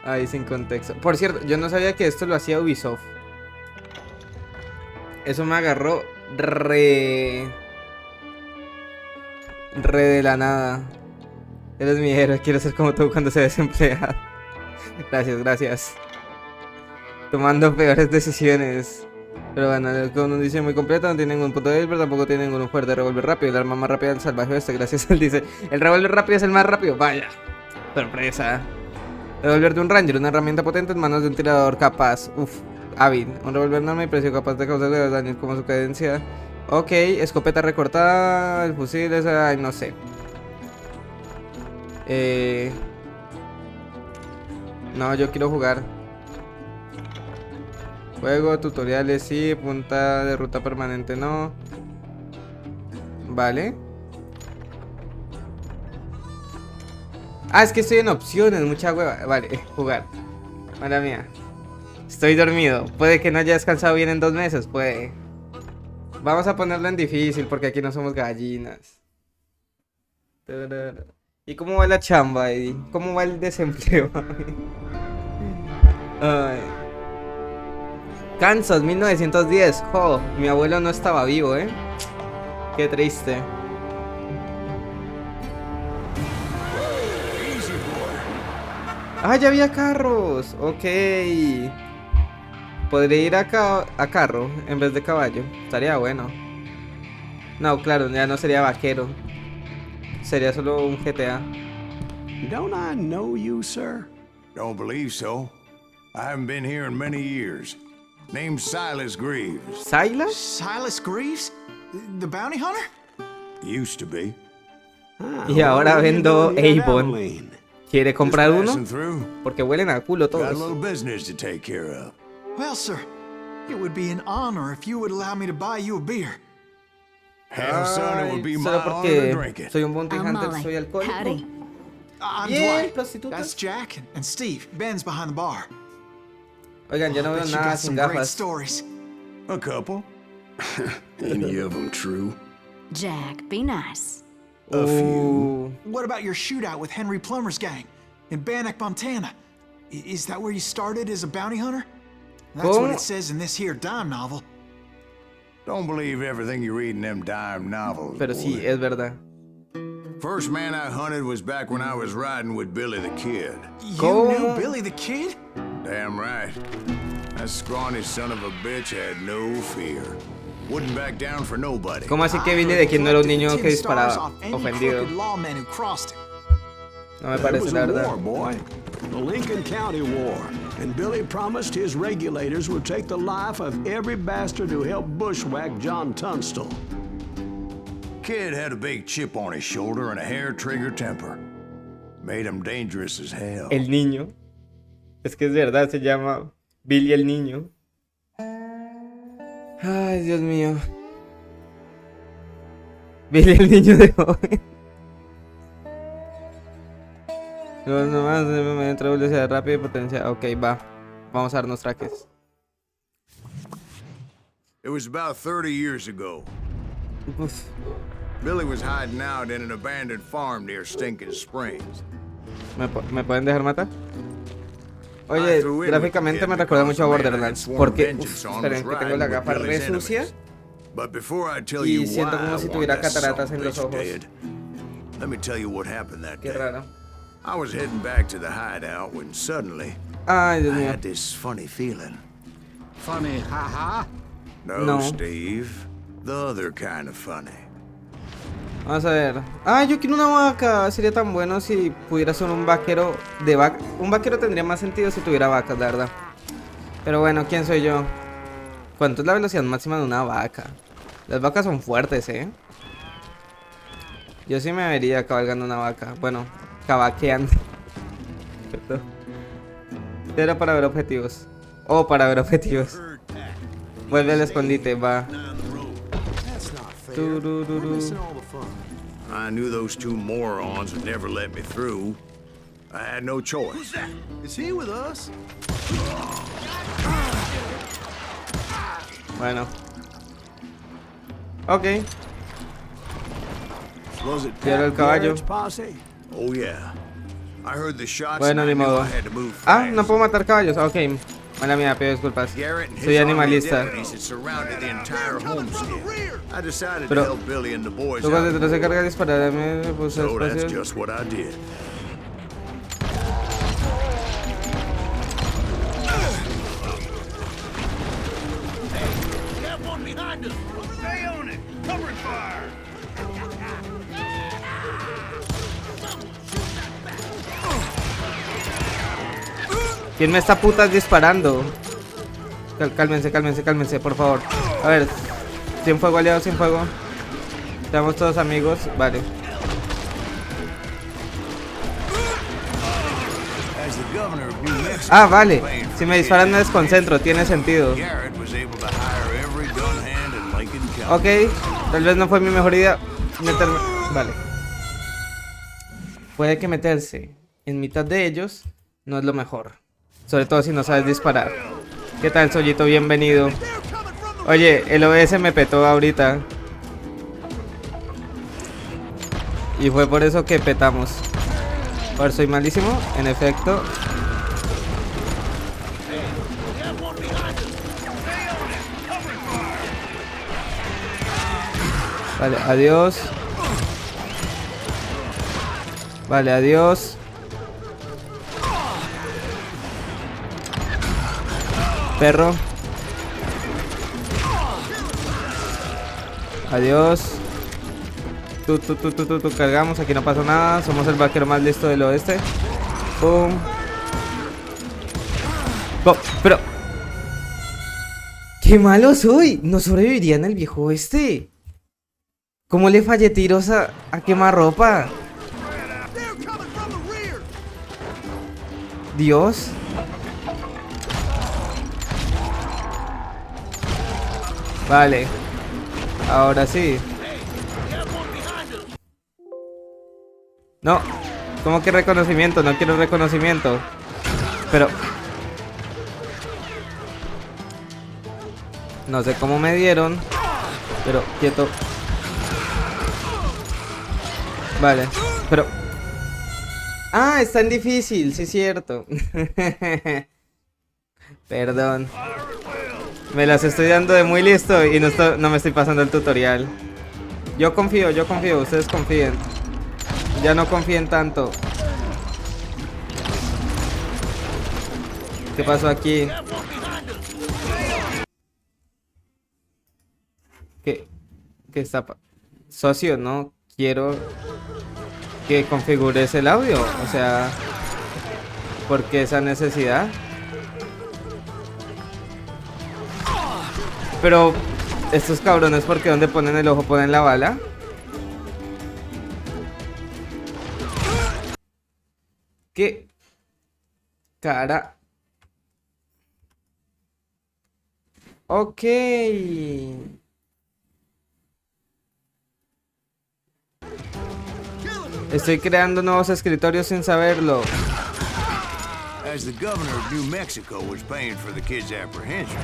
Ahí sin contexto. Por cierto, yo no sabía que esto lo hacía Ubisoft. Eso me agarró re de la nada. Eres mi héroe, quiero ser como tú cuando se desempleado. Gracias, gracias. Tomando peores decisiones. Pero bueno, con un diseño muy completo, no tiene ningún punto débil, pero tampoco tiene ningún fuerte revólver rápido. El arma más rápida del salvaje oeste, gracias al dice. El revólver rápido es el más rápido, vaya. Sorpresa. Revólver de un ranger, una herramienta potente en manos de un tirador capaz. Uf, hábil. Un revólver enorme y precio capaz de causar graves daños como su cadencia. Ok, escopeta recortada, el fusil, esa, ay, no sé. No, yo quiero jugar. Juego, tutoriales, sí. Punta de ruta permanente, no. Vale. Ah, es que estoy en opciones, mucha hueva. Vale, jugar. Mala mía. Estoy dormido. Puede que no haya descansado bien en 2 meses, puede. Vamos a ponerlo en difícil porque aquí no somos gallinas. ¿Y cómo va la chamba, Eddie? ¿Cómo va el desempleo? Ay. Kansas, 1910. Jo, mi abuelo no estaba vivo, ¿eh? Qué triste. Ah, ya había carros. Ok. Podría ir a carro en vez de caballo. Estaría bueno. No, claro, ya no sería vaquero. Sería solo un GTA. Don't I know you, sir? Don't believe so. I haven't been here in many years. Name's Silas Greaves. ¿Silas? Silas Greaves? The bounty hunter? Used to be. Y ahora vendo Avon. Abilene. ¿Quiere comprar uno? Passing through. Porque huelen a culo Got a todos. little business to take care of. Well, sir, it would be an honor if you would allow me to buy you a beer. Hell, son, it would be my Solo honor to drink porque it. soy un bounty I'm hunter, Molly. soy alcohólico. Howdy. I'm Bien, Dwight. prostitutas. That's Jack and Steve. Ben's behind the bar. Oigan, ya no veo Bet you nada got sin some great gafas. stories. A couple. Any of them true? Jack, be nice. A few. What about your shootout with Henry Plummer's gang in Bannock, Montana? Is that where you started as a bounty hunter? That's what it says in this here dime novel. Don't believe everything you read in them dime novels. Pero sí, boy. es verdad. First man I hunted was back when I was riding with Billy the Kid. You ¿Cómo? knew Billy the Kid? Damn right. That scrawny son of a bitch had no fear. Wouldn't back down for nobody. ¿Cómo así que Billy de quien no era un niño que disparaba? Ofendido. No me It parece was la a verdad. war, boy. The Lincoln County War. And Billy promised his regulators would take the life of every bastard who helped bushwhack John Tunstall. Kid had a big chip on his shoulder and a hair-trigger temper. Made him dangerous as hell. El niño. Es que es verdad, se llama Billy el niño. Ay, Dios mío. Billy el niño de joven. No, nomás me entra velocidad rápida y potencia. Ok, va. Vamos a darnos traques. It was about 30 years ago. Uf. Billy was hiding out in an abandoned farm near Stinking Springs. ¿Me pueden dejar matar? Oye, gráficamente me recuerda mucho a Borderlands. Porque, esperen, que tengo la gafa re sucia. But before I tell Y you siento why como I si want tuviera that cataratas son en los of a ojos. bitch dead, let me tell you what happened that Qué day. raro. I was heading back to the hideout when suddenly Ay, Dios I mío. had this funny feeling. Funny, haha. No, No. Steve. The other kind of funny. Vamos a ver. Ah, yo quiero una vaca. Sería tan bueno si pudiera ser un vaquero de vaca. Un vaquero tendría más sentido si tuviera vacas, la verdad. Pero bueno, ¿quién soy yo? ¿Cuánto es la velocidad máxima de una vaca? Las vacas son fuertes, ¿eh? Yo sí me vería cabalgando una vaca. Bueno, cabaqueando. Perdón. Era para ver objetivos. Oh, para ver objetivos. Vuelve al escondite, va. Turururu. I knew those two morons would never let me through. I had no choice. Is he with us? Bueno. Ok. Was it Quiero el caballo. Garrett's posse? Oh yeah. I heard the shots Bueno, and ni I knew modo. I had to move Ah, fast. no puedo matar caballos. Ok, mala mía, pido disculpas. Garrett and his Soy army of animalista. deputies had surrounded the entire homestead. I decided to Pero help Billy and the boys luego out. de se carga de disparar a mí, me puse So that's espacio. just what I did. ¿Quién me está putas disparando? Cálmense, cálmense, cálmense, por favor. A ver, sin fuego, aliados, sin fuego. Estamos todos amigos, vale. As the governor of New Mexico Ah, vale. campaigned for Si me the disparan me kids' desconcentro, tiene sentido. Garrett was able to hire every gun hand in Lincoln County. Ok, tal vez no fue mi mejor idea meterme. Vale. Puede que meterse en mitad de ellos no es lo mejor. Sobre todo si no sabes disparar. ¿Qué tal, Sollito? Bienvenido. Oye, el OBS me petó ahorita. Y fue por eso que petamos. A ver, soy malísimo, en efecto. Vale, adiós. Vale, adiós. Perro. Adiós. Tú, cargamos, aquí no pasa nada. Somos el vaquero más listo del oeste. Pum. Oh, pero... ¡Qué malo soy! No sobreviviría en el viejo oeste. ¿Cómo le fallé tiros a quemarropa? Dios. Vale. Ahora sí. No. ¿Cómo que reconocimiento? No quiero reconocimiento. Pero... no sé cómo me dieron. Pero, quieto. Vale. Pero... ah, es tan difícil, sí es cierto. Perdón. Me las estoy dando de muy listo y no me estoy pasando el tutorial. Yo confío, ustedes confíen. Ya no confíen tanto. ¿Qué pasó aquí? ¿Qué está socio, no quiero que configures el audio? O sea, ¿por qué esa necesidad? Pero estos cabrones, ¿por qué donde ponen el ojo ponen la bala? ¿Qué cara? Ok. Estoy creando nuevos escritorios sin saberlo. As the governor of New Mexico was paying for the kids' apprehension,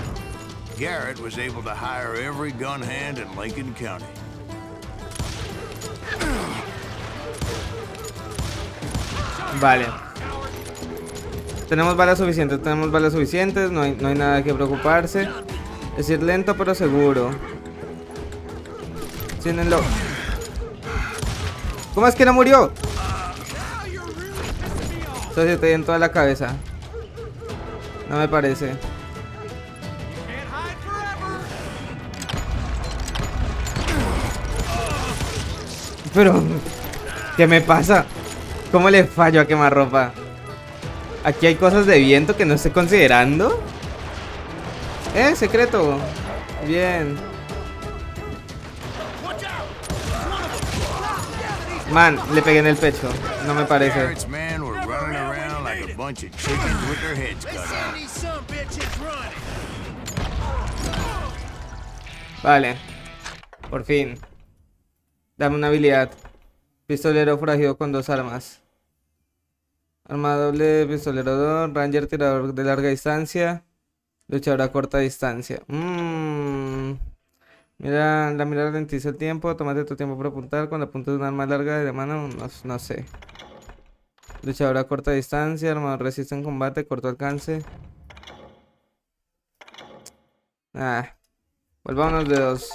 Garrett was able to hire every gun hand in Lincoln County. Vale. Tenemos balas suficientes, no hay nada que preocuparse. Es ir lento pero seguro. Tienenlo. ¿Cómo es que no murió? Entonces te di en toda la cabeza. No me parece. Pero, ¿qué me pasa? ¿Cómo le fallo a quemarropa? Aquí hay cosas de viento que no estoy considerando. Secreto. Bien. Man, le pegué en el pecho. No me parece. Garrett's men were running around like a bunch of chickens with their heads cut off. Vale. Por fin. Dame una habilidad. Pistolero forajido con 2 armas. Arma doble, pistolero 2, ranger tirador de larga distancia, luchador a corta distancia. Mira, la mirada ralentiza el tiempo, tómate tu tiempo para apuntar. Cuando apuntas un arma larga de la mano, no sé. Luchador a corta distancia, armador resiste en combate, corto alcance. Ah, volvámonos de 2.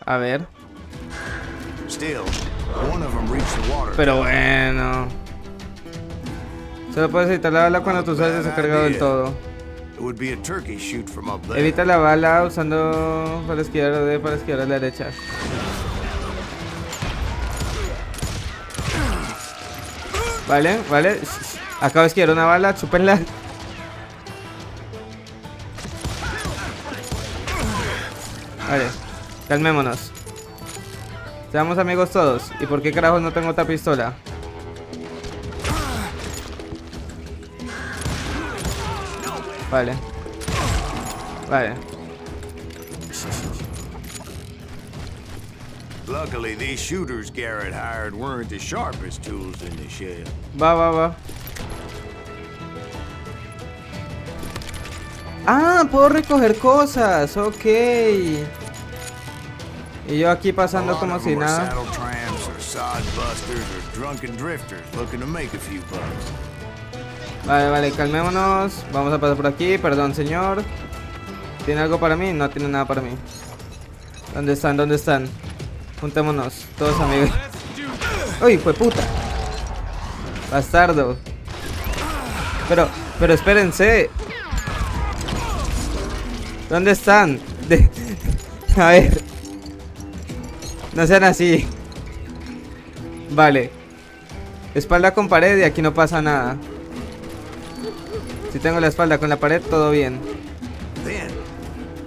A ver. Pero bueno. Solo puedes evitar la bala cuando tu salto se ha cargado del todo. Evita la bala usando para esquivar a D para esquivar a la derecha. Vale, vale. Acabo de esquivar una bala, chúpenla. Vale, calmémonos. Seamos amigos todos. ¿Y por qué carajos no tengo otra pistola? Vale. Vale. Luckily, these shooters Garrett hired weren't the sharpest tools in the shed. Va, va, va. Ah, puedo recoger cosas. Ok. Y yo aquí pasando como si nada. Vale, vale, calmémonos. Vamos a pasar por aquí. Perdón, señor. ¿Tiene algo para mí? No tiene nada para mí. ¿Dónde están? ¿Dónde están? Juntémonos, todos amigos. ¡Uy, fue puta! Bastardo. Pero espérense. ¿Dónde están? A ver. No sean así. Vale. Espalda con pared y aquí no pasa nada. Si tengo la espalda con la pared, todo bien. Then,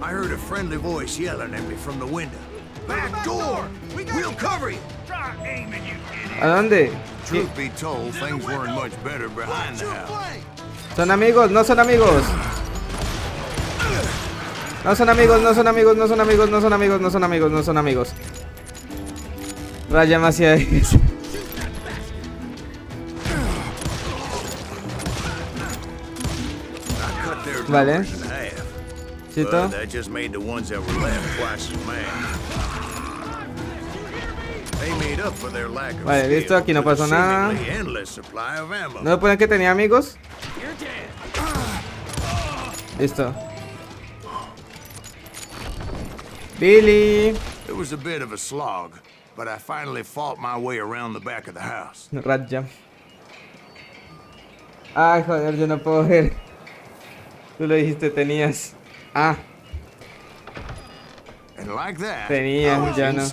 I heard a friendly voice yelling at me from the window. Back door! We'll cover you! Try aiming, you idiot! ¿A dónde? Truth be told, things weren't much better behind the house. Son amigos, no son amigos. No son amigos, no son amigos, no son amigos, no son amigos, no son amigos, no son amigos. Raya hacia eso. Vale. Chito. Vale, listo, aquí no pasó nada. ¿No me ponen que tenía amigos? Listo. Billy. It was a bit of a slog, but I finally fought my way around the back of the house. Raya. Ay, joder, yo no puedo ver. Tú lo dijiste, tenías. Ah. And like that, Tenías, ya no.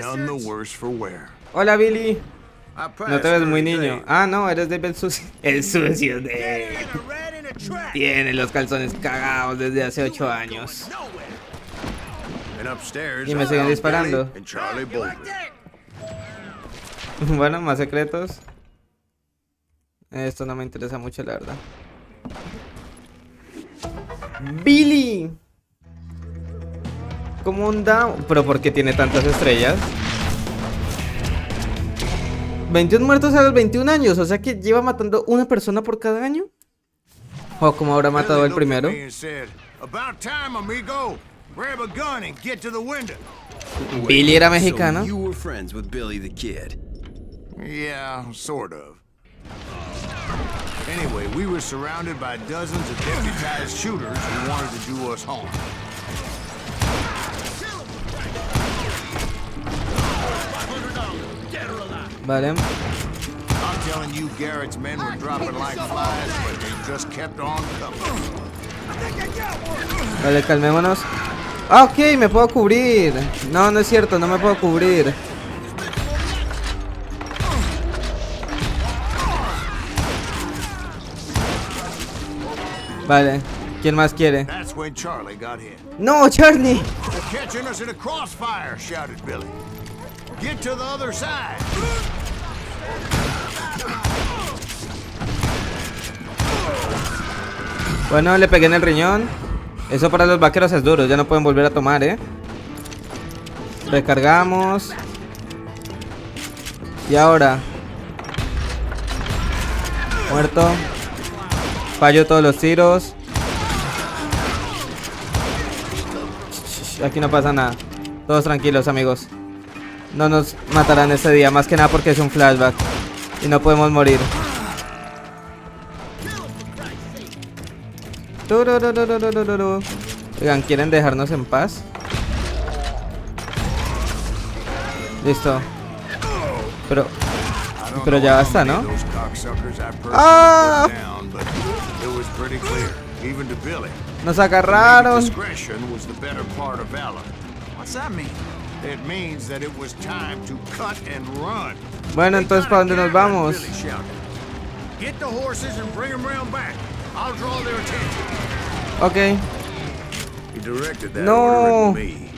None the worse for wear. Hola, Billy. I No te ves muy passed niño. Ah, no, eres Dave el sucio. El sucio de... Tiene los calzones cagados desde hace 8 años. And upstairs, Y me siguen I found disparando. Billy and Charlie Bolger. Bueno, más secretos. Esto no me interesa mucho, la verdad. Billy. ¿Cómo anda? ¿Pero por qué tiene tantas estrellas? 21 muertos a los 21 años. O sea que lleva matando una persona por cada año. O como habrá matado el primero. Billy era mexicano. So you were friends with Billy the Kid. Yeah, sort of. Anyway, we were surrounded by dozens of deputized shooters who wanted to do us harm. Vale. I'm telling you, Garrett's men were dropping like flies, but they just kept on coming. Vale, calmémonos. Ah, ok, me puedo cubrir. No, no es cierto, no me puedo cubrir. Vale, ¿quién más quiere? That's when Charlie got hit. ¡No, Charlie! They're catching us in a crossfire, shouted Billy. Get to the other side. Bueno, le pegué en el riñón. Eso para los vaqueros es duro, ya no pueden volver a tomar, Recargamos. Y ahora. Muerto. Fallo todos los tiros. Aquí no pasa nada. Todos tranquilos, amigos. no nos matarán ese día, más que nada porque es un flashback y no podemos morir. Turururururururu. Oigan, ¿quieren dejarnos en paz? Listo. Pero ya basta, ¿no? ¡Ah! Nos agarraron. What's that mean? It means that it was time to cut and run. Bueno, entonces ¿para dónde nos vamos? Billy shouted. Get the horses and bring them round back. I'll draw their attention. Ok. He directed that No. order at me,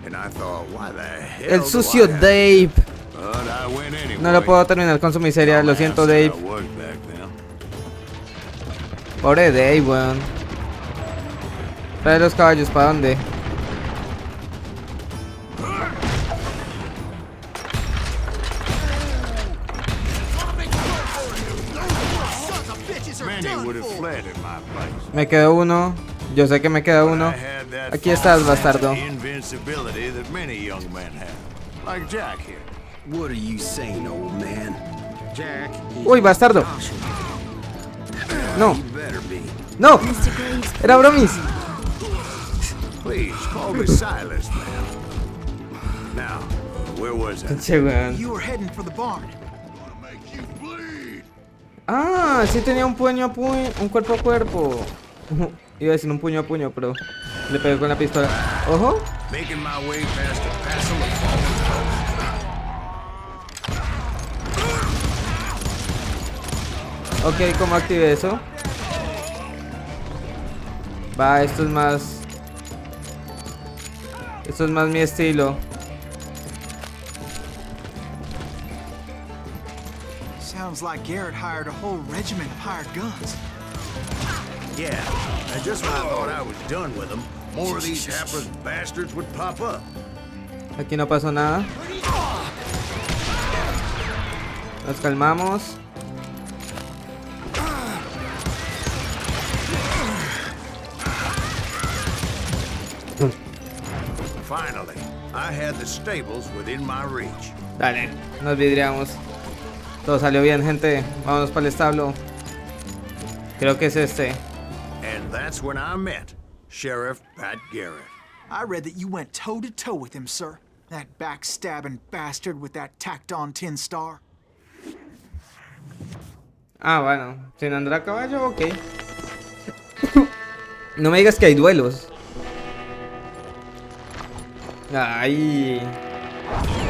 and I thought, why the hell El do sucio I have- Dave. But I went anyway. No lo puedo terminar con su miseria, lo siento, Dave. I was back then. Pobre Dave, weón. Trae los caballos, ¿para dónde? Many would have fled in my place. Me quedó uno. Yo sé que me queda uno. I had that Aquí estás, false sense bastardo. of invincibility that many young men have, like Jack here. What are you saying, old man? Jack, Uy, bastardo. No, You better be. no. Era bromis. please call me Silas now. Now, where was I? Che, weón. You were heading for the barn. Ah, sí tenía un puño a puño, un cuerpo a cuerpo. Iba a decir un puño a puño, pero le pegué con la pistola. Ojo. Making my way past a passel of Ok, ¿cómo activé eso? Va, esto es más... Esto es más mi estilo. Sounds like Garrett hired a whole regiment of hired guns. Yeah, and just when I thought I was done with them, more of these hapless bastards would pop up. Aquí no pasó nada. Nos calmamos. Finally, I had the stables within my reach. Dale, nos vidriamos. Todo salió bien, gente. Vámonos para el establo. Creo que es este. And that's when I met Sheriff Pat Garrett. I read that you went toe-to-toe with him, sir. That backstabbing bastard with that tacked-on tin star. Ah, bueno. Sin andar a caballo, ok. No me digas que hay duelos. Ay.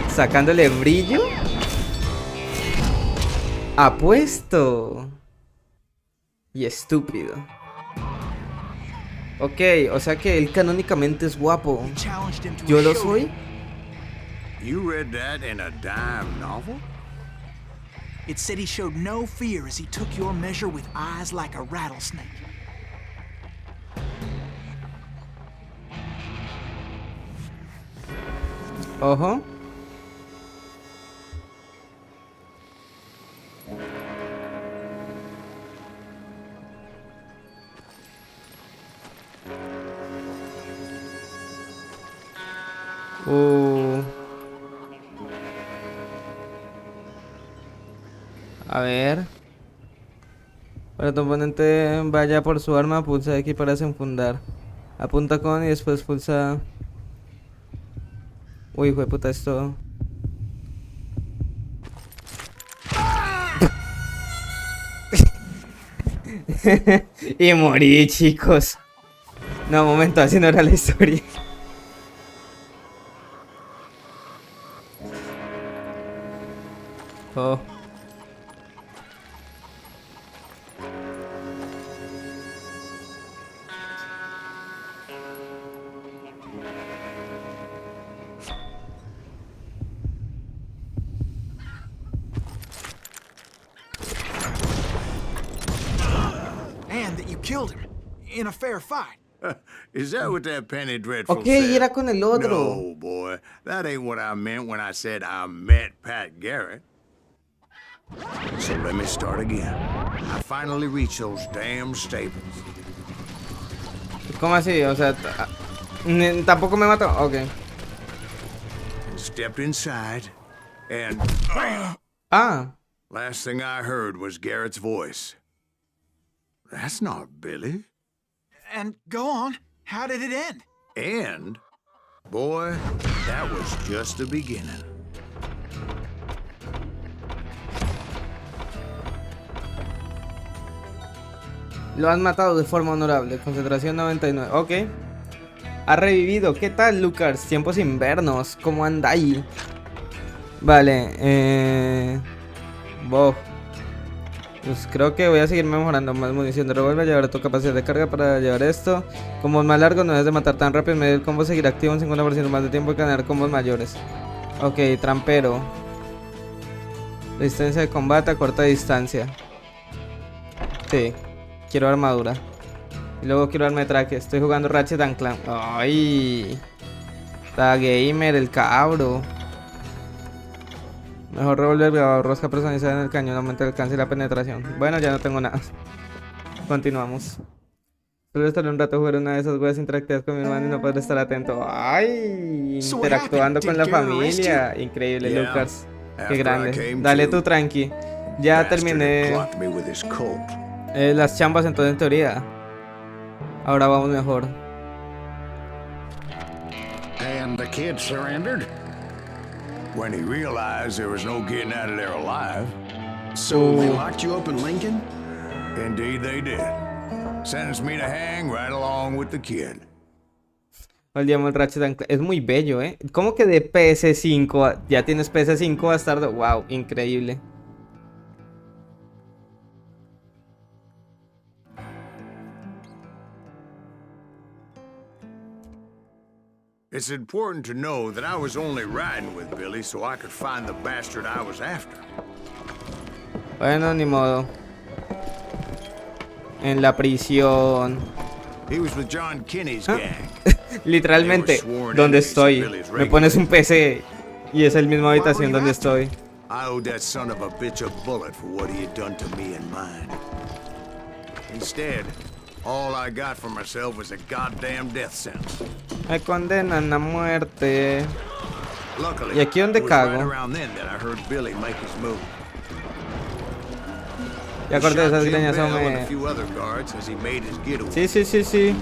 Sacándole brillo. Apuesto. Y estúpido. Ok, o sea que él canónicamente es guapo. You challenged him to ¿Yo a lo showdown. soy? You read that in a dime novel? It said he showed no fear as he took your measure with eyes like a rattlesnake. Ojo. A ver. Para tu oponente vaya por su arma, pulsa X para desenfundar. Apunta con y después pulsa... Uy, hijo de puta, esto... Y morí, chicos. No, momento, así no era la historia. Oh. And that you killed him in a fair fight. Is that what that penny dreadful Ok, said? y era con el otro. No, boy. That ain't what I meant when I said I met Pat Garrett. So let me start again. I finally reached those damn stables. ¿Cómo así? O sea, tampoco me mató. Ok. Stepped inside, and Ah, last thing I heard was Garrett's voice. That's not Billy. And go on. How did it end? And, boy, that was just the beginning. lo han matado de forma honorable. Concentración 99. Ok. Ha revivido. ¿Qué tal, Lucas? Tiempos sin vernos. ¿Cómo anda ahí? Vale. Bof. Pues creo que voy a seguir mejorando más munición de revólver. Llevar tu capacidad de carga para llevar esto. Combos más largos, no debes de matar tan rápido. En medio del combo seguirá activo un 50% más de tiempo y ganar combos mayores. Ok, trampero. Resistencia de combate a corta distancia. Sí, quiero armadura. Y luego quiero armetraje. Estoy jugando Ratchet and Clank. Ay, está gamer el cabro. Mejor revólver grabado, rosca personalizada en el cañón, aumenta el alcance y la penetración. Bueno, ya no tengo nada. Continuamos. Solo estaré un rato jugar una de esas weas interactivas con mi hermano y no podré estar atento. ¡Ay! Interactuando con la familia. Increíble, Lucas. Qué grande. Dale tú, tranqui. Ya terminé las chambas, entonces en teoría. Ahora vamos mejor. And the kid surrendered? When he realized there was no getting out of there alive. So they locked you up in Lincoln? Indeed they did. Sentenced me to hang right along with the kid. El Ratchet and Clank. Es muy bello, ¿eh? ¿Cómo que de PS5? Ya tienes PS5 bastardo. Wow, increíble. It's important to know that I was only riding with Billy so I could find the bastard I was after. Bueno, ni modo. En la prisión. He was with John Kinney's gang. Literalmente, donde estoy. Me pones un PC y es el mismo habitación donde estoy. I owed that son of a bitch a bullet for what he had done to me and mine. Instead, all I got for myself was a goddamn death sentence. Me condenan a muerte. Luckily, ¿Y aquí dónde it was cago? right around then that I heard Billy make his move. Ya corté esas Jim greñas, Bell and a hombre. few other guards as he made his getaway. Sí, sí, sí, sí.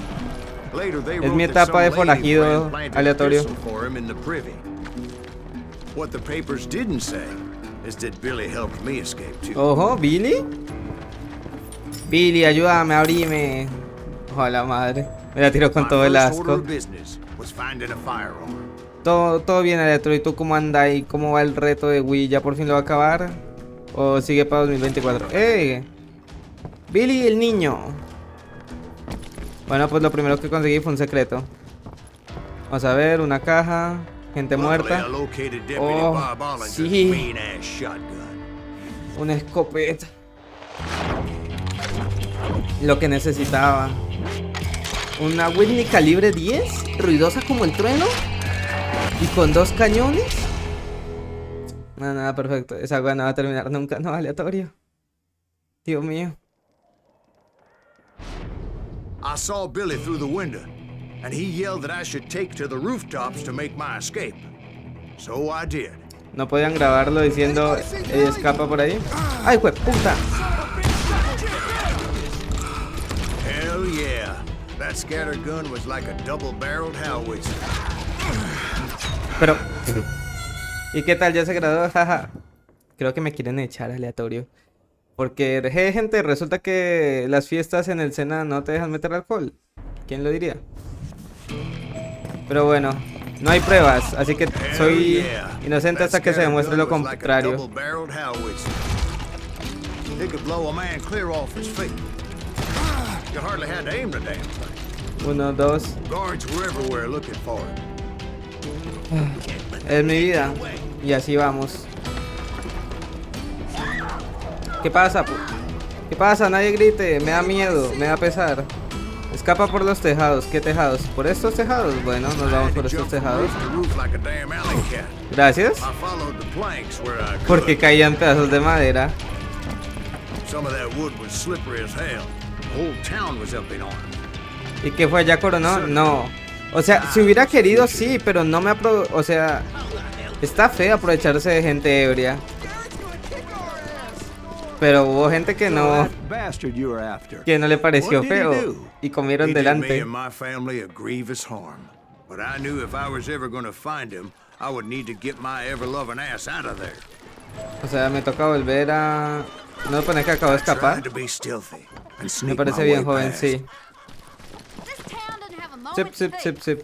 Later, they Es wrote mi that etapa de some lady forajido friend planted a aleatorio. pistol for him in the privy. What the papers didn't say is that Billy helped me escape too. Ojo, Billy. Billy, ayúdame, abrime. Ojalá madre. Me la tiro con My todo el first order asco. of business was finding a firearm. Todo bien, aleatorio. ¿Y tú cómo anda y cómo va el reto de Wii? ¿Ya por fin lo va a acabar? ¿O sigue para 2024? ¡Eh! Billy el niño. Bueno, pues lo primero que conseguí fue un secreto. Vamos a ver, una caja. Gente muerta. Luckily, I located Deputy Oh, Bob Ollinger's sí. mean-ass shotgun. Una escopeta. Lo que necesitaba. Una Whitney calibre 10. Ruidosa como el trueno. Y con 2 cañones. No, nada, perfecto. Esa weá no va a terminar nunca, no, aleatorio. Dios mío. I saw Billy through the window, and he yelled that I should take to the rooftops to make my escape. So I did. No podían grabarlo diciendo escapa por ahí. ¡Ay, jue puta! Hell yeah. That scatter gun was like a double-barreled howitzer. Pero... ¿Y qué tal? ¿Ya se graduó? Jaja. Creo que me quieren echar aleatorio. Porque, gente, resulta que las fiestas en el Sena no te dejan meter alcohol. ¿Quién lo diría? Pero bueno, no hay pruebas, así que soy inocente hasta que se demuestre lo contrario. Uno, dos. Es mi vida. Y así vamos. ¿Qué pasa? ¿Qué pasa? Nadie grite. Me da miedo, me da pesar. Escapa por los tejados. ¿Qué tejados? ¿Por estos tejados? Bueno, nos vamos por estos tejados. Gracias. Porque caían pedazos de madera. ¿Y qué fue? ¿Ya coronó? No. O sea, si hubiera querido, sí, pero no me o sea, Está feo aprovecharse de gente ebria. Pero hubo gente que no le pareció feo y comieron delante. But I knew if I was ever gonna find him, I would need to get my ever-loving ass out of there. O sea, me toca volver a... ¿No pone que acabo de escapar? Me parece bien, joven, sí. Zip, zip, zip, zip.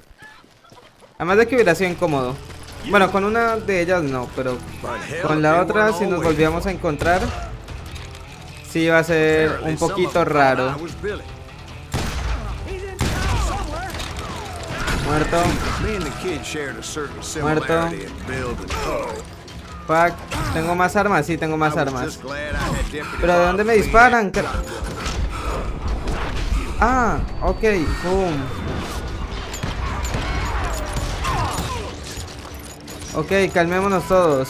Además de que hubiera sido incómodo. Bueno, con una de ellas no, pero con la otra, si nos volvíamos a encontrar, sí iba a ser un poquito raro. Muerto. Muerto. Fuck. Tengo más armas, sí, tengo más armas. Pero ¿de dónde me disparan? Ah, ok, boom. Ok, calmémonos todos.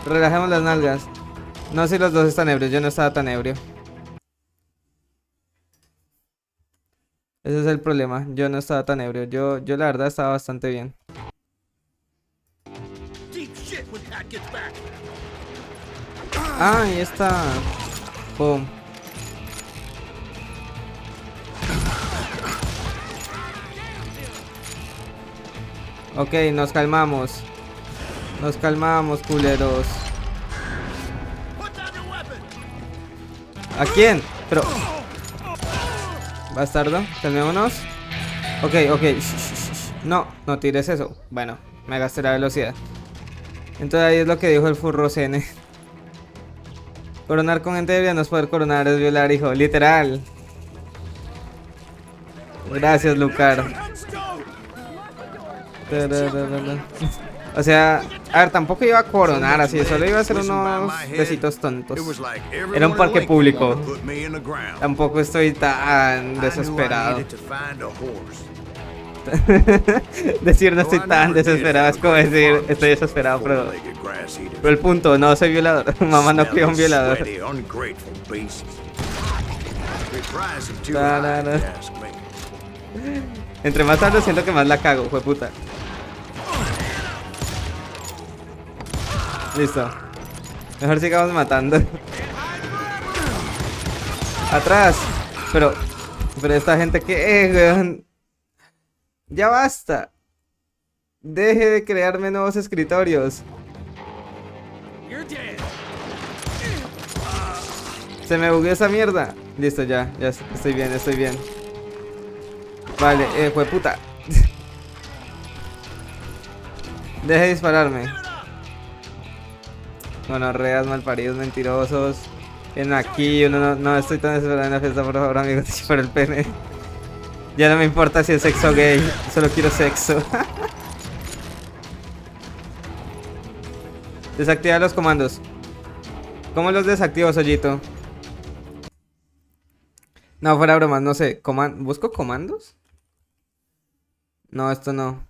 Relajemos las nalgas. No sé si los dos están ebrios, yo no estaba tan ebrio. Ese es el problema, yo no estaba tan ebrio. Yo la verdad estaba bastante bien. Ah, ahí está. Boom. Ok, nos calmamos. Nos calmamos, culeros. ¿A quién? Pero... Bastardo, calmémonos. Ok, ok. No, no tires eso. Bueno, me gasté la velocidad. Entonces ahí es lo que dijo el furro CN. Coronar con gente ebria no es poder coronar, es violar, hijo. Literal. Gracias, Lucar. O sea, a ver, tampoco iba a coronar así, solo iba a hacer unos besitos tontos. Era un parque público. Tampoco estoy tan desesperado. Decir no estoy tan desesperado es como decir estoy desesperado, pero el punto, no soy violador. Mamá no crió un violador. Entre más tarde siento que más la cago, fue puta. Listo. Mejor sigamos matando. Atrás. Pero esta gente que weón. Ya basta. Deje de crearme nuevos escritorios. Se me bugueó esa mierda. Listo, ya estoy bien, estoy bien. Vale, fue puta. Deje de dispararme. Bueno, reas, malparidos, mentirosos. Vienen aquí, uno no estoy tan desesperado en la fiesta, por favor, amigos, por el pene. Ya no me importa si es sexo gay, solo quiero sexo. Desactiva los comandos. ¿Cómo los desactivo, Sollito? No, fuera bromas, no sé. ¿Busco comandos? No, esto no.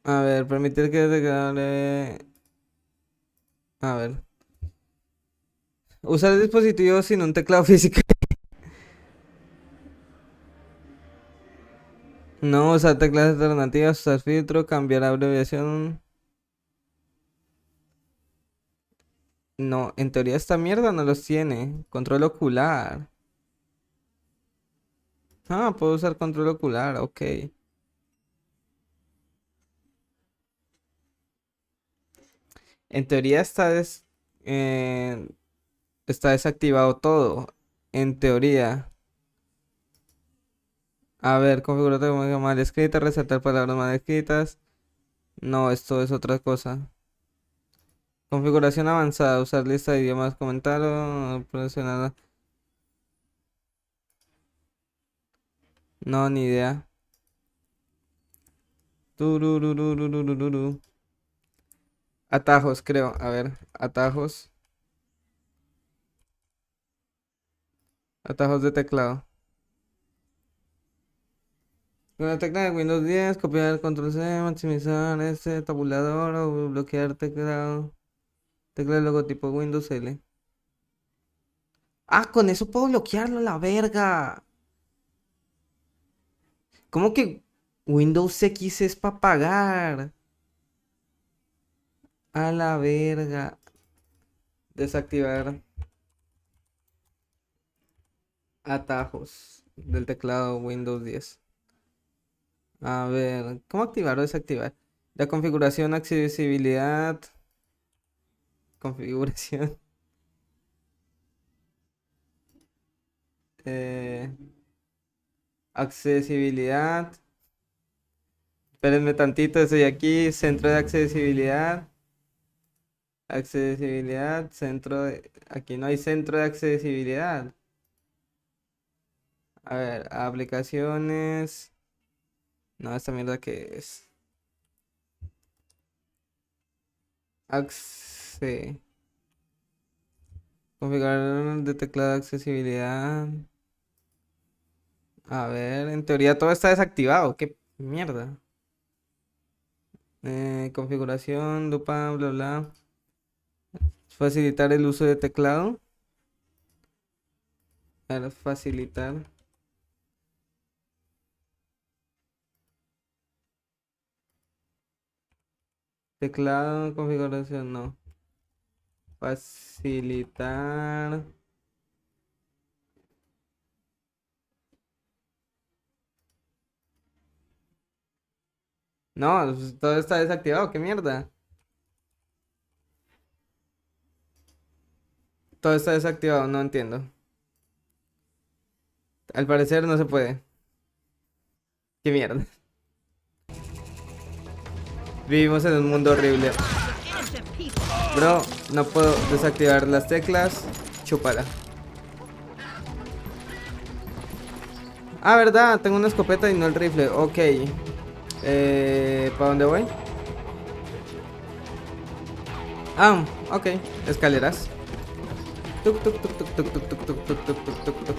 A ver, permitir que declare... A ver. Usar el dispositivo sin un teclado físico. No, usar teclas alternativas, usar filtro, cambiar abreviación. No, en teoría esta mierda no los tiene. Control ocular. Ah, puedo usar control ocular, ok. En teoría está desactivado todo. En teoría. A ver, configurar mal escrita, resaltar palabras mal escritas. No, esto es otra cosa. Configuración avanzada, usar lista de idiomas, comentario, presionar. No, ni idea. Turururururururu. Atajos, creo. A ver, atajos. Atajos de teclado. Con la tecla de Windows 10, copiar control C, maximizar este tabulador o bloquear teclado. Tecla de logotipo Windows L. Ah, con eso puedo bloquearlo, la verga. ¿Cómo que Windows X es para pagar. A la verga. Desactivar atajos del teclado Windows 10. A ver, ¿cómo activar o desactivar? La configuración, accesibilidad. Configuración. Accesibilidad. Espérenme tantito, estoy aquí. Centro de accesibilidad. Accesibilidad, centro de... Aquí no hay centro de accesibilidad. A ver, aplicaciones. No, esta mierda que es. Configurar de teclado de accesibilidad. A ver, en teoría todo está desactivado. ¿Qué mierda? Configuración, lupa, bla, bla. Facilitar el uso de teclado. A ver, facilitar. Teclado, configuración, no. Facilitar. No, pues, todo está desactivado, qué mierda. Todo está desactivado, no entiendo. Al parecer no se puede. Qué mierda. Vivimos en un mundo horrible. Bro, no puedo desactivar las teclas. Chúpala. Ah, verdad, tengo una escopeta y no el rifle. Ok. ¿Para dónde voy? Ah, ok. Escaleras. Tuk, tuk, tuk, tuk, tuk, tuk, tuk, tuk, tuk, tuk, tuk, tuk, tuk.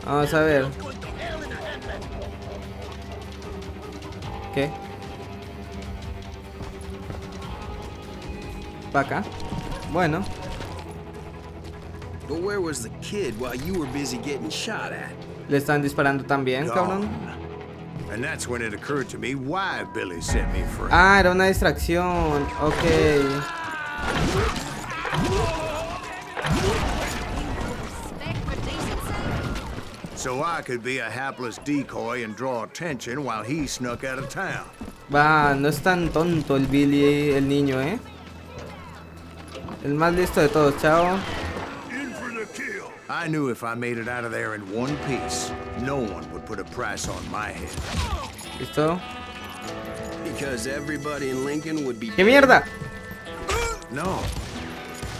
Vamos a ver. ¿Qué? ¿Para acá? Bueno. But where was the kid while you were busy getting shot at? Le están disparando también, cabrón. And that's when it occurred to me why Billy set me free. Ah, era una distracción. Ok. So I could be a hapless decoy and draw attention while he snuck out of town. Va, no es tan tonto el Billy, el niño, ¿eh? El más listo de todos, chao. I knew if I made it out of there in one piece, no one would put a price on my head. ¿Listo? Because everybody in Lincoln would be ¡Qué mierda! No.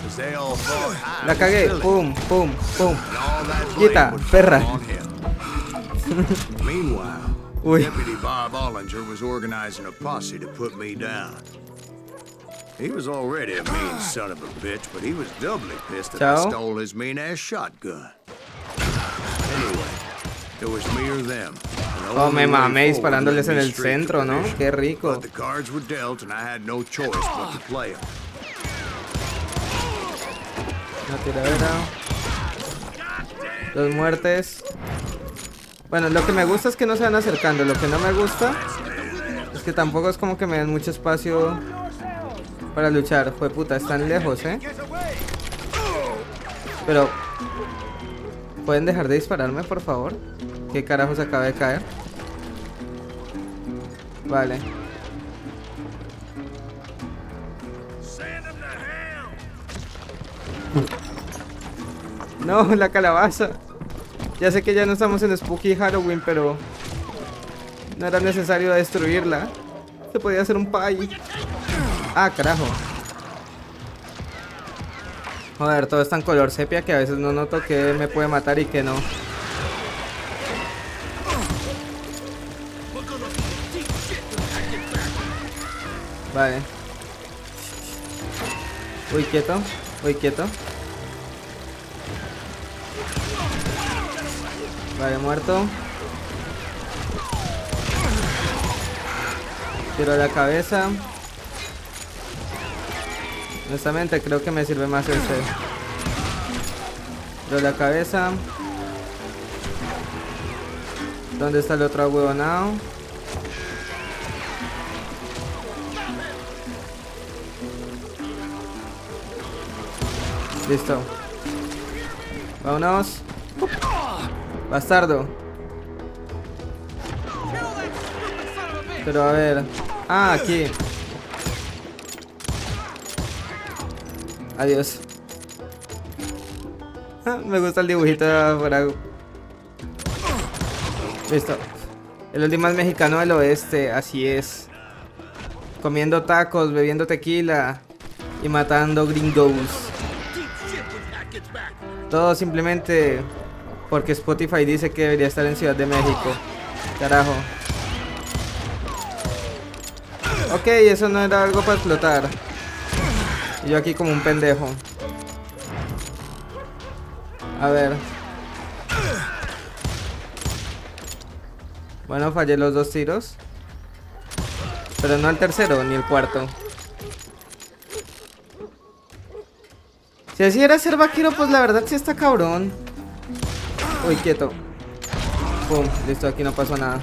Because they all thought I La was cagué. Billy, Pum, pum, pum. and all that blame Quita, would perra. fall on him. Meanwhile, Uy. Deputy Bob Ollinger was organizing a posse to put me down. He was already a mean son of a bitch, but he was doubly pissed that I Ciao. stole his mean-ass shotgun. Anyway, it was me or them. and Oh, me only way mamé forward disparándoles led en me el straight to centro, ¿no? perdition. Qué rico. But the cards were dealt, and I had no choice but to play them. Una tiradera. Dos muertes. Bueno, lo que me gusta es que no se van acercando. Lo que no me gusta es que tampoco es como que me den mucho espacio para luchar. Fue puta, están lejos, ¿eh? Pero ¿pueden dejar de dispararme, por favor? ¿Qué carajos acaba de caer? Vale. No, la calabaza. Ya sé que ya no estamos en Spooky Halloween, pero no era necesario destruirla. Se podía hacer un pie. Ah, carajo. Joder, todo está en color sepia que a veces no noto que me puede matar y que no. Vale. Uy, quieto. Uy, quieto. Vale, muerto. Tiro la cabeza. Honestamente creo que me sirve más este. Tiro la cabeza. ¿Dónde está el otro huevonao? Listo. Vámonos. Bastardo. Pero a ver. Ah, aquí. Adiós. Me gusta el dibujito de afuera. Listo. El último es mexicano del oeste, así es. Comiendo tacos, bebiendo tequila y matando gringos. Todo simplemente porque Spotify dice que debería estar en Ciudad de México. Carajo. Ok, eso no era algo para explotar. Y yo aquí como un pendejo. A ver. Bueno, fallé los 2 tiros. Pero no el tercero ni el cuarto. Si así era ser vaquero, pues la verdad sí está cabrón. Uy, quieto. Pum, listo, aquí no pasó nada.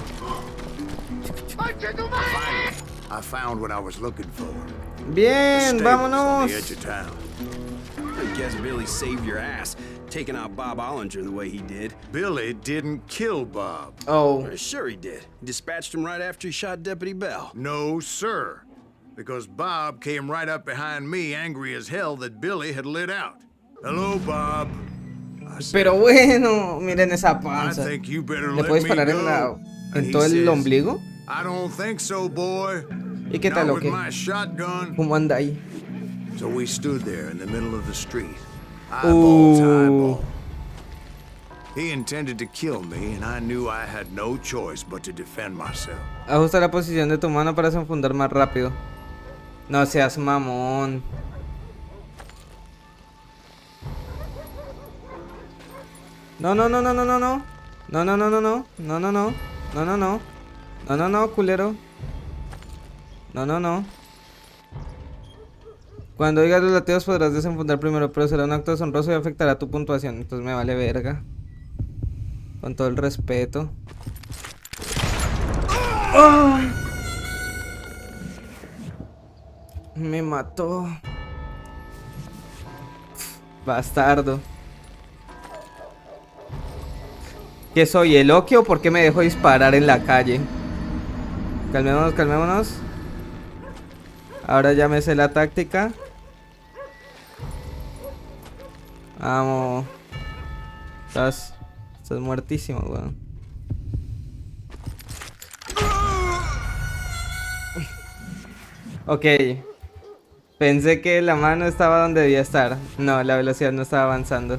I found what I was looking for. Bien, The vámonos. edge of town. I guess Billy saved your ass, taking out Bob Ollinger the way he did. Billy didn't kill Bob. Oh, Sure he did. Dispatched him right after he shot Deputy Bell. No, sir. Because Bob came right up behind me, angry as hell that Billy had lit out. Hello, Bob. I said, pero bueno, miren esa I panza. think you better ¿Le let puedes me parar go. And en he todo el says, ombligo? I don't think so, boy. ¿Y qué tal Not o with qué? my shotgun. ¿Cómo anda ahí? So we stood there in the middle of the street, eyeball to eyeball. He intended to kill me, and I knew I had no choice but to defend myself. Ajusta la posición de tu mano para desenfundar más rápido. No seas mamón. No, no, no, no, no, no, no. No, no, no, no, no. No, no, no. No, no, no. No, no, no, culero. No, no, no. Cuando oigas los latidos podrás desenfundar primero, pero será un acto deshonroso y afectará tu puntuación. Entonces me vale verga. Con todo el respeto. ¡Oh! Me mató. Bastardo. ¿Qué soy, el Oki o por qué me dejó disparar en la calle? Calmémonos, calmémonos. Ahora ya me sé la táctica. Vamos. Estás muertísimo, weón. Ok. Pensé que la mano estaba donde debía estar. No, la velocidad no estaba avanzando.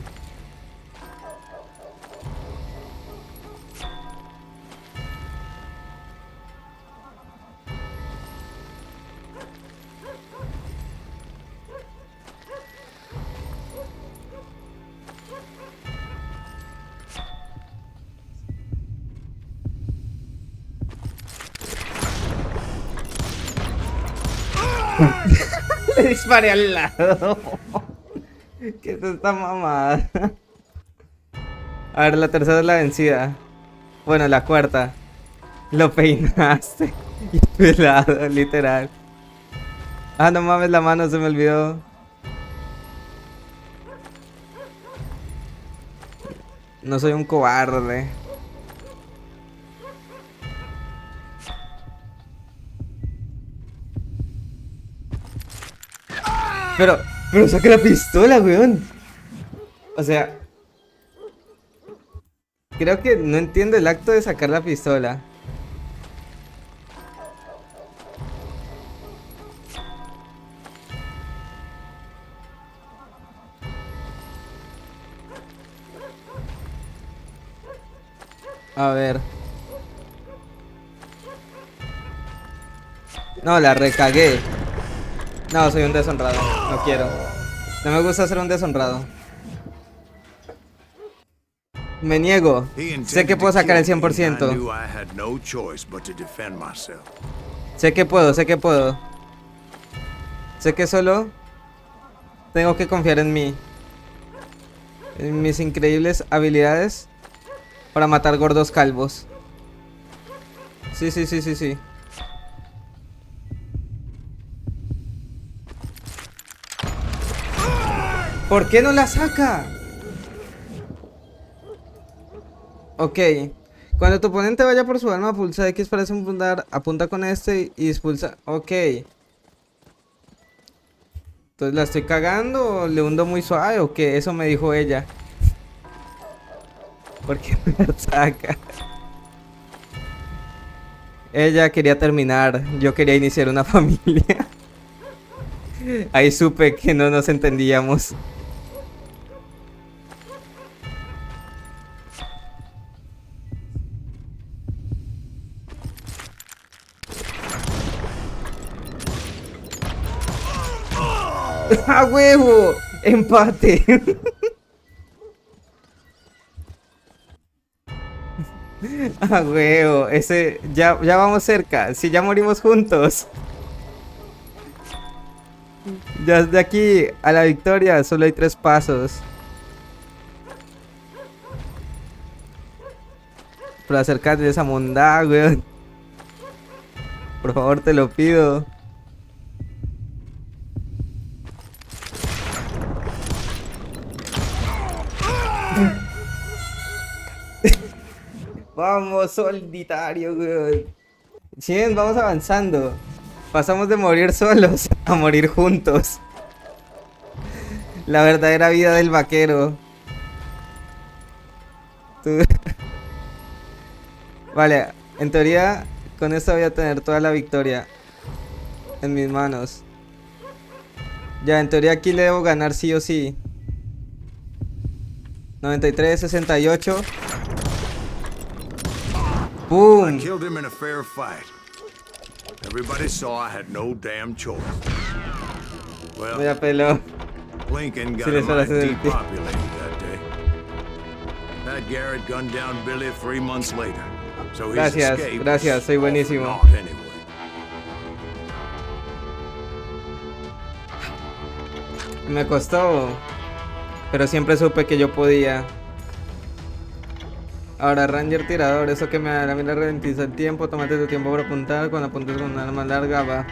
Le disparé al lado. ¿Qué es esta mamada? A ver, la tercera es la vencida. Bueno, la cuarta. Lo peinaste. Y pelado, literal. Ah, no mames, la mano se me olvidó. No soy un cobarde. Pero saca la pistola, weón. O sea, creo que no entiendo el acto de sacar la pistola. A ver. No, la recagué. No, soy un deshonrado. No quiero. No me gusta ser un deshonrado. Me niego. Sé que puedo sacar el 100%. Sé que puedo, sé que puedo. Sé que solo tengo que confiar en mí. En mis increíbles habilidades para matar gordos calvos. Sí, sí, sí, sí, sí. ¿Por qué no la saca? Ok. Cuando tu oponente vaya por su arma, pulsa X para apuntar, apunta con este y expulsa. Ok. Entonces, ¿la estoy cagando o le hundo muy suave o qué? Eso me dijo ella. ¿Por qué no la saca? Ella quería terminar, yo quería iniciar una familia. Ahí supe que no nos entendíamos. ¡A huevo! ¡Empate! ¡A huevo! Ese... Ya vamos cerca. Si ya morimos juntos. Ya de aquí a la victoria solo hay 3 pasos. Pero acercarte a esa mondad, weón. Por favor, te lo pido. Vamos, solitario, weón. Sí, vamos avanzando. Pasamos de morir solos a morir juntos. La verdadera vida del vaquero. Tú- Vale, en teoría con esto voy a tener toda la victoria en mis manos. Ya, en teoría aquí le debo ganar sí o sí. 93, 68. I ¡Boom! killed him in a fair fight. Everybody saw I had no damn choice. Well, Me la peló. Lincoln got Sí, le a suele mite hacer el pie. depopulated that day. Pat Garrett gunned down Billy 3 months later. So his Gracias, escape gracias, was soy all for buenísimo. naught anyway. Me costó, pero siempre supe que yo podía. Ahora, Ranger tirador, eso que me hará mira ralentiza el tiempo, tómate tu tiempo para apuntar, cuando apuntes con un arma larga va.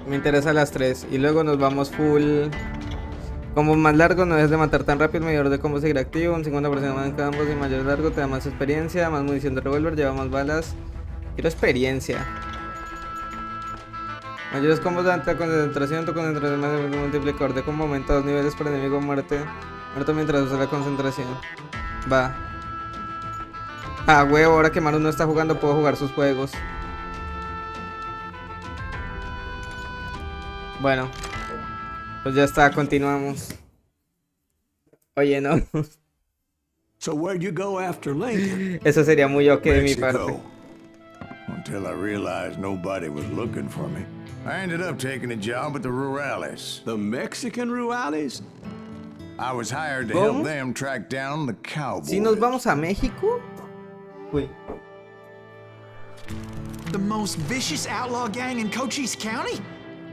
Me interesa las 3 y luego nos vamos full. Combo más largo, no dejes de matar tan rápido, el mayor de combo seguirá activo, un 50% más en combos y mayor largo te da más experiencia, más munición de revólver, lleva más balas. Quiero experiencia. Mayores combos de alta concentración, tu concentración más de multiplicador de combo aumenta 2 niveles para enemigo muerte. Muerto mientras usa la concentración. Va. Ah, huevo, ahora que Manu no está jugando puedo jugar sus juegos. Bueno. Pues ya está, continuamos. Oye, no. So where'd you go after Lincoln? Eso sería muy ok de mi parte. Mexico. Until I realized nobody was looking for me. I ended up taking a job at the Rurales. The Mexican Rurales? I was hired to ¿Cómo? help them track down the cowboys. Si nos vamos a México. Uy. The most vicious outlaw gang in Cochise County?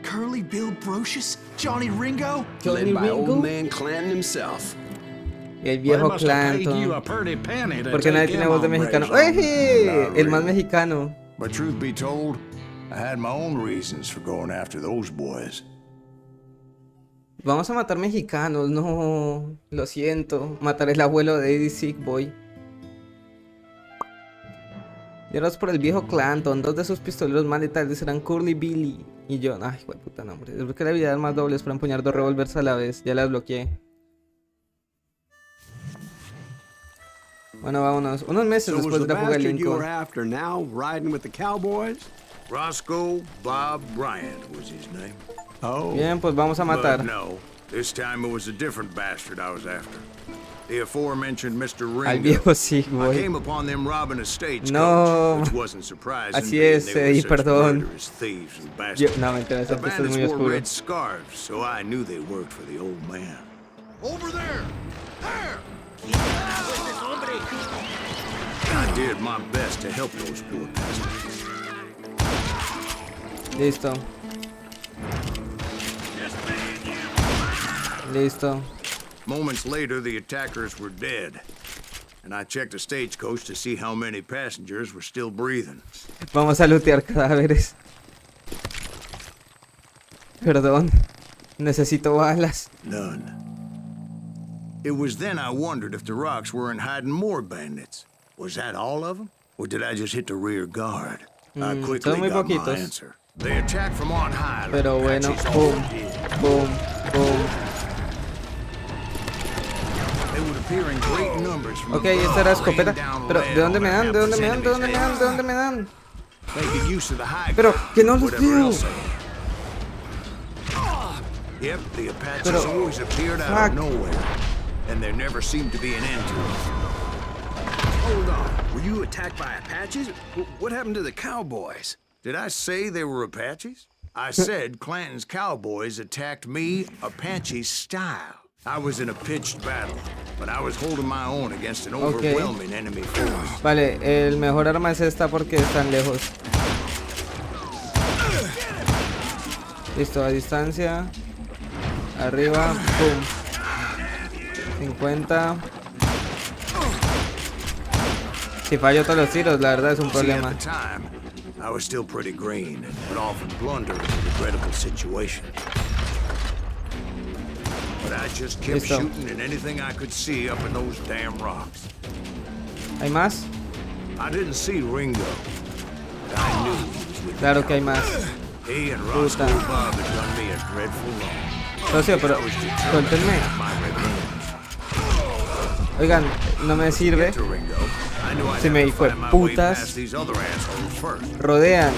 Curly Bill Brocious? Johnny Ringo? Johnny Led by Ringo. old man Clanton himself. Y el viejo Clanton. Porque nadie tiene voz de mexicano. ¡Ey! El más mexicano. But truth be told, I had my own reasons for going after those boys. Vamos a matar mexicanos, no. Lo siento. Matar el abuelo de Eddie Sick Boy. Y ahora es por el viejo Clanton. 2 de sus pistoleros más letales serán Curly Billy y John. Ay, güey, puta nombre. Desbloqueé la habilidad de armas dobles para empuñar 2 revólveres a la vez. Ya las bloqueé. Bueno, vámonos. Unos meses So was después the de la fuga de bastard you were Lincoln. after now riding with the cowboys? Roscoe Bob Bryant was his name. Oh. Bien, pues vamos a But matar. no, this time it was a different bastard I was after. The aforementioned Mr. Ringo. Al viejo Sick I Boy. came upon them robbing a stagecoach, No. which wasn't surprising. Así being es, they were Eddie, such perdón. murderous thieves and Yo, bastards. no, mentira, The esto es bandits muy wore oscuro. red scarves, so I knew they worked for the old man. Over there! There! I did my best to help those poor bastards. Listo. Listo. Moments later, the attackers were dead. and I checked the stagecoach to see how many passengers were still breathing. Vamos a lootear cadáveres. Perdón. Necesito balas. None. It was then I wondered if the rocks weren't hiding more bandits. Was that all of them? Or did I just hit the rear guard? I quickly son muy got my poquitos. answer. They attacked from on high. like Pero bueno, Apaches boom, always did. boom, boom. They would appear in great numbers from Ok, above, esta era escopeta. laying down Pero, lead ¿de dónde on me their dan? ¿De dónde me dan? ¿De dónde me dan? enemies' ¿De dónde me dan? Making use of the high Pero, ground, que no los whatever veo. else they had. Yep, the Apaches Pero, always appeared out fuck. of nowhere, and there never seemed to be an end to it. Hold on. Were you attacked by Apaches? What happened to the cowboys? Did I say they were Apaches? I said Clanton's cowboys attacked me Apache style. I was in a pitched battle, but I was holding my own against an overwhelming enemy force. Vale, el mejor arma es esta porque están lejos. Listo, a distancia. Arriba, pum. 50. Si fallo todos los tiros, la verdad es un See, at problema. the time, I was still pretty green, but often blunder in a regrettable situation. But I just kept Listo. shooting at anything I could see up in those damn rocks. ¿Hay más? I didn't see Ringo, but I knew he was with Claro the que hay más. He and Roscoe Puta. Bob had done me a dreadful wrong. Socio, pero I was determined suéltenme. to get my revenge. Oigan, no me sirve. Get to Ringo. I knew I'd Si have me to hijo de find my way putas. past these other assholes first. Rodean.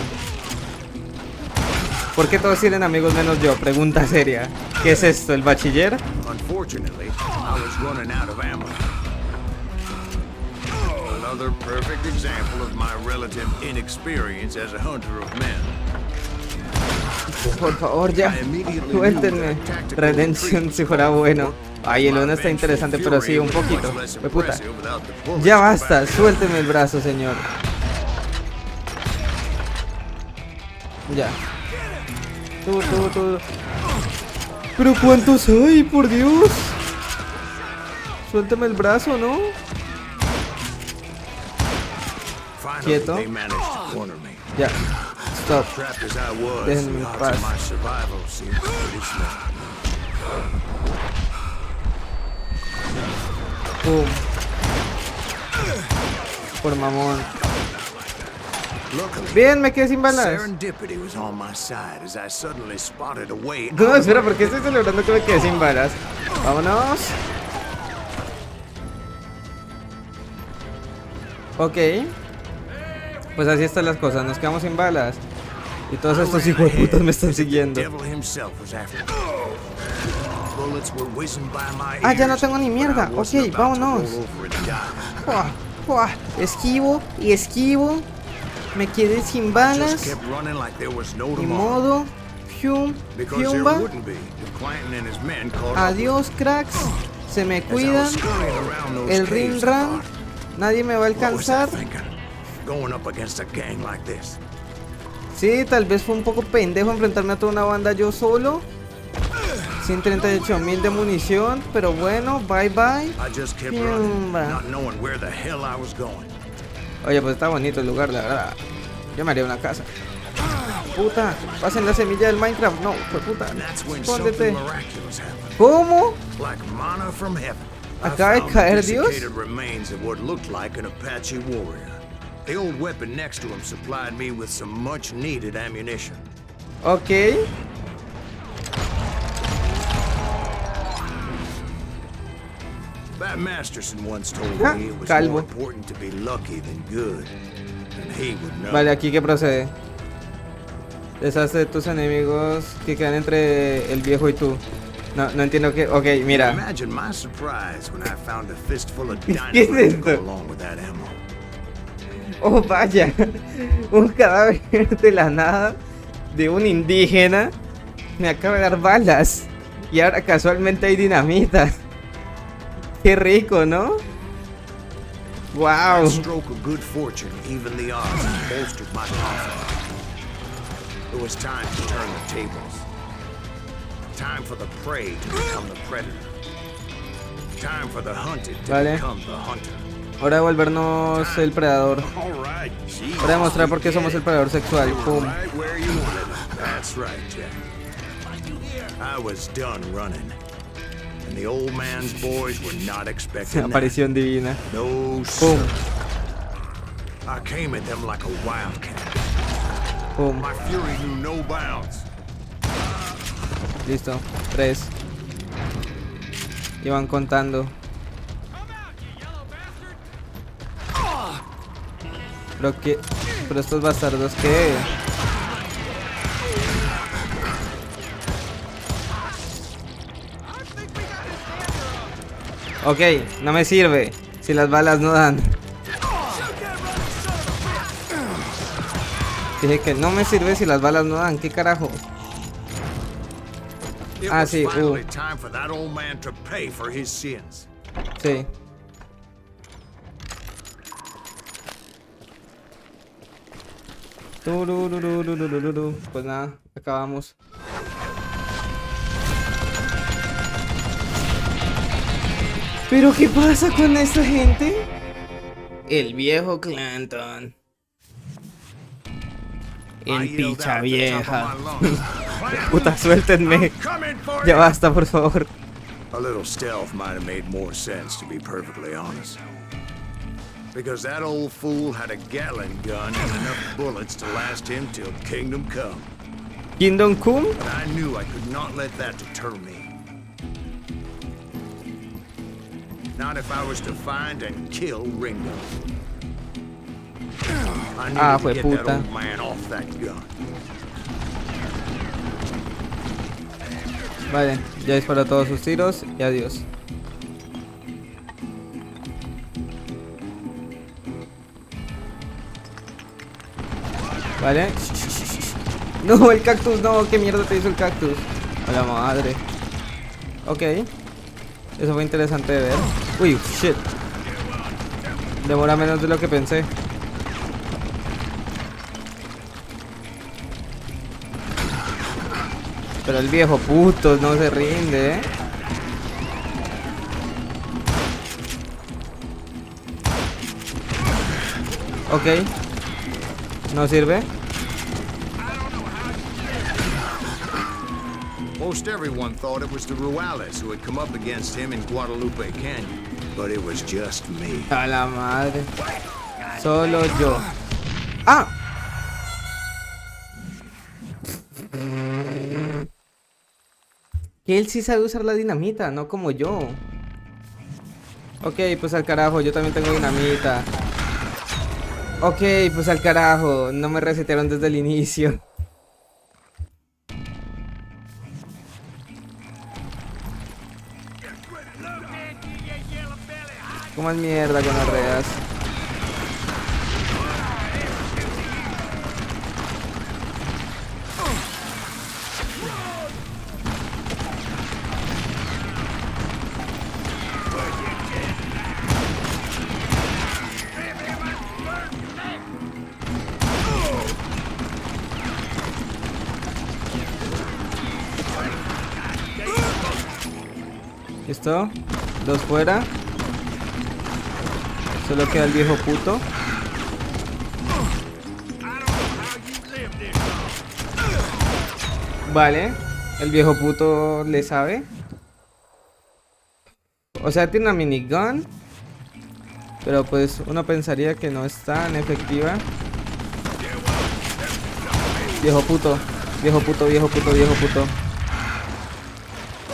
¿Por qué todos tienen amigos menos yo? Pregunta seria. ¿Qué es esto, el bachiller? Unfortunately, I was running out of ammo. Another perfect example of my relative inexperience as a hunter of men. Por favor, ya. Suéltenme. Redención si fuera bueno. Ay, el uno está interesante, pero sí, un poquito. Fue puta. Ya basta, suélteme el brazo, señor. Ya. Tú. Pero ¿cuántos hay? Por Dios. Suélteme el brazo, ¿no? Finally, Quieto. they managed to corner me. Ya. Stop. Trapped as I was, Déjenme the en odds paz. of my survival seemed pretty small. Pum. Por mamón. Luckily, Bien, me quedé sin balas. serendipity was on my side as I suddenly spotted a way No, out. espera, ¿por qué estoy celebrando que me quedé sin balas? Vámonos. Ok. Pues así están las cosas, nos quedamos sin balas. Y todos estos hijos de putas me están siguiendo. The devil himself was after me. Bullets were whizzing by my Ah, ya no ears, tengo ni but mierda. I wasn't Ok, about to vámonos. roll over and die. Uah, uah. Esquivo y esquivo. Me quedé sin Just balas. kept running like there was no Ni tomorrow. modo. Fium, Because there fiumba. wouldn't be if Clanton and his men caught up. Adiós, cracks. Se me As I cuidan. was scurrying around those El caves, rin I ran. thought, Nadie me va a what was I alcanzar. thinking? Going up against a gang like this. Sí, tal vez fue un poco pendejo enfrentarme a toda una banda yo solo. 138.000 de munición, pero bueno, bye bye. I just kept running, Fiumba. not knowing where the hell I was going. Oye, pues está bonito el lugar, la verdad. Yo me haría una casa. Puta, pasen la semilla del Minecraft. No, fue puta. And that's when Escóndete. something miraculous happened. ¿Cómo? Like manna from heaven. I Acaba de found caer the Dios. desiccated remains of what looked like an Apache warrior. The old weapon next to him supplied me with some much needed ammunition. Ok. Bat Masterson once told Ja, me it was calvo. more important to be lucky than good. And he would know. Vale, aquí que procede. Deshazte de tus enemigos que quedan entre el viejo y tú. No, no entiendo qué. Ok, mira. Imagine my surprise when I found a fistful of ¿Qué es dynamite to go esto? along with that ammo. Oh, vaya. Un cadáver de la nada de un indígena me acaba de dar balas. Y ahora casualmente hay dinamita. Qué rico, ¿no? Wow. That stroke of good fortune evened the odds and bolstered my confidence. It was time to turn the tables. Time for the prey to become the predator. Time for the hunted to Vale. become the hunter. Hora de volvernos el predador. All right, geez, Hora de mostrar por qué somos el predador sexual. Pum. right where you wanted it. That's right, Jack. I was done running. And the old man's boys were not expecting that. Aparición divina. No, Pum. sir. I came at them like a wildcat. Pum. My fury knew no bounds. Listo. 3. Y van contando. Pero estos bastardos, ¿qué? Ok, no me sirve si las balas no dan. Dije que no me sirve si las balas no dan. ¿Qué carajo? It Ah, was sí, finally time for that old man to pay for his sins. Sí. Turururururururu. Pues nada, acabamos. ¿Pero qué pasa con esta gente? El viejo Clanton. El I yelled picha out at the top vieja. of my lungs, "Clan, Puta, suéltenme. I'm coming for Ya you." basta, por favor. A little stealth might have made more sense, to be perfectly honest. Because that old fool had a Gatling gun and enough bullets to last him till Kingdom Come. Kingdom Come. But I knew I could not let that deter me. Not if I was to find and kill Ringo. I needed Ah, to get that jueputa. old man off that gun. Vale, ya disparó todos sus tiros y adiós. Vale. No, el cactus, no, qué mierda te hizo el cactus. A la madre. Ok. Eso fue interesante de ver. Uy, shit. Demora menos de lo que pensé. Pero el viejo puto no se rinde, ¿eh? Ok. No sirve. Most everyone thought it was the Ruales who had come up against him in Guadalupe Canyon, but it was just me. A la madre. Solo yo. ¡Ah! Que él sí sabe usar la dinamita, no como yo. Ok, pues al carajo, yo también tengo dinamita. Ok, pues al carajo, no me resetearon desde el inicio. Como es mierda con las reas. ¿Listo? Dos fuera. Solo queda el viejo puto. Vale. El viejo puto le sabe. O sea, tiene una minigun. Pero pues uno pensaría que no es tan efectiva. Viejo puto. Viejo puto, viejo puto, viejo puto.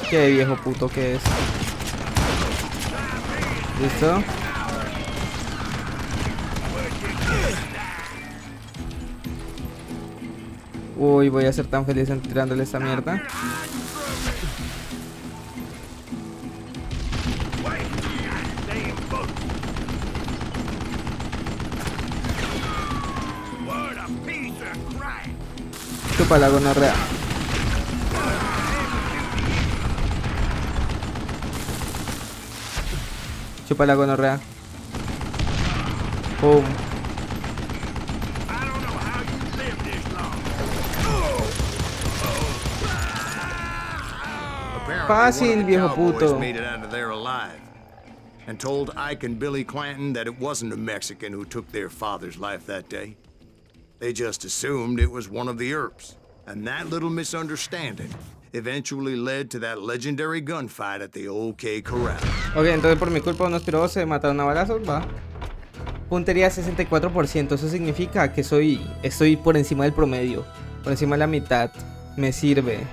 ¿Qué viejo puto que es? ¿Listo? Uy, voy a ser tan feliz en tirándole esta mierda. Chupa la gonorrea. Chupa la gonorrea. Pum. Fácil, viejo puto. Made it out of there alive. and told Ike and Billy Clanton that it wasn't a Mexican who took their father's life that day. They just assumed it was one of the Earps, and that little misunderstanding eventually led to that legendary gunfight at the OK Corral. Ok, entonces por mi culpa unos piros se mataron a balazos, va. Puntería 64%, eso significa que estoy por encima del promedio, por encima de la mitad. Me sirve.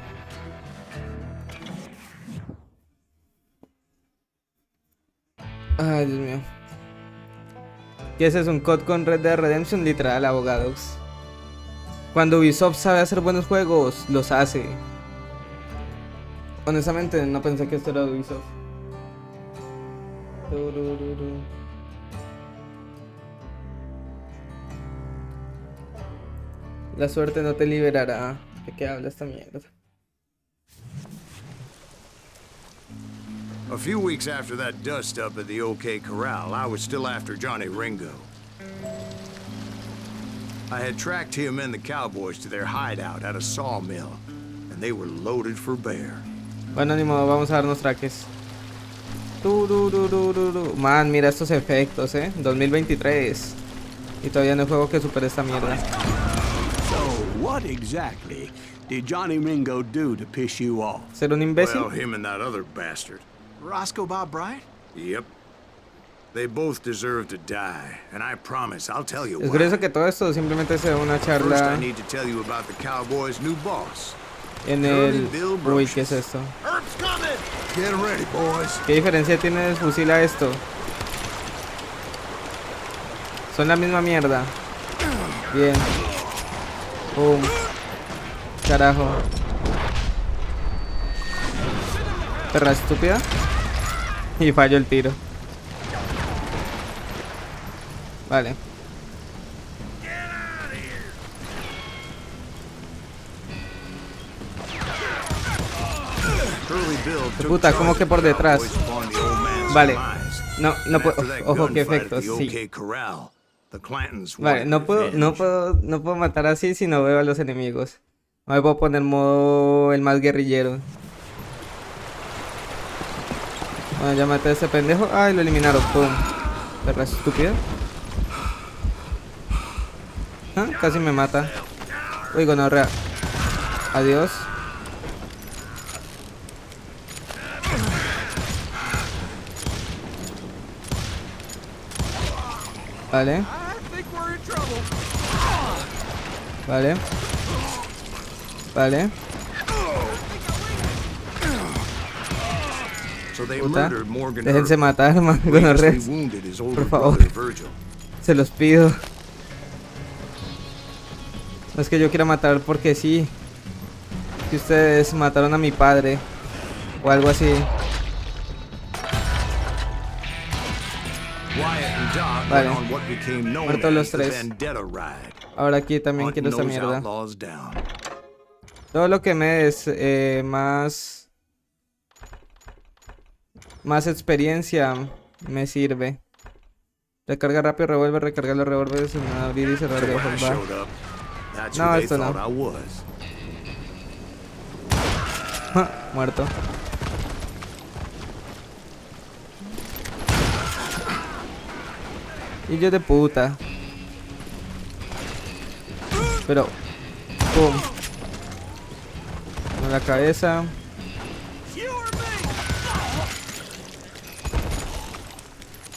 Ay, Dios mío. ¿Qué es eso? Un COD con Red Dead Redemption, literal, abogados. Cuando Ubisoft sabe hacer buenos juegos, los hace. Honestamente, no pensé que esto era Ubisoft. La suerte no te liberará. ¿De qué habla esta mierda? A few weeks after that dust-up at the OK Corral, I was still after Johnny Ringo. I had tracked him and the cowboys to their hideout at a sawmill, and they were loaded for bear. Bueno, ni modo, vamos a darnos traques. Man, mira estos efectos, 2023. Y todavía no hay juego que supere esta mierda. So, what exactly did Johnny Ringo do to piss you off? ¿Ser un imbécil? Well, him and that other bastard. Roscoe Bob Bryant? Yep. They both deserve to die, and I promise I'll tell you Es why. curioso que todo esto simplemente sea una First, I charla need to tell you about the Cowboys' new boss. en el... Uy, ¿qué es esto? Herb's coming! Get ready, boys. ¿Qué diferencia tiene el fusil a esto? Son la misma mierda. Bien. Boom. Carajo. Perra estúpida. Y falló el tiro. Vale. Puta, ¿cómo que por detrás? Vale. No puedo. Ojo, qué efectos, sí. Vale, no puedo matar así si no veo a los enemigos. No me puedo poner modo el más guerrillero. Bueno, ya maté a ese pendejo. Ay, lo eliminaron. Pum. Perra estúpida. ¿Ah? Casi me mata. Uy, gonorrea. Adiós. Vale. Vale. Vale. Puta. Déjense matar, man. Gonorreas. Por favor. Se los pido. No es que yo quiera matar porque sí. Que ustedes mataron a mi padre. O algo así. Vale. Muertos los tres. Ahora aquí también quiero esta mierda. Todo lo que me des más experiencia me sirve. Recarga rápido, revólver, recargar los revólveres sin abrir y cerrar de ojos. Va. No, esto no. Muerto. Y yo de puta. Pero pum. En la cabeza.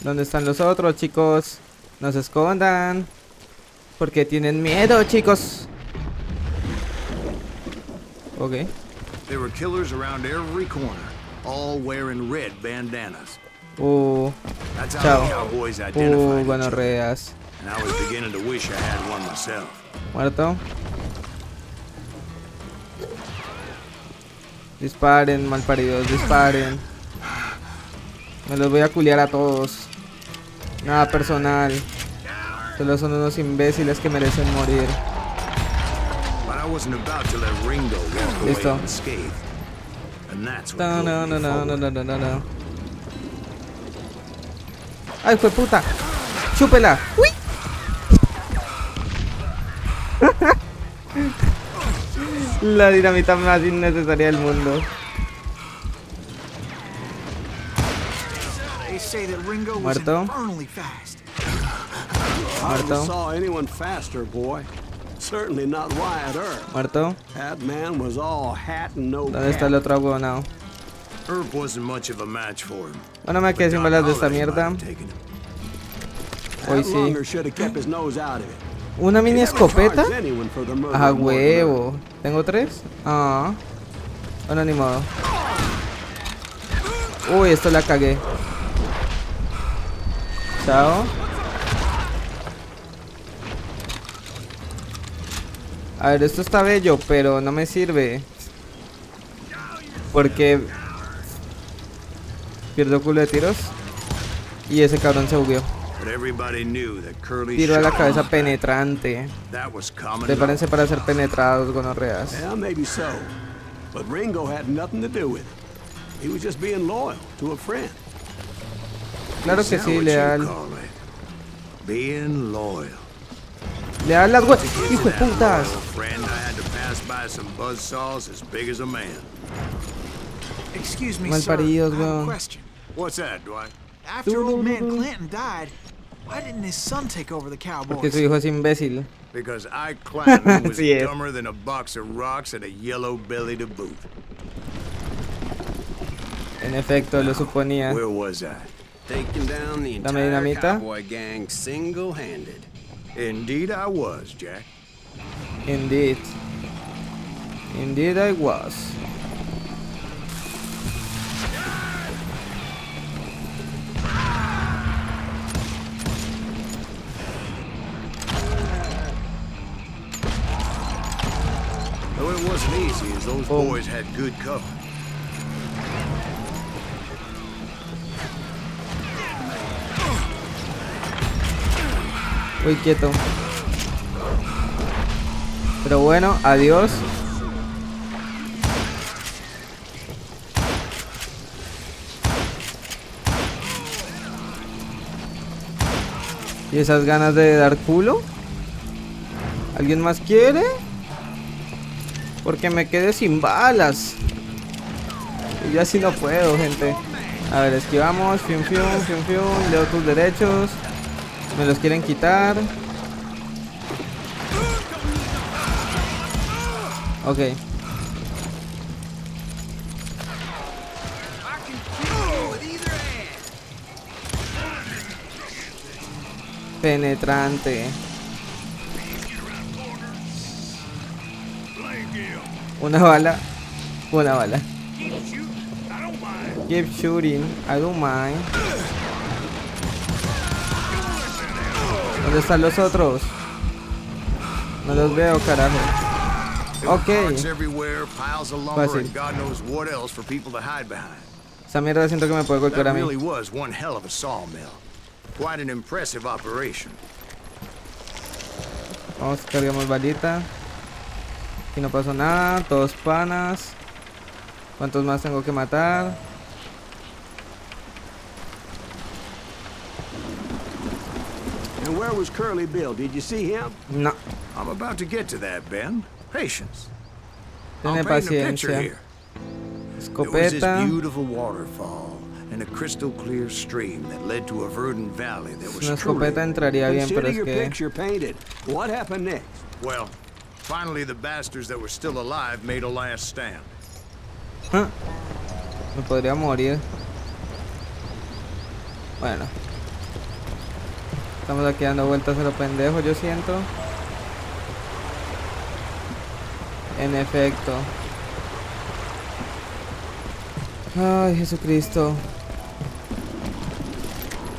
¿Dónde están los otros, chicos? No se escondan. Porque tienen miedo, chicos. Ok. There were killers around every corner, all wearing red bandanas. That's how the cowboys identified each other. Gonorreas. And I was beginning to wish I had one myself. Muerto. Disparen, malparidos, disparen. Me los voy a culiar a todos. Nada personal. Solo son unos imbéciles que merecen morir. Listo. No. ¡Ay, fue puta! ¡Chúpela! ¡Uy! La dinamita más innecesaria del mundo. say that Ringo was Muerto. infernally fast. Hardly Muerto. saw anyone faster, boy. Certainly not Wyatt Earp. Muerto. That man was all hat and no ¿Dónde está el cap. otro ahueonado? Earp wasn't much of a match for him. Bueno, me quedé sin balas de esta mierda. Hoy That sí. longer should have kept his nose out of it. ¿Una mini escopeta? Charged anyone for the murder Ah, of Morgan huevo. ¿Tengo 3? Ah. Bueno, ni modo. Uy, esto la cagué. Chao. A ver, esto está bello, pero no me sirve. Porque pierdo culo de tiros. Y ese cabrón se bugueó. Tiro a la cabeza penetrante. Prepárense para ser penetrados, gonorreas. Yeah, maybe so. But Ringo had nothing to do with it. He was just being loyal to a friend. Claro que sí, leal. Being loyal. Leal las huevas. ¡Hijo de putas! Friend, I had to pass by some buzzsaws as big as a man. Excuse me, Mal sir. I paridos, have a weón. question. What's that, Dwight? After old man Clinton died, why didn't his son take over the Porque su Cowboys? hijo es imbécil. Because Ike Clanton was Sí es. dumber than a box of rocks and a yellow belly to boot. En efecto, lo suponía. Where was I? Taking down the Dame entire dinamita. cowboy gang single-handed. Indeed I was, Jack. Indeed. Indeed I was. Though it wasn't easy, as those Oh. boys had good cover. Uy, quieto. Pero bueno, adiós. ¿Y esas ganas de dar culo? ¿Alguien más quiere? Porque me quedé sin balas. Y yo así no puedo, gente. A ver, esquivamos. Fium, fium, fium, fium. Leo tus derechos. Me los quieren quitar. Ok. Penetrante. Una bala. Una bala. Keep shooting. I don't mind. ¿Dónde están los otros? No los veo, carajo. Ok. Parts everywhere, piles of lumber, Fácil. and God knows what else for people to hide behind. Esa mierda siento que me puede golpear a That mí. really was one hell of a sawmill. Quite an impressive operation. Vamos, cargamos balita. Aquí no pasó nada, todos panas. ¿Cuántos más tengo que matar? And where was Curly Bill? Did you see him? No, I'm about to get to that, Ben. Patience. I'm tiene painting a picture paciencia. here. There was this Escopeta. beautiful waterfall and a crystal clear stream that led to a verdant valley that was Una truly... escopeta entraría bien, pero Consider es your que... picture painted. What happened next? Well, finally the bastards that were still alive made a last stand. Ah, me podría morir. Bueno. Estamos aquí dando vueltas a lo pendejo, yo siento. En efecto. Ay, Jesucristo.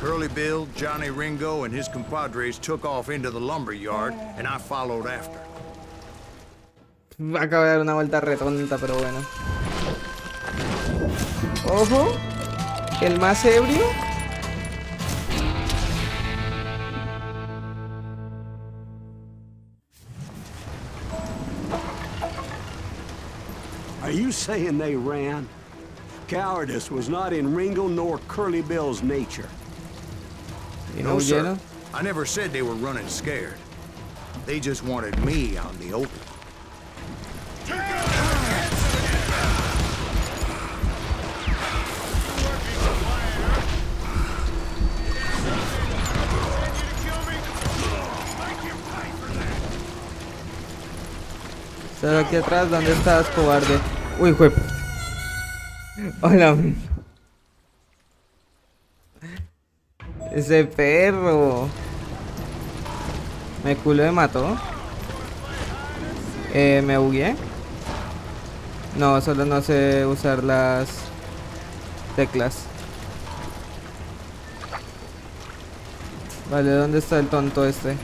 Curly Bill, Johnny Ringo, and his compadres took off into the lumber yard, and I followed after. Acabo de dar una vuelta retonta, pero bueno. Ojo. El más ebrio. Are you saying they ran? Cowardice was not in Ringo nor Curly Bill's nature. Y no No, sir. huyeron. I never said they were running scared. They just wanted me out in the open. ¿Estás aquí atrás? ¿Dónde estás, cobarde? Uy, juep. Hola. Ese perro. Me culo me mató. Me bugué. No, solo no sé usar las teclas. Vale, ¿dónde está el tonto este?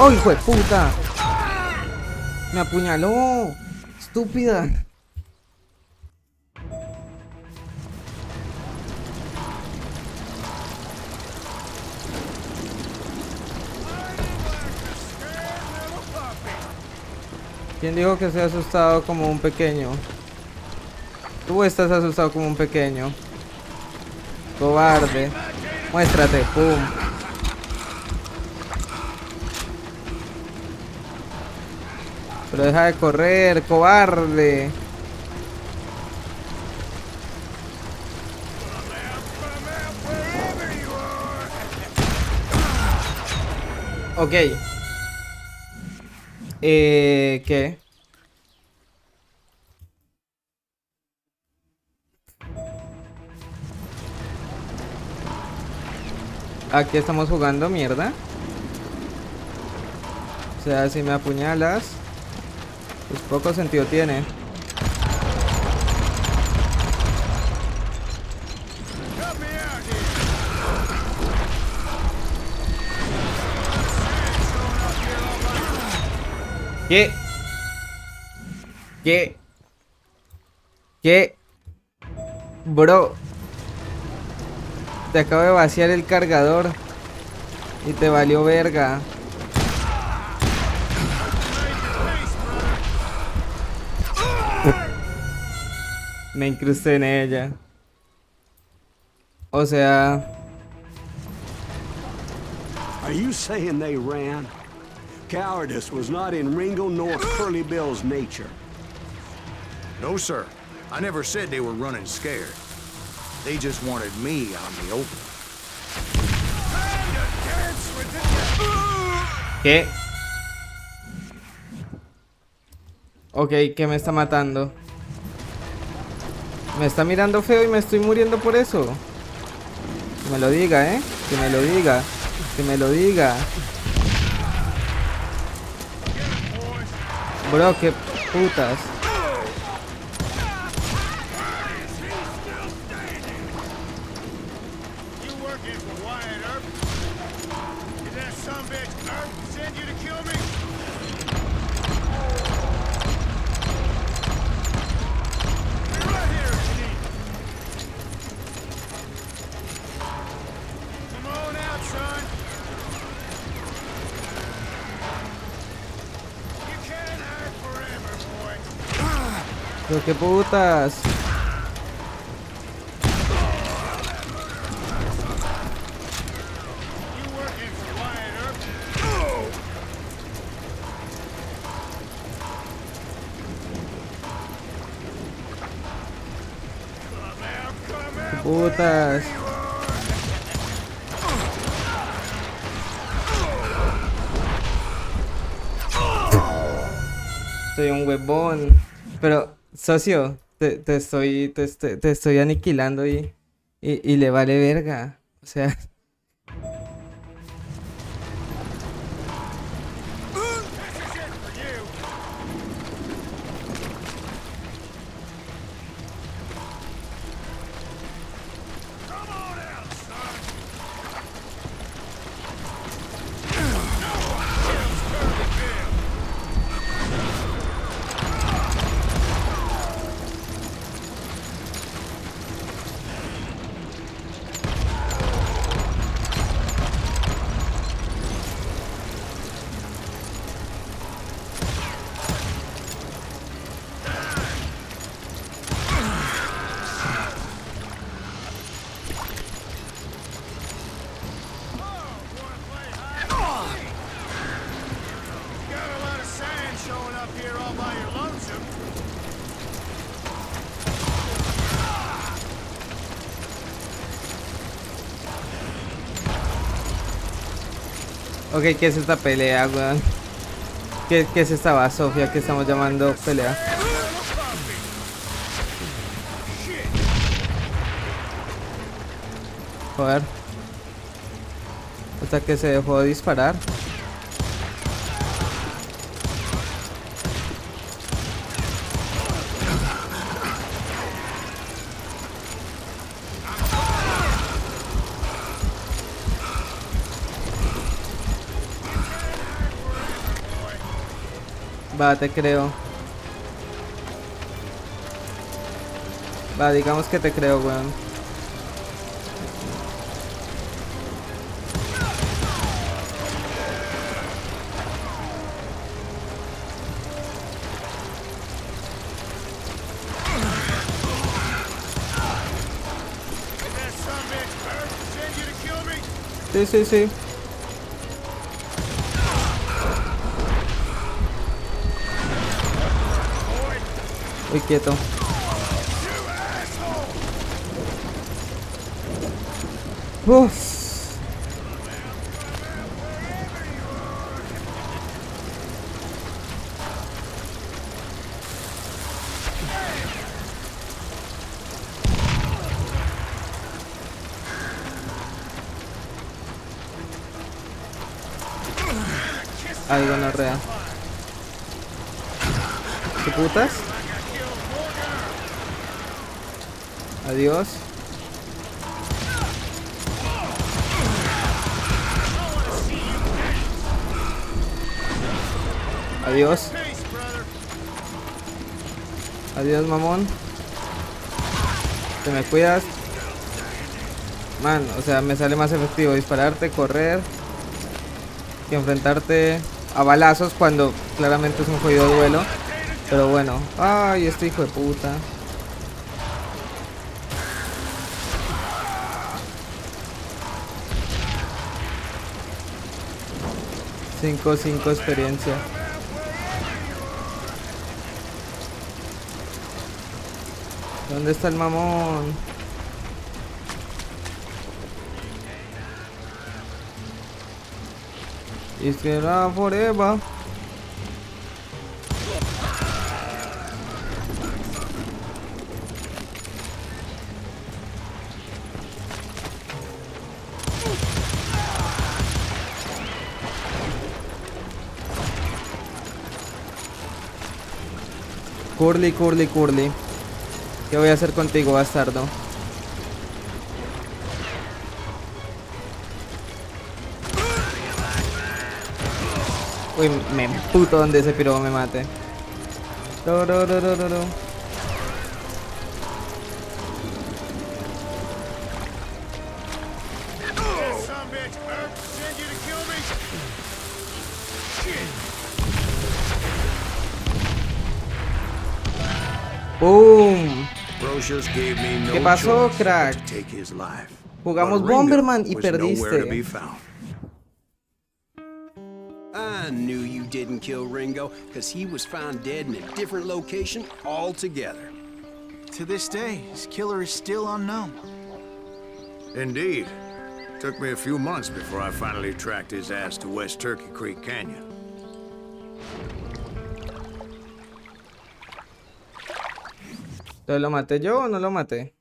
¡Oh, hijo de puta! ¡Me apuñaló! ¡Estúpida! ¿Quién dijo que se ha asustado como un pequeño? Tú estás asustado como un pequeño. Cobarde. Muéstrate, pum. Pero deja de correr, cobarde. Ok. ¿Qué? Aquí estamos jugando mierda. O sea, si me apuñalas, pues poco sentido tiene. ¿Qué? ¿Qué? ¿Qué? Bro, te acabo de vaciar el cargador y te valió verga. Me incrusté en ella. O sea... Are you saying they ran? Cowardice was not in Ringo nor Curly Bill's nature. No, sir. I never said they were running scared. They just wanted me out in the open. ¿Qué? Ok, ¿qué me está matando? Me está mirando feo y me estoy muriendo por eso. Que me lo diga, ¿eh? Que me lo diga. Que me lo diga. Bro, qué putas. Pero qué putas. Qué putas. Soy un huevón. Pero, socio, te estoy aniquilando y le vale verga. O sea... Ok, ¿qué es esta pelea, weón? ¿Qué es esta basofia que estamos llamando pelea? Joder. Hasta que se dejó de disparar. Va, te creo. Va, digamos que te creo, weón. Sí, sí, sí. Uy, quieto. Uf. Ay, gonorrea. ¿Qué putas? Adiós. Adiós. Adiós, mamón. Te me cuidas. Man, o sea, me sale más efectivo dispararte, correr, que enfrentarte a balazos cuando claramente es un jodido duelo. Pero bueno. Ay, este hijo de puta. 5 experiencia. ¿Dónde está el mamón? Y será forever. Curly, curly, curly. ¿Qué voy a hacer contigo, bastardo? Uy, me emputo donde ese piro me mate. ¡Boom! ¿Qué pasó, crack? Jugamos Bomberman y perdiste. I knew you didn't kill Ringo, because he was found dead in a different location altogether. To this day, his killer is still unknown. Indeed. Took me a few months before I finally tracked his ass to West Turkey Creek Canyon. ¿Lo maté yo o no lo maté?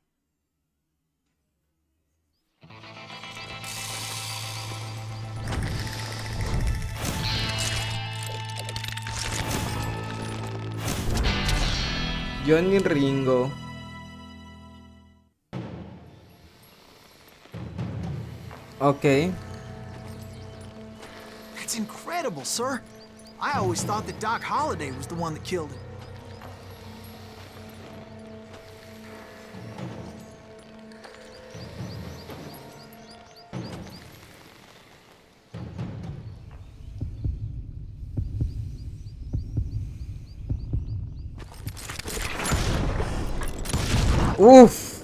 Johnny Ringo. Okay. That's incredible, sir. I always thought that Doc Holliday was the one that killed him. Uf.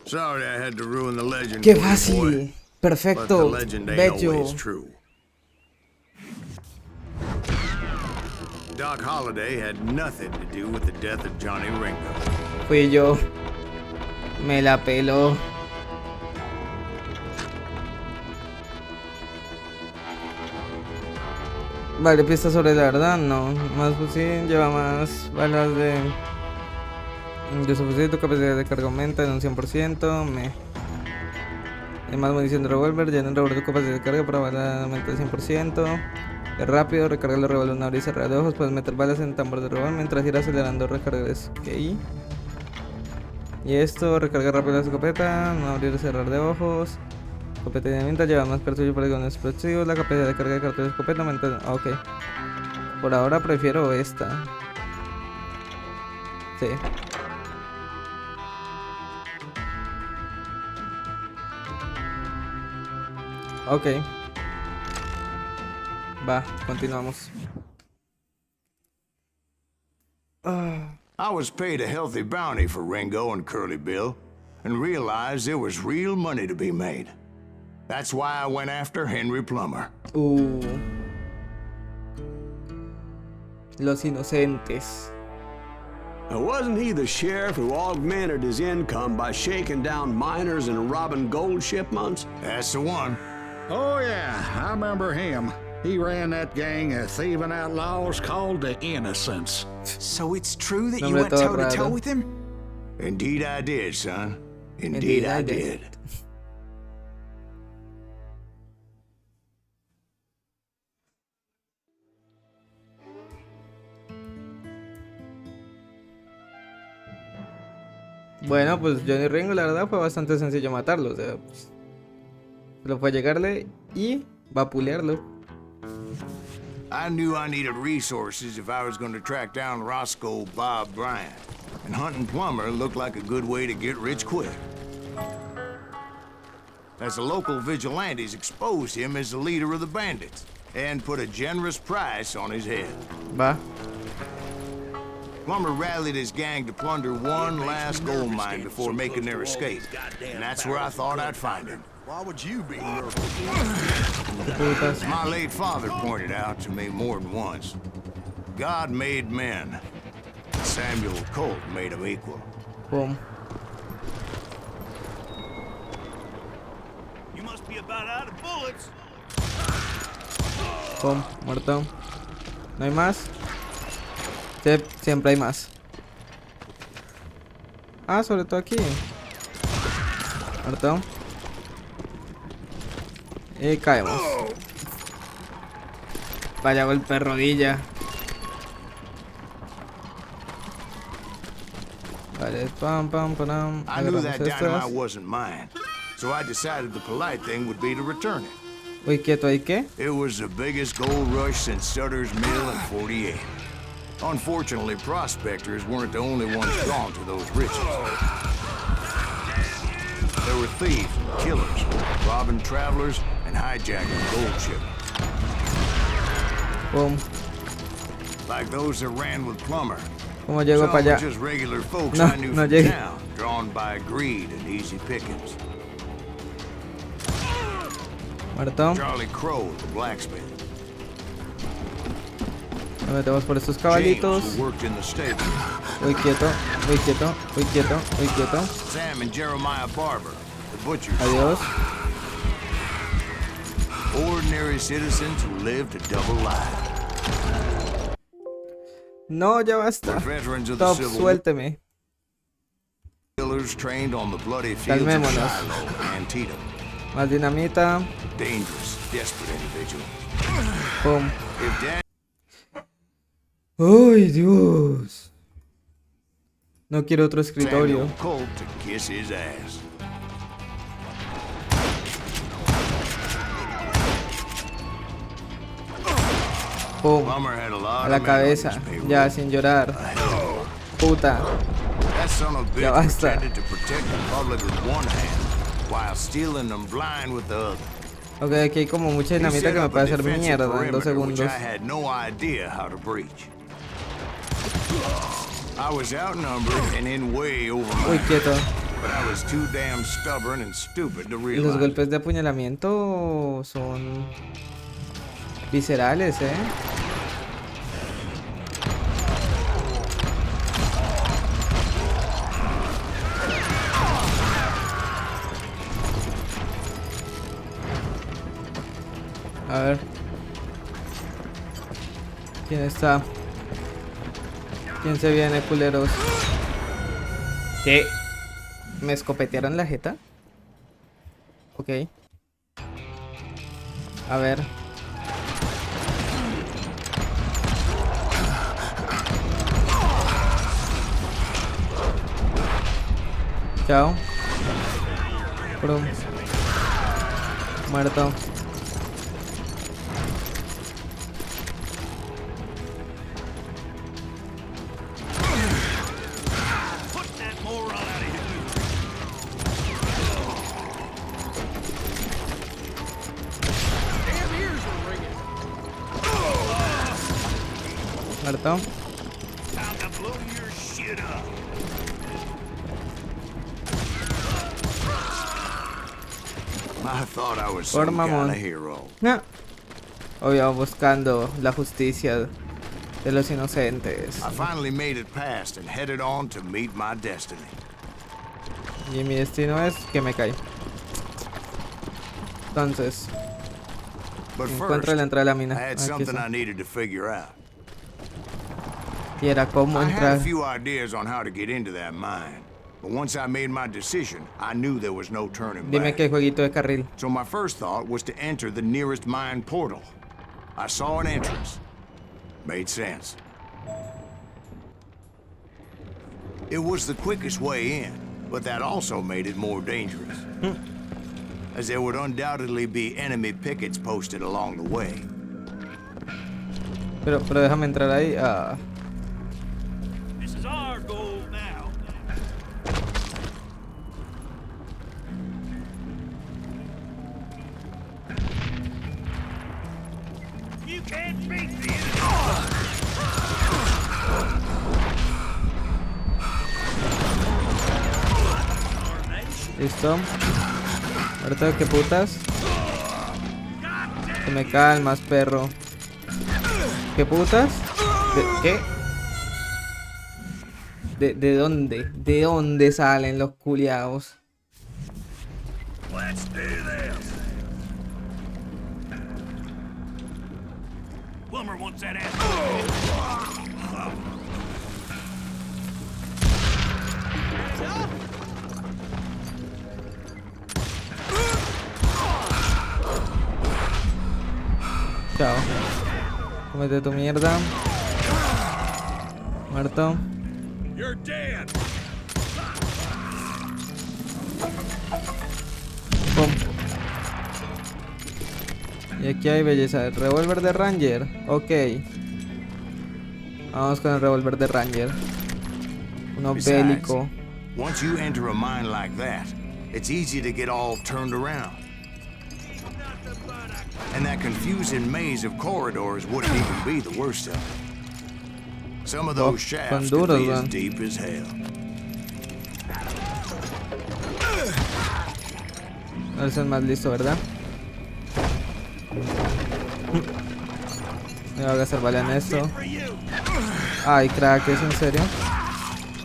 Sorry I had to ruin the legend. Qué for you, boy, fácil. but the Perfecto. legend ain't always Bello. true. Doc Holliday had nothing to do with the death of Johnny Ringo. Fui yo. Me la peló. Vale, pista sobre la verdad, no. Más fusil, lleva más balas de su fusil, tu capacidad de carga aumenta en un 100%. Hay más munición de revólver, llena el revólver tu capacidad de carga para balas aumenta el 100%. Es rápido, recarga el revólver en abrir y cerrar de ojos. Puedes meter balas en el tambor de revólver mientras ir acelerando recargas. Ok. Y esto, recarga rápido la escopeta, no abrir y cerrar de ojos. Escopeta de dinamita, lleva más cartuchos para con explosivos. La capacidad de carga de cartuchos de escopeta aumenta. Ok. Por ahora prefiero esta. Sí. Ok. Va, continuamos. I was paid a healthy bounty for Ringo and Curly Bill, and realized there was real money to be made. That's why I went after Henry Plummer. Los inocentes. Now, wasn't he the sheriff who augmented his income by shaking down miners and robbing gold shipments? That's the one. Oh, yeah, I remember him. He ran that gang of thieving outlaws called the Innocents. So it's true that you Nombre went todo toe-to-toe raro. with him? Indeed I did, son. Indeed I did. Bueno, pues Johnny Ringo, la verdad, fue bastante sencillo matarlo. O sea, pues, solo fue llegarle y vapulearlo. I knew I needed resources if I was going to track down Roscoe Bob Bryant, and hunting Plummer looked like a good way to get rich quick. As the local vigilantes exposed him as the leader of the bandits, and put a generous price on his head. Va. Plummer rallied his gang to plunder one last gold mine before making their escape, and that's where I thought I'd find him. Why would you be here? Putas. My late father pointed out to me more than once, God made men. Samuel Colt made them equal. Pum. You must be about out of bullets. Pum. Muerto. ¿No hay más? Sí, siempre hay más. Ah, sobre todo aquí. Muerto. Y caemos. Vaya golpe rodilla. Vale, pam, pam, pam. I knew Agarramos that estas. dynamite wasn't mine, so I decided the polite thing would be to return it. Uy, quieto, ¿y qué? It was the biggest gold rush since Sutter's Mill in '48. Unfortunately, prospectors weren't the only ones drawn to those riches. There were thieves and killers, robbing travelers and hijacking gold shipments. Pum. Like those that ran with Plummer. ¿Cómo llego Some para were allá? just regular folks No, I knew no from llegué. town, drawn by greed and easy pickings. Muerto. Charlie Crow, the blacksmith. Nos metemos por estos James, cabalitos. who worked in the stable. Uy, quieto, uy, quieto, uy, quieto, uy, quieto. Sam and Jeremiah Barber, the butchers. Adiós. Ordinary citizens who lived a double life. No, ya basta. Were veterans of the Top, Civil War. suélteme. Killers trained on the bloody fields of Calmémonos. Shiloh and Antietam. Más dinamita. Dangerous, desperate individuals. Pum. If Dan Uy, Dios. No quiero otro escritorio. Samuel Colt to kiss his ass. Pum. Plummer had a lot A la of men on his cabeza. payroll. Ya, sin llorar. A hell of a lot. Puta. That son of a Ya bitch basta. pretended to protect the public with one hand while stealing them blind with the other. Ok, aquí hay como mucha He dinamita set que me up a puede hacer defensive mierda en 2 perimeter, which segundos. I had no idea how to breach. I was outnumbered and in way over Uy, my quieto. but I was too damn stubborn and stupid to Y los realize. golpes de apuñalamiento son viscerales, A ver. ¿Quién está? ¿Quién se viene, culeros? ¿Qué? ¿Me escopetearon la jeta? Ok. A ver. Chao. Prum. Muerto. Muerto. I thought I was Por some kind mamón. of hero. No. Obvio, buscando la justicia de los inocentes. I finally made it past and headed on to meet my destiny. Y mi destino es que me cae. Entonces, But encuentro first, la entrada de la mina. I had Aquí something está. I needed to figure out. Y era cómo I had entrar. a few ideas on how to get into that mine, but once I made my decision, I knew there was no turning Dime back. qué jueguito de carril. So my first thought was to enter the nearest mine portal. I saw an entrance. Made sense. It was the quickest way in, but that also made it more dangerous. As there would undoubtedly be enemy pickets posted along the way. Pero déjame entrar ahí. Ah. This is our goal now. You can't beat the Listo. Ahorita, ¿qué putas? Que me calmas, perro. ¿Qué putas? ¿Qué? ¿De dónde? ¿De dónde salen los culiaos? Let's do this. Plumber wants that ass. Chao. Cómete tu mierda. Muerto. You're dead. Pum. Y aquí hay belleza. Revólver de Ranger. Ok. Vamos con el revólver de Ranger. Uno Besides, bélico. once you enter a mine like that, it's easy to get all turned around. And that confusing maze of corridors wouldn't even be the worst of it. Some of those shafts could be as deep as hell. No es el más listo, ¿verdad? Me voy a gastar bala en esto. Ay, crack, ¿es en serio?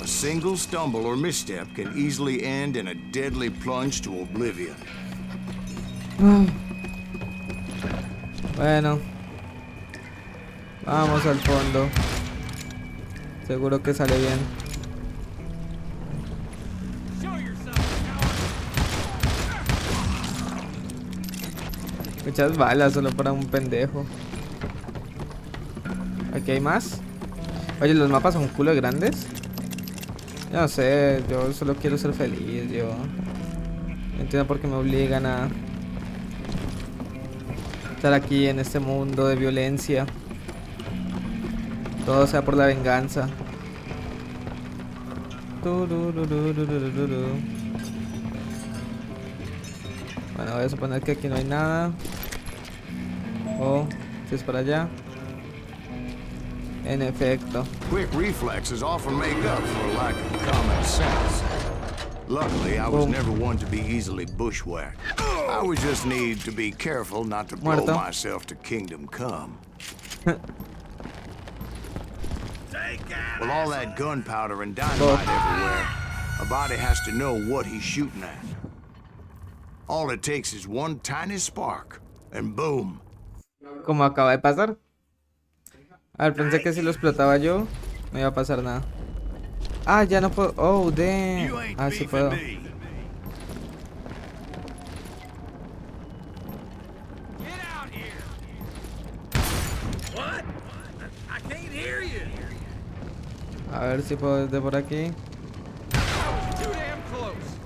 A single stumble or misstep can easily end in a deadly plunge to oblivion. Bueno. Vamos al fondo. Seguro que sale bien. Muchas balas solo para un pendejo. Aquí hay más. Oye, los mapas son culo de grandes. Yo no sé, yo solo quiero ser feliz. Yo no entiendo por qué me obligan a estar aquí en este mundo de violencia. Todo sea por la venganza. Bueno, voy a suponer que aquí no hay nada. O si es para allá. En efecto. Quick reflexes often make up for a lack of common sense. Luckily, I was never one to be easily bushwhacked. I would just need to be careful not to blow Muerto. myself to kingdom come. With all that gunpowder and dynamite everywhere, a body has to know what he's shooting at. All it takes is one tiny spark, and boom. Como acaba de pasar. A ver, pensé que si lo explotaba yo, no iba a pasar nada. Ah, ya no puedo. Oh, damn. You ain't Ah, sí beefing puedo. me. Get out here! What? I can't hear you. A ver si puedo desde por aquí. Too damn close.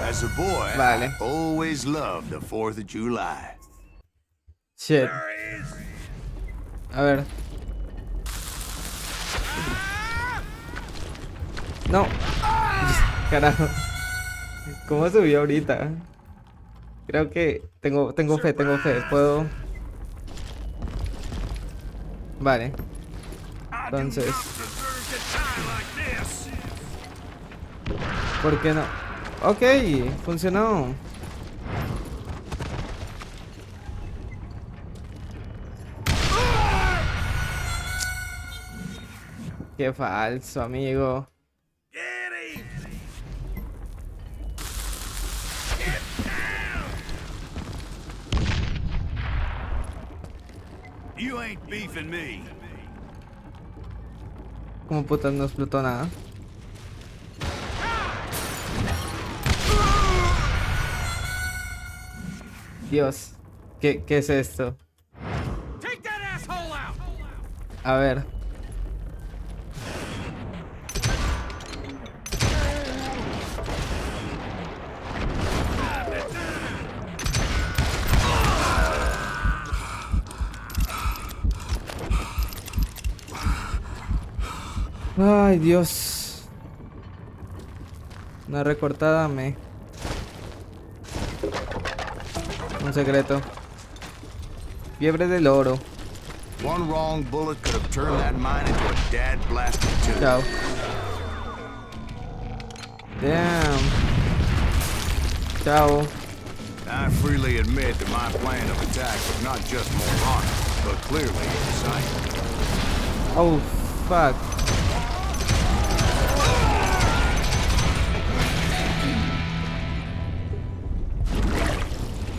As a boy, Vale. I always loved the 4th of July. Shit. A ver. No. Carajo. ¿Cómo subió ahorita? Creo que tengo fe. Puedo. Vale. Entonces, ¿por qué no? Ok, funcionó. Qué falso, amigo. You ain't beefing me. Como putas no explotó nada. Dios, ¿qué es esto? Take that asshole out. A ver. Ay, Dios. Una recortada me. Un secreto. Fiebre del oro. One wrong bullet could have turned that mine into a dad blasted tube. Chao. Damn. Chao. I freely admit that my plan of attack was not just moronic, but clearly exciting. Oh, fuck.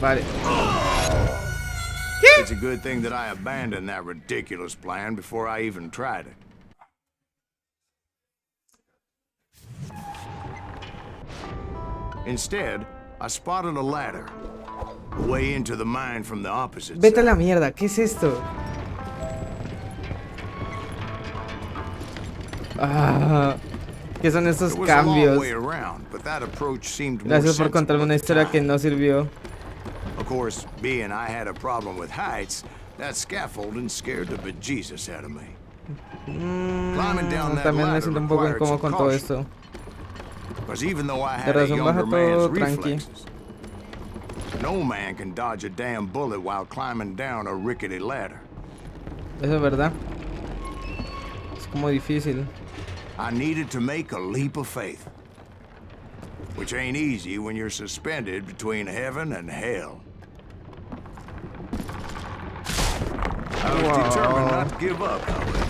Vale. It's a good thing that I abandoned that ridiculous plan before I even tried it. Instead, I spotted a ladder, a way into the mine from the opposite Vete a side. la mierda, ¿qué es esto? Ah, ¿qué son estos It was a long cambios? way around, but that approach seemed more Gracias por sensible contarme at una the historia que time. no sirvió. Of course, being I had a problem with heights, that scaffolding scared the bejesus out of me. Climbing down that También me ladder siento un poco required incómodo some con todo caution, esto. because even though I De had a razón, baja younger man's todo tranqui. reflexes, no man can dodge a damn bullet while climbing down a rickety ladder. Eso es verdad. Es como difícil. I needed to make a leap of faith, which ain't easy when you're suspended between heaven and hell. I was determined not to give up, however.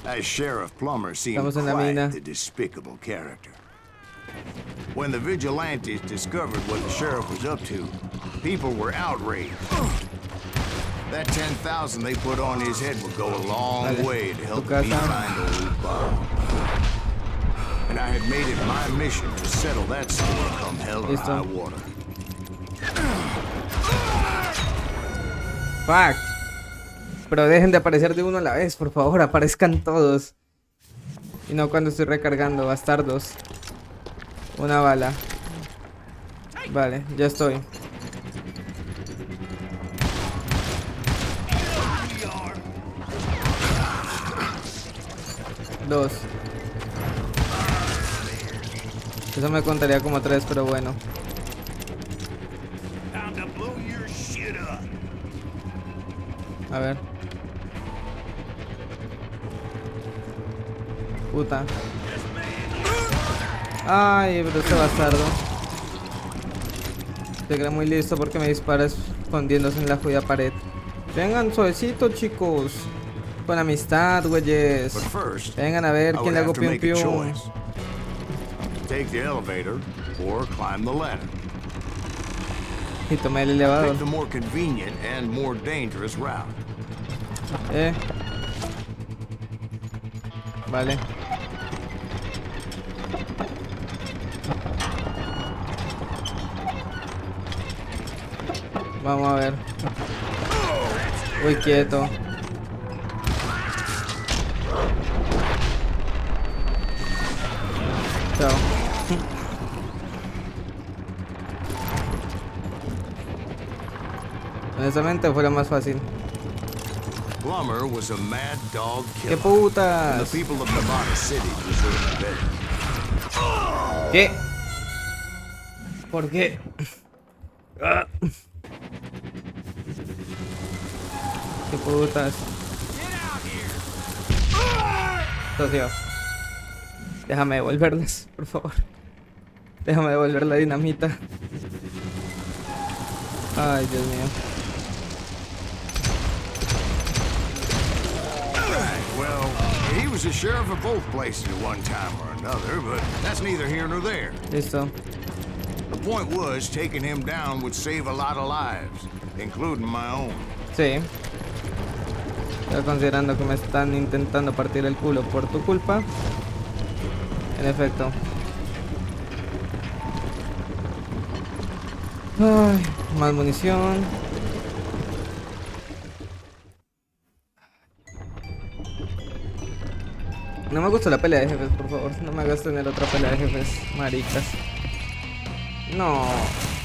As Sheriff Plummer seemed Estamos en la mina. quite the despicable character. When the vigilantes discovered what the sheriff was up to, people were outraged. That 10,000 they put on his head would go a long Vale. way to help Tu me casa. find old Bob. And I had made it my mission to settle that score come hell or Listo. high water. Fuck. Pero dejen de aparecer de uno a la vez, por favor, aparezcan todos. Y no cuando estoy recargando, bastardos. Una bala. Vale, ya estoy. Dos. Eso me contaría como 3, pero bueno. Time to blow your shit up. A ver. Puta. Ay, pero este bastardo. Se cree muy listo porque me dispara escondiéndose en la jodida pared. Vengan suavecito, chicos. Con amistad, güeyes. But first, Vengan a ver I quién would le hago have to pium make a pium. choice. Take the elevator or climb the ladder. Y tomé el Pick elevador. the more convenient and more dangerous route. Vale. Vamos a ver. Uy, quieto. Chao. Honestamente fuera más fácil. Plummer was a mad dog ¡Qué killer. And putas! the people of Nevada City deserve better. ¿Qué? ¿Por qué? Ah. ¡Qué putas! Socio, déjame devolverlas, por favor. Déjame devolver la dinamita. Ay, Dios mío. Well, he was the sheriff of both places at one time or another, but that's neither here nor there. Listo. The point was, taking him down would save a lot of lives, including my own. Sí. Pero considerando que me están intentando partir el culo por tu culpa. En efecto. Ay, más munición. No me gusta la pelea de jefes, por favor. No me hagas tener otra pelea de jefes, maricas. No.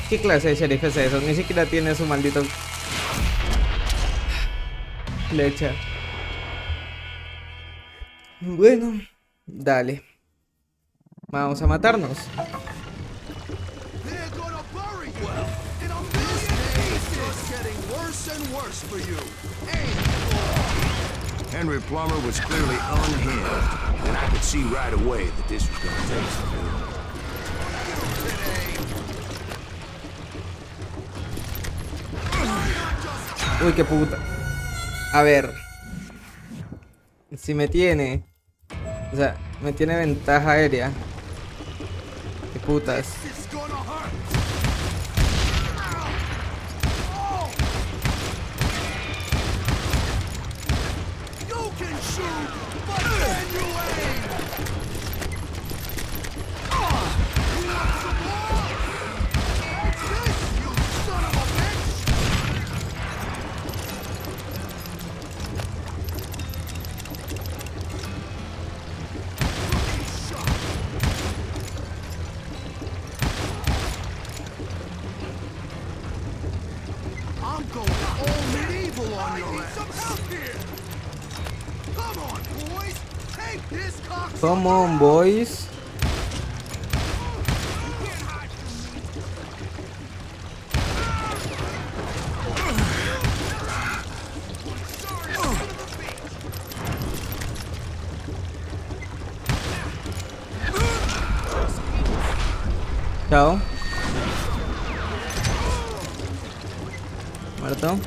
¿Qué clase de sheriff es eso? Ni siquiera tiene su maldito flecha. Bueno, dale. Vamos a matarnos. Henry Plummer was clearly unhinged, and I could see right away that this was going to take some doing. Uy, qué puta. A ver. Si me tiene. O sea, me tiene ventaja aérea. Qué putas. Come on, boys. Chao. Muerto.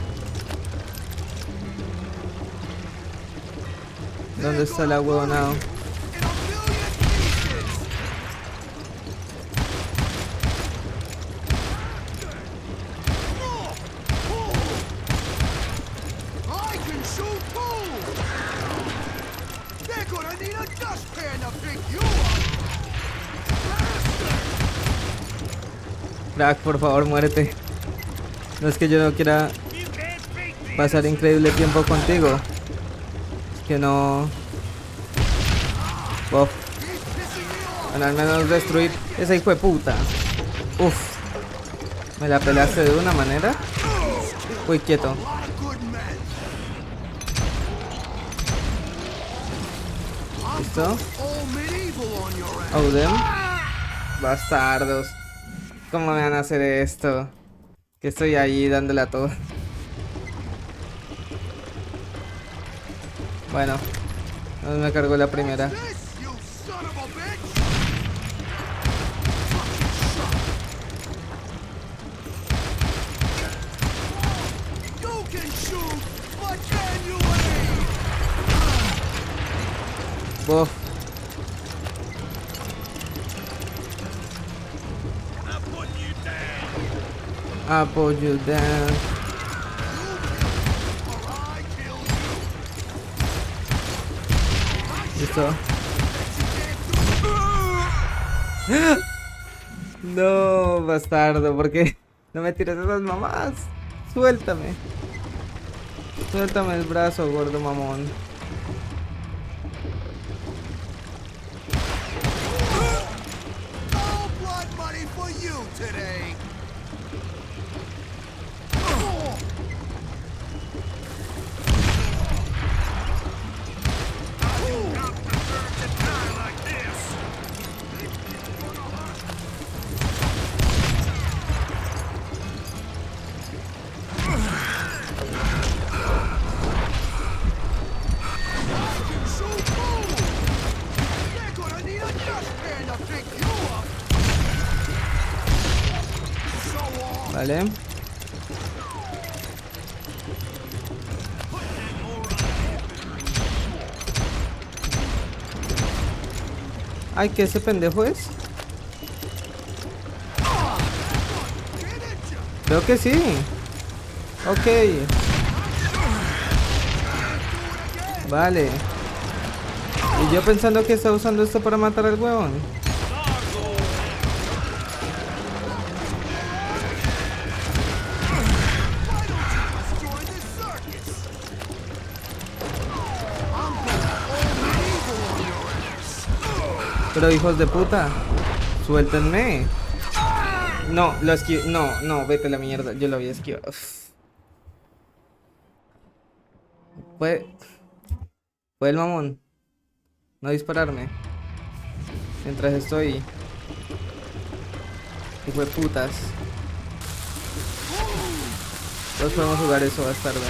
¿Dónde está la huevonao? Crack, por favor, muérete. No es que yo no quiera pasar increíble tiempo contigo. Es que no... Buff. Bueno, al menos destruir esa hijo de puta. Uf. Me la pelaste de una manera. Uy, quieto. ¿Listo? Oh, them. Bastardos. ¿Cómo me van a hacer esto? Que estoy ahí dándole a todo. Bueno, no me cargó la primera. Buff. Apoyo down. Listo. No, bastardo, ¿por qué no me tiras esas mamás? Suéltame. Suéltame el brazo, gordo mamón. Vale. Ay, ¿qué ese pendejo es? Creo que sí. Ok. Vale. Y yo pensando que está usando esto para matar al huevón. Pero hijos de puta, suéltenme. No, lo esquivé. No, no, vete a la mierda. Yo lo había esquivado. Uf. Fue el mamón. No dispararme. Mientras estoy. Y fue putas. Todos podemos jugar eso, bastardo.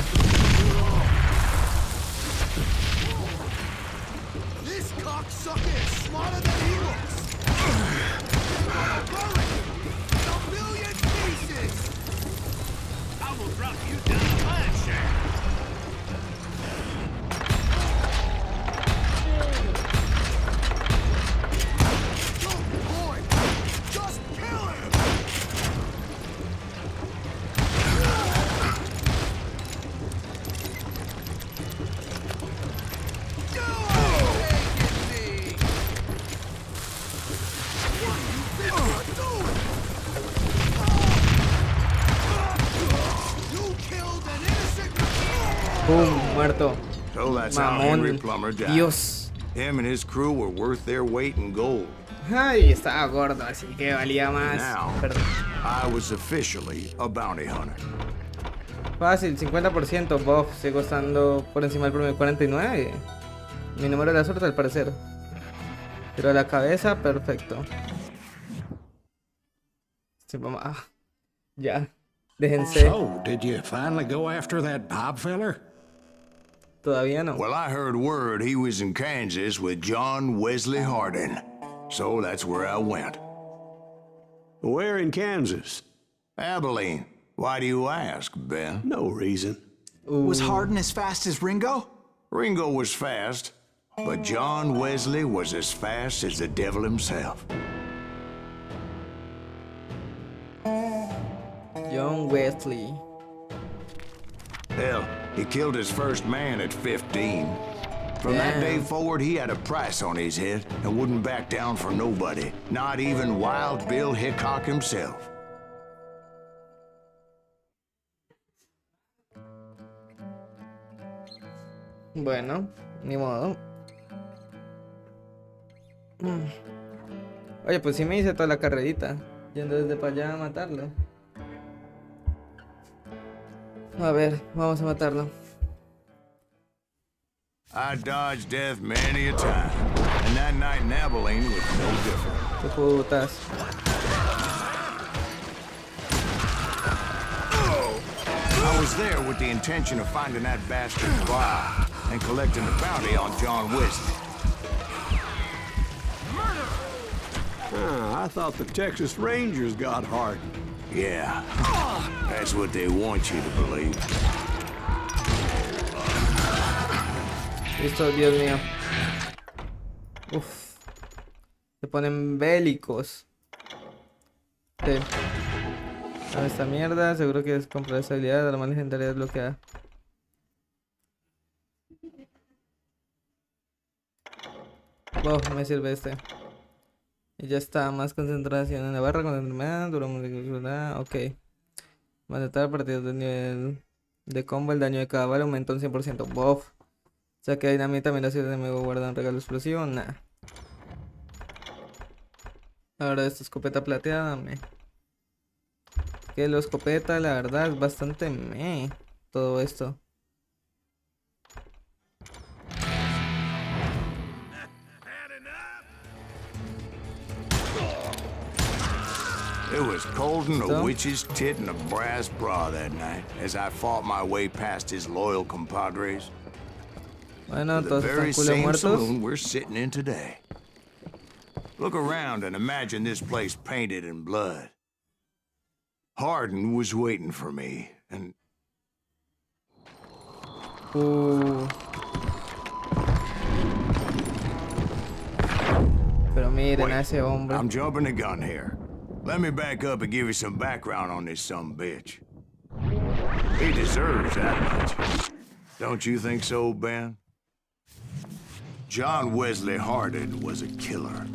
Boom, muerto. So that's how Henry Plummer died. Dios. Him and his crew were worth their weight in gold. Ay, estaba gordo, así que valía más. Now, Perdón. I was officially a bounty hunter. Fácil, 50% buff. Sigo estando por encima del promedio 49. Mi número de la suerte al parecer. Pero la cabeza, perfecto. Sí, mamá. Ya. Déjense. So, did you finally go after that Bob feller? Todavía no. Well, I heard word he was in Kansas with John Wesley Hardin. So that's where I went. Where in Kansas? Abilene. Why do you ask, Ben? No reason. Was Hardin as fast as Ringo? Ringo was fast, but John Wesley was as fast as the devil himself. John Wesley. Hell, he killed his first man at 15. From that day forward, he had a price on his head and wouldn't back down for nobody, not even Wild Bill Hickok himself. Bueno, ni modo. Oye, pues sí me hice toda la carrerita. Yendo desde para allá a matarlo. A ver, vamos a matarlo. I dodged death many a time, and that night in Abilene was no different. Qué putas. I was there with the intention of finding that bastard Bob and collecting the bounty on John Wesley. I thought the Texas Rangers got Hardin. Yeah, that's what they want you to believe. Listo, Dios mío. Uf. Se ponen bélicos. Sí. A esta mierda, seguro que es comprar esta habilidad, arma legendaria desbloqueada. Me sirve este. Y ya está, más concentración en la barra con enfermedad, duramos de ok. Matar a partir del nivel de combo, el daño de cada bala aumenta un 100%. Buff. O sea que dinamita, mira si el enemigo guarda un regalo explosivo, nah. Ahora esta escopeta plateada, que la escopeta, la verdad, es bastante todo esto. It was colder than a witch's tit in a brass bra that night as I fought my way past his loyal compadres. Bueno, The todos very están culo same muertos. saloon we're sitting in today. Look around and imagine this place painted in blood. Hardin was waiting for me, and Pero miren wait, a ese hombre. I'm jumping the gun here. Let me back up and give you some background on this sumbitch. He deserves that much. Don't you think so, Ben? John Wesley Hardin was a killer.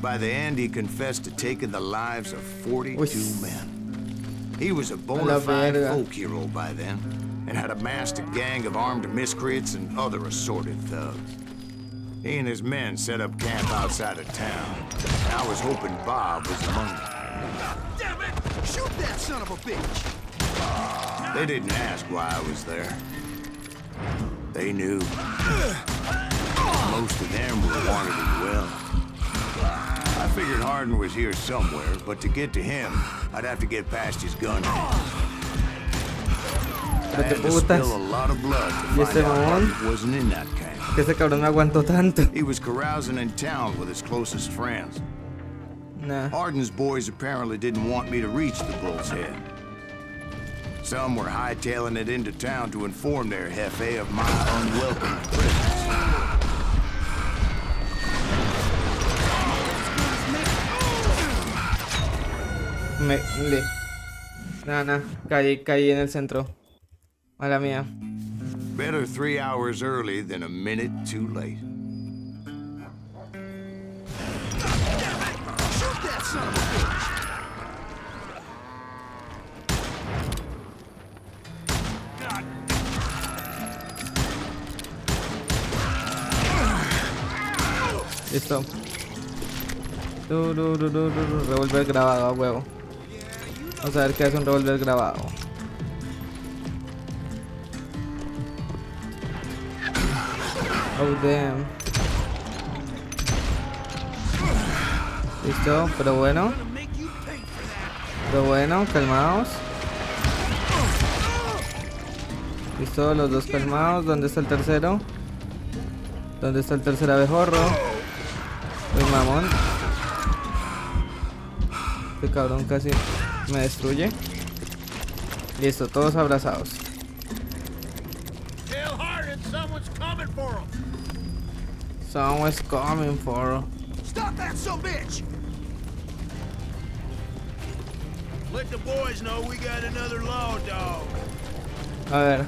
By the end, he confessed to taking the lives of 42 men. He was a bona fide folk hero by then, and had amassed a gang of armed miscreants and other assorted thugs. He and his men set up camp outside of town. I was hoping Bob was among them. Damn it! Shoot that son of a bitch! They didn't ask why I was there. They knew. Most of them were wanted as well. I figured Hardin was here somewhere, but to get to him, I'd have to get past his gun. I had to spill a lot of blood to find out Hardin wasn't in that camp. Que ese cabrón me aguantó tanto. He was carousing in town with his closest friends. Nah. Hardin's boys apparently didn't want me to reach the Bull's Head. Some were hightailing it into town to inform their jefe of my unwelcome presence. Nah, caí en el centro. Mala mía. Better 3 hours early than a minute too late. Shoot that son of a bitch! Listo. Revólver grabado, a huevo. Vamos a ver qué hace un revólver grabado. Oh damn. Listo, pero bueno. Calmados. Listo, los dos calmados. ¿Dónde está el tercero? ¿Dónde está el tercer abejorro? Uy, mamón. Este cabrón casi me destruye. Listo, todos abrazados. Tell Hardin someone's coming for him. Someone's coming for him. Stop that son of a bitch! Let the boys know we got another law dog. A ver.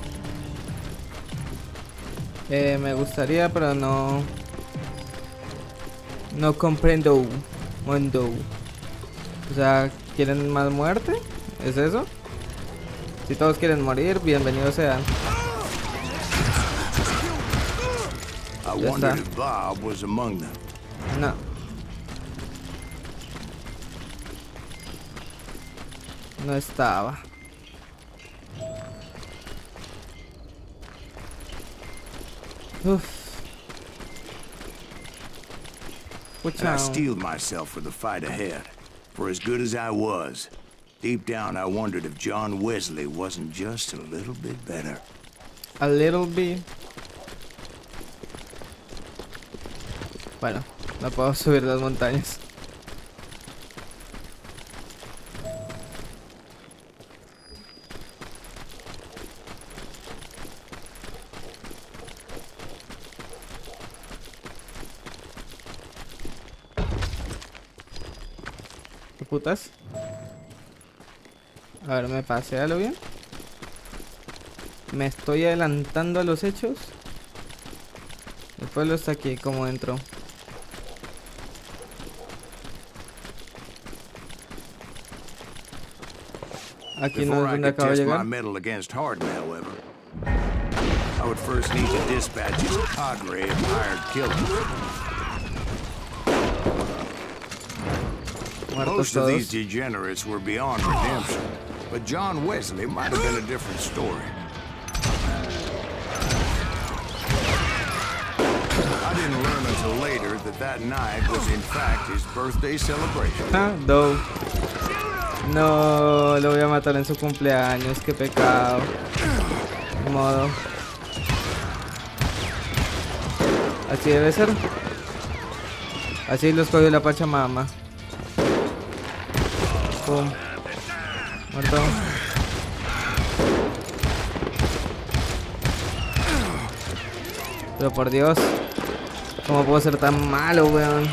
Me gustaría, pero no comprendo. Mundo. O sea, ¿quieren más muerte? ¿Es eso? Si todos quieren morir, bienvenidos sean. I wondered if Bob was among them. No. No estaba. Uf. And I steeled myself for the fight ahead. For as good as I was, deep down I wondered if John Wesley wasn't just a little bit better. A little bit. Bueno, no puedo subir las montañas. ¿Qué putas? A ver, me pasé a lo bien. Me estoy adelantando a los hechos. El pueblo está aquí, como entro. Aquí no Before es I donde could acabo de test my llegar. mettle against Hardin, however, I would first need to dispatch his cadre of hired killers. Muertos Most of these todos. degenerates were beyond redemption, but John Wesley might have been a different story. I didn't learn until later that that night was in fact his birthday celebration. Ah, no. No, lo voy a matar en su cumpleaños. Qué pecado. Ni modo. Así debe ser. Así los cogió la Pachamama. Pum. Muerto. Pero por Dios, ¿cómo puedo ser tan malo, weón?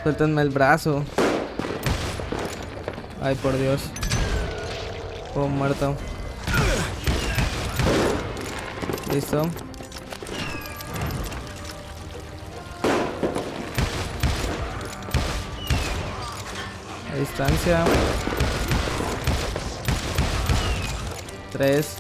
Suéltenme el brazo. Ay, por Dios. Pum, muerto. Listo. A distancia. 3.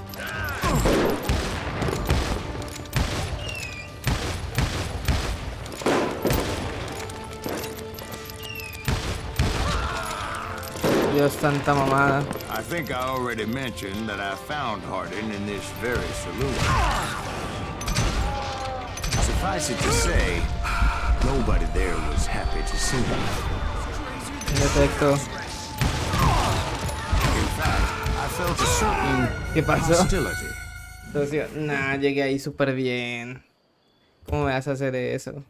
Dios, tanta mamada. I think I already mentioned that I found Hardin in this very saloon. Suffice it to say, nobody there was happy to see him. En efecto. In fact, I felt a certain ¿Qué pasó? hostility. Entonces, nah, llegué ahí súper bien. ¿Cómo me vas a hacer eso?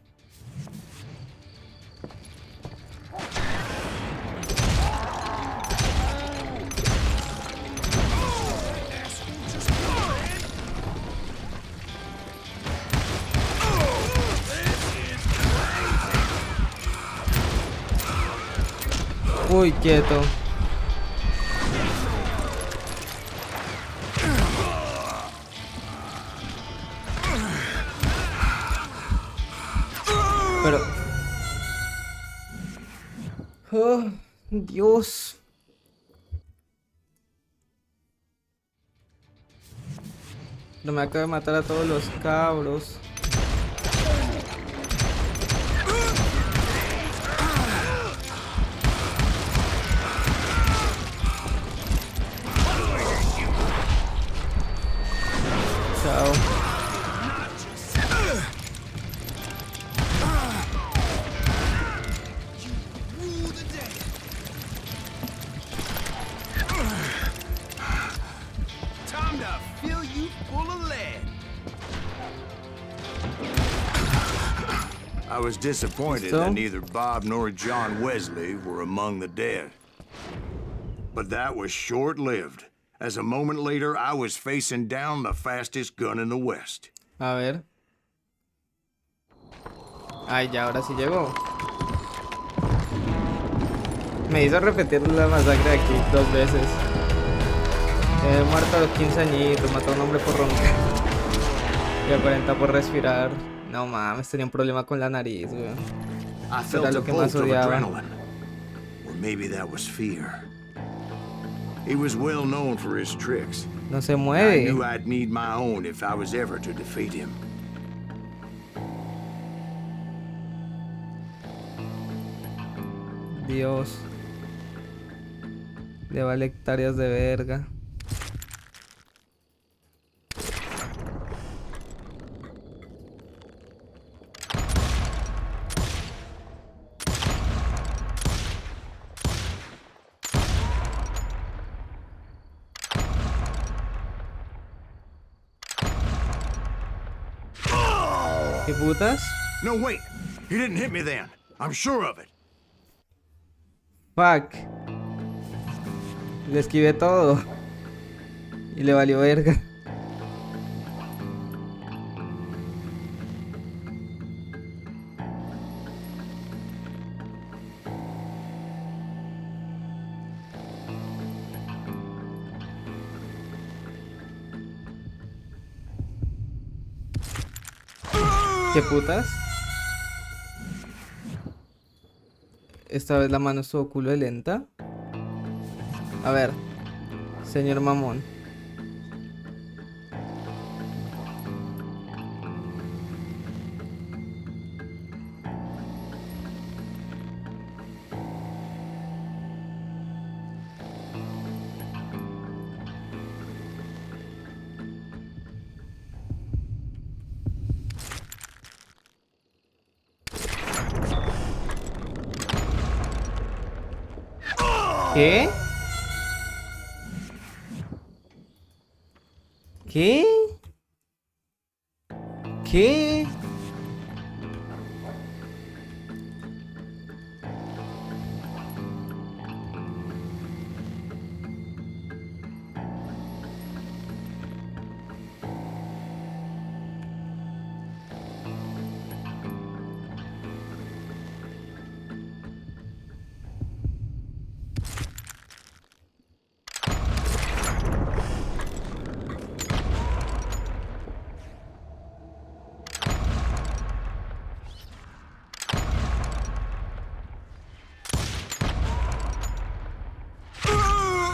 Uy, quieto. Pero... Oh, Dios. No me acabo de matar a todos los cabros. Chao. Time to fill you full of lead. I was disappointed So? that neither Bob nor John Wesley were among the dead. But that was short-lived, as a moment later I was facing down the fastest gun in the West. A ver. Ay, ya ahora sí llegó. Me hizo repetir la masacre aquí 2 veces. He muerto a los 15 añitos, mató a un hombre por roncar. Y a 40 por respirar. No mames, tenía un problema con la nariz, weón. I Eso era felt a lo que más bolt of odiaba. adrenaline. Or maybe that was fear. He was well known for his tricks. No se I mueve. knew I'd need my own if I was ever to defeat him. Dios. Le vale hectáreas de verga. ¿Qué putas? No, wait! He didn't hit me then. I'm sure of it. Fuck. Le esquivé todo. Y le valió verga. ¿Qué putas? Esta vez la mano estuvo culo de lenta. A ver, señor mamón. ¿Qué? ¿Qué? ¿Qué?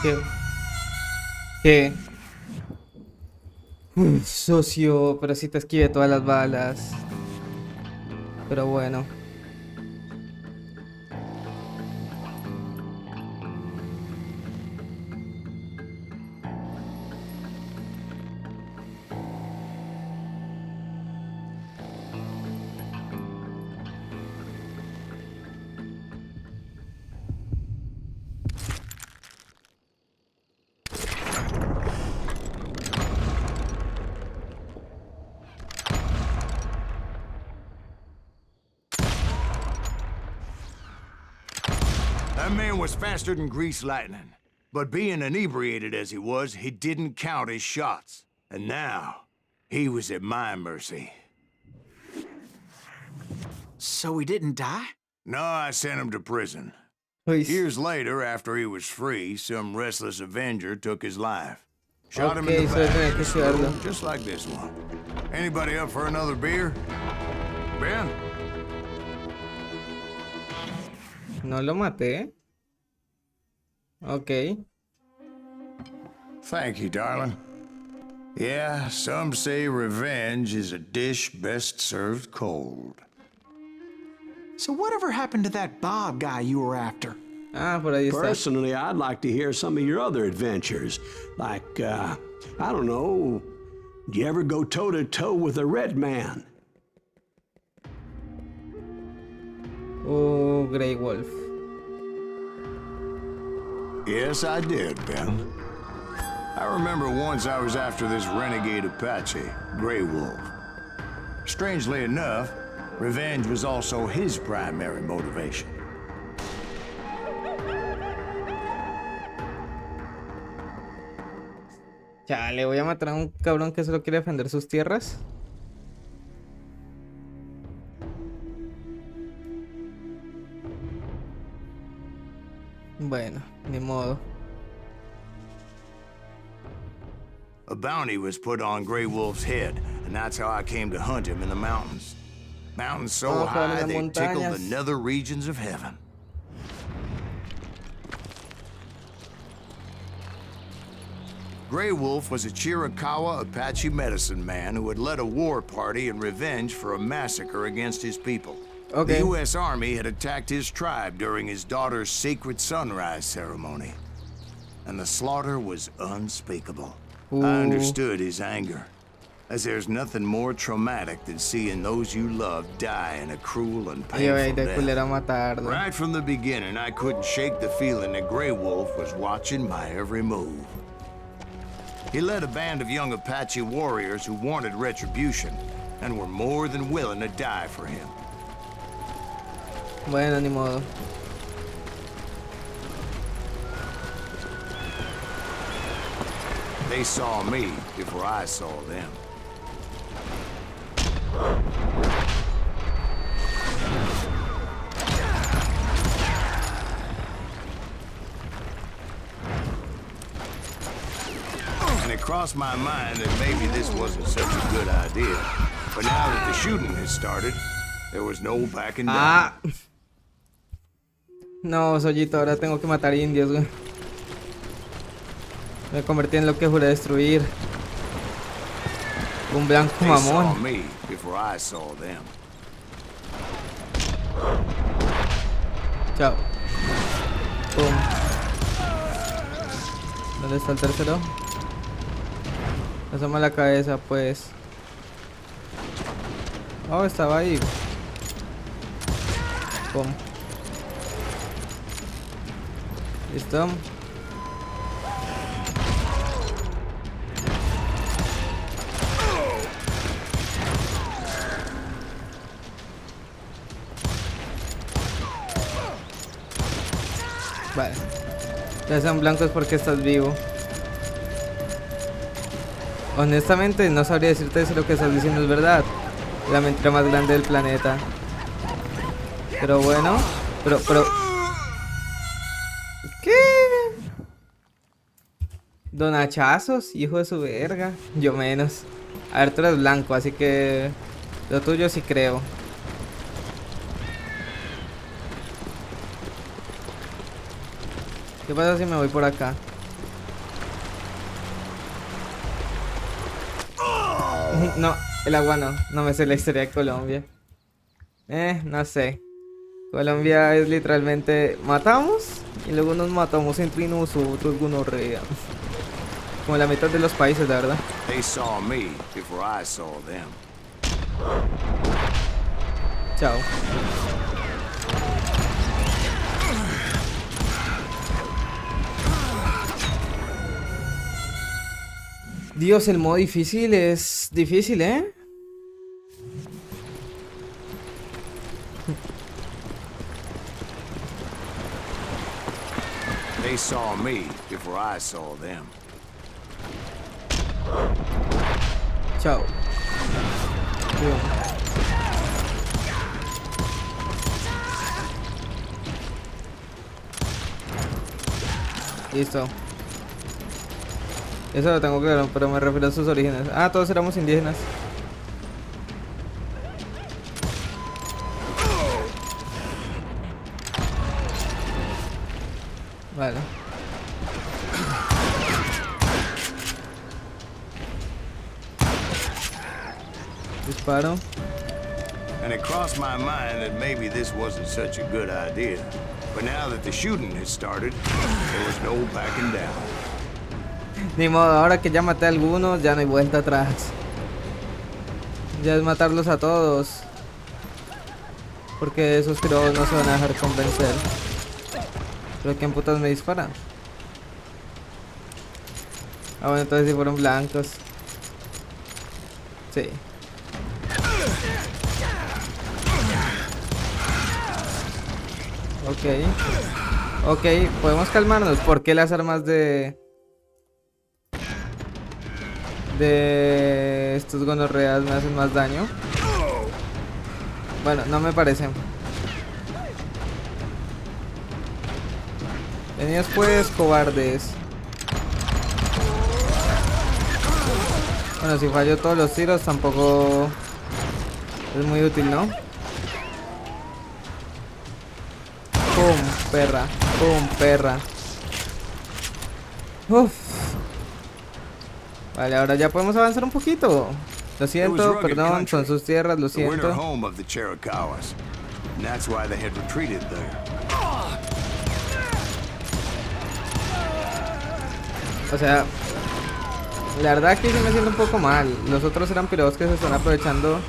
¿Qué? ¿Qué? Socio, pero si te esquive todas las balas. Pero bueno. That man was faster than greased lightning. But being inebriated as he was, he didn't count his shots. And now, he was at my mercy. So he didn't die? No, I sent him to prison. Uy. Years later, after he was free, some restless Avenger took his life. Shot him Okay, in the so tenía que back, cuidarlo. just like this one. Anybody up for another beer? Ben? No lo maté. Ok. Thank you, darling. Yeah, some say revenge is a dish best served cold. So whatever happened to that Bob guy you were after? Ah, por ahí está. Personally, I'd like to hear some of your other adventures. Like, I don't know, do you ever go toe-to-toe with a red man? Oh, Grey Wolf. Yes, I did, Ben. I remember once I was after this renegade Apache, Grey Wolf. Strangely enough, revenge was also his primary motivation. Ya, le voy a matar a un cabrón que solo quiere defender sus tierras. Bueno, ni modo. A bounty was put on Grey Wolf's head, and that's how I came to hunt him in the mountains. Mountains so Vamos a jugar en high las they tickle the montañas. nether regions of heaven. Grey Wolf was a Chiricahua Apache medicine man who had led a war party in revenge for a massacre against his people. Okay. The U.S. Army had attacked his tribe during his daughter's sacred sunrise ceremony, and the slaughter was unspeakable. Ooh. I understood his anger, as there's nothing more traumatic than seeing those you love die in a cruel and Y voy painful de culera a death. matarlo. Right from the beginning, I couldn't shake the feeling that Grey Wolf was watching my every move. He led a band of young Apache warriors who wanted retribution and were more than willing to die for him. Bueno, ni modo. They saw me before I saw them. And it crossed my mind that maybe this wasn't such a good idea. But now that the shooting has started, there was no backing down. Ah. No, Sollito, ahora tengo que matar indios, güey. Me convertí en lo que juré destruir. Un blanco They saw mamón. me before I saw them. Chao. Pum. ¿Dónde está el tercero? Asoma la cabeza, pues. Oh, estaba ahí. Pum. Listo. Vale. Ya son blancos porque estás vivo. Honestamente, no sabría decirte si lo que estás diciendo es verdad. La mentira más grande del planeta. Pero bueno. Pero... ¿Qué? Donachazos, hijo de su verga. Yo menos. A ver, tú eres blanco, así que... Lo tuyo sí creo. ¿Qué pasa si me voy por acá? No, el agua no. No me sé la historia de Colombia. No sé. Colombia es literalmente... Matamos y luego nos matamos entre nosotros, gonorrea. Como la mitad de los países, la verdad. They saw me before I saw them. Chao. Dios, el modo difícil es difícil, ¿eh? They saw me before I saw them. Chao. Bien. Listo. Eso lo tengo claro, pero me refiero a sus orígenes. Ah, todos éramos indígenas. Vale. Disparo. And it crossed my mind that maybe this wasn't such a good idea. But now that the shooting has started, there was no backing down. Ni modo, ahora que ya maté a algunos, ya no hay vuelta atrás. Ya es matarlos a todos. Porque esos creo no se van a dejar convencer. ¿Pero quién putas me dispara? Ah, bueno, entonces si fueron blancos. Sí. Ok. Ok, podemos calmarnos. ¿Por qué las armas de estos gonorreas me hacen más daño? Bueno, no me parece. Venidos pues, cobardes. Bueno, si fallo todos los tiros tampoco es muy útil, ¿no? Pum, perra. Pum, perra. Uf. Vale, ahora ya podemos avanzar un poquito. Lo siento, perdón, son sus tierras, lo siento. O sea, la verdad aquí sí me siento un poco mal. Los otros eran pirobos que se están aprovechando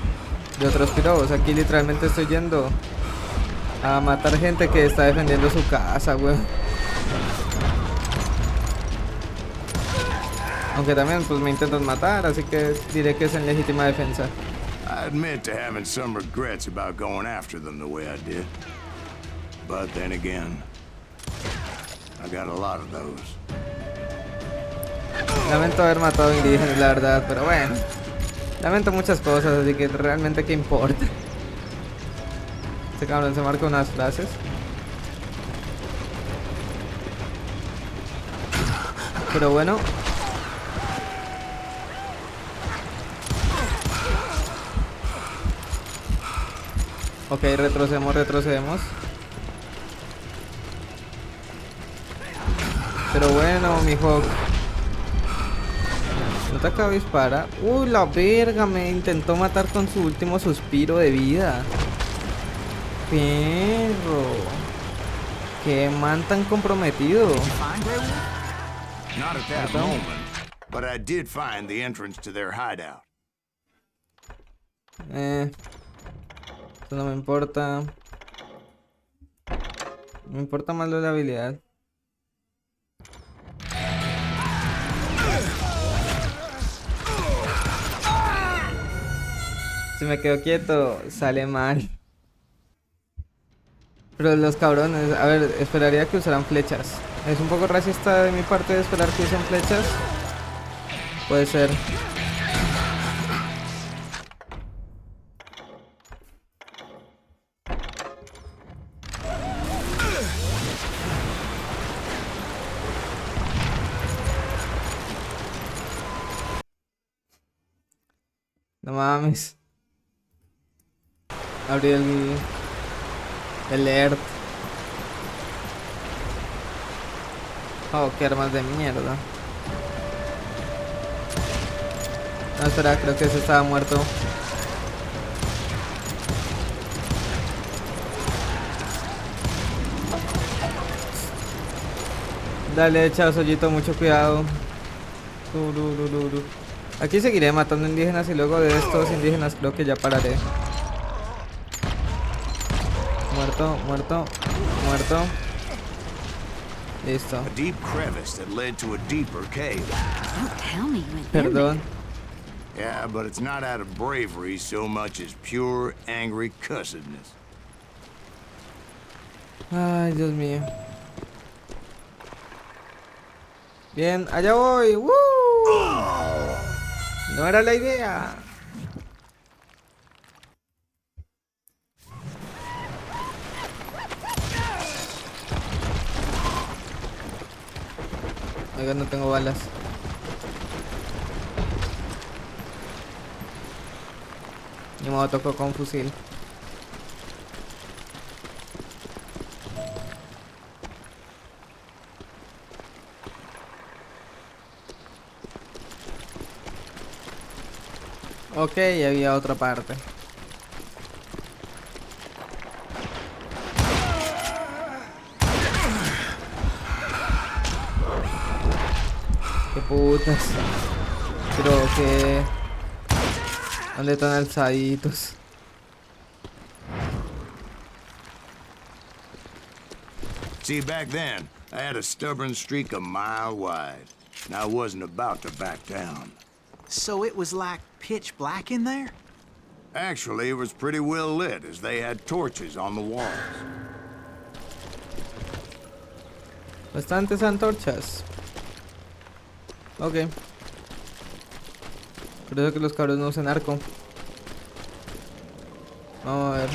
de otros pirobos. Aquí literalmente estoy yendo a matar gente que está defendiendo su casa, güey. Aunque también pues me intentan matar, así que diré que es en legítima defensa. I admit to having some regrets about going after them the way I did. But then again, I got a lot of those. Lamento haber matado indígenas, la verdad, pero bueno. Lamento muchas cosas, así que realmente qué importa. Este cabrón se marca unas frases. Pero bueno. Ok, retrocedemos. Pero bueno, mi Hawk. No te acabo de disparar. Uy, la verga, me intentó matar con su último suspiro de vida. Perro. Qué man tan comprometido. Not at that moment, but I did find the entrance to their hideout. Esto no me importa. Me importa más lo de la habilidad. Si me quedo quieto, sale mal. Pero los cabrones, a ver, esperaría que usaran flechas. Es un poco racista de mi parte de esperar que usen flechas. Puede ser. No mames. Abrí el ERT. Oh, qué armas de mierda. No, espera, creo que ese estaba muerto. Dale, chao, Sollito, mucho cuidado. Aquí seguiré matando indígenas y luego de estos indígenas creo que ya pararé. Muerto. Listo. A deep crevice that led to a deeper cave. Don't tell me you went in Perdón. Yeah, but it's not out of bravery so much as pure angry cussedness. Ay, Dios mío. Bien, allá voy. ¡Woo! No era la idea. Oiga, no tengo balas. Ni modo, tocó con fusil. Ok, había otra parte. Qué putas. Creo que... ¿Dónde están alzaditos? See, back then, I had a stubborn streak a mile wide, and I wasn't about to back down. So it was like pitch black in there? Actually, it was pretty well lit, as they had torches on the walls. Bastantes antorchas. Ok. Por eso que los cabros no usan arco. Vamos a ver.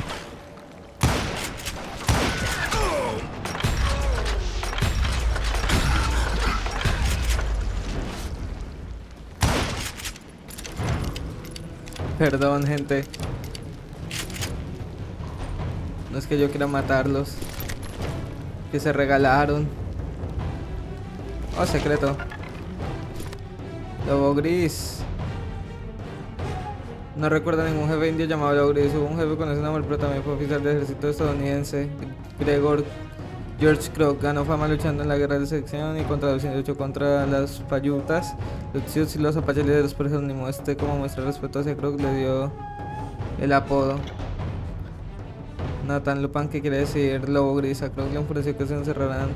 Perdón, gente. No es que yo quiera matarlos. Que se regalaron. Oh, secreto. Lobo gris. No recuerdo ningún jefe indio llamado Lobo gris. Hubo un jefe con ese nombre, pero también fue oficial del ejército estadounidense. George Crook ganó fama luchando en la guerra de secesión y contra los indios, contra las payutas, los sioux y los apaches líderes por Jerónimo. Como muestra respeto hacia Crook, le dio el apodo Nathan Lupan, que quiere decir lobo gris. A Crook le enfureció que se encerraran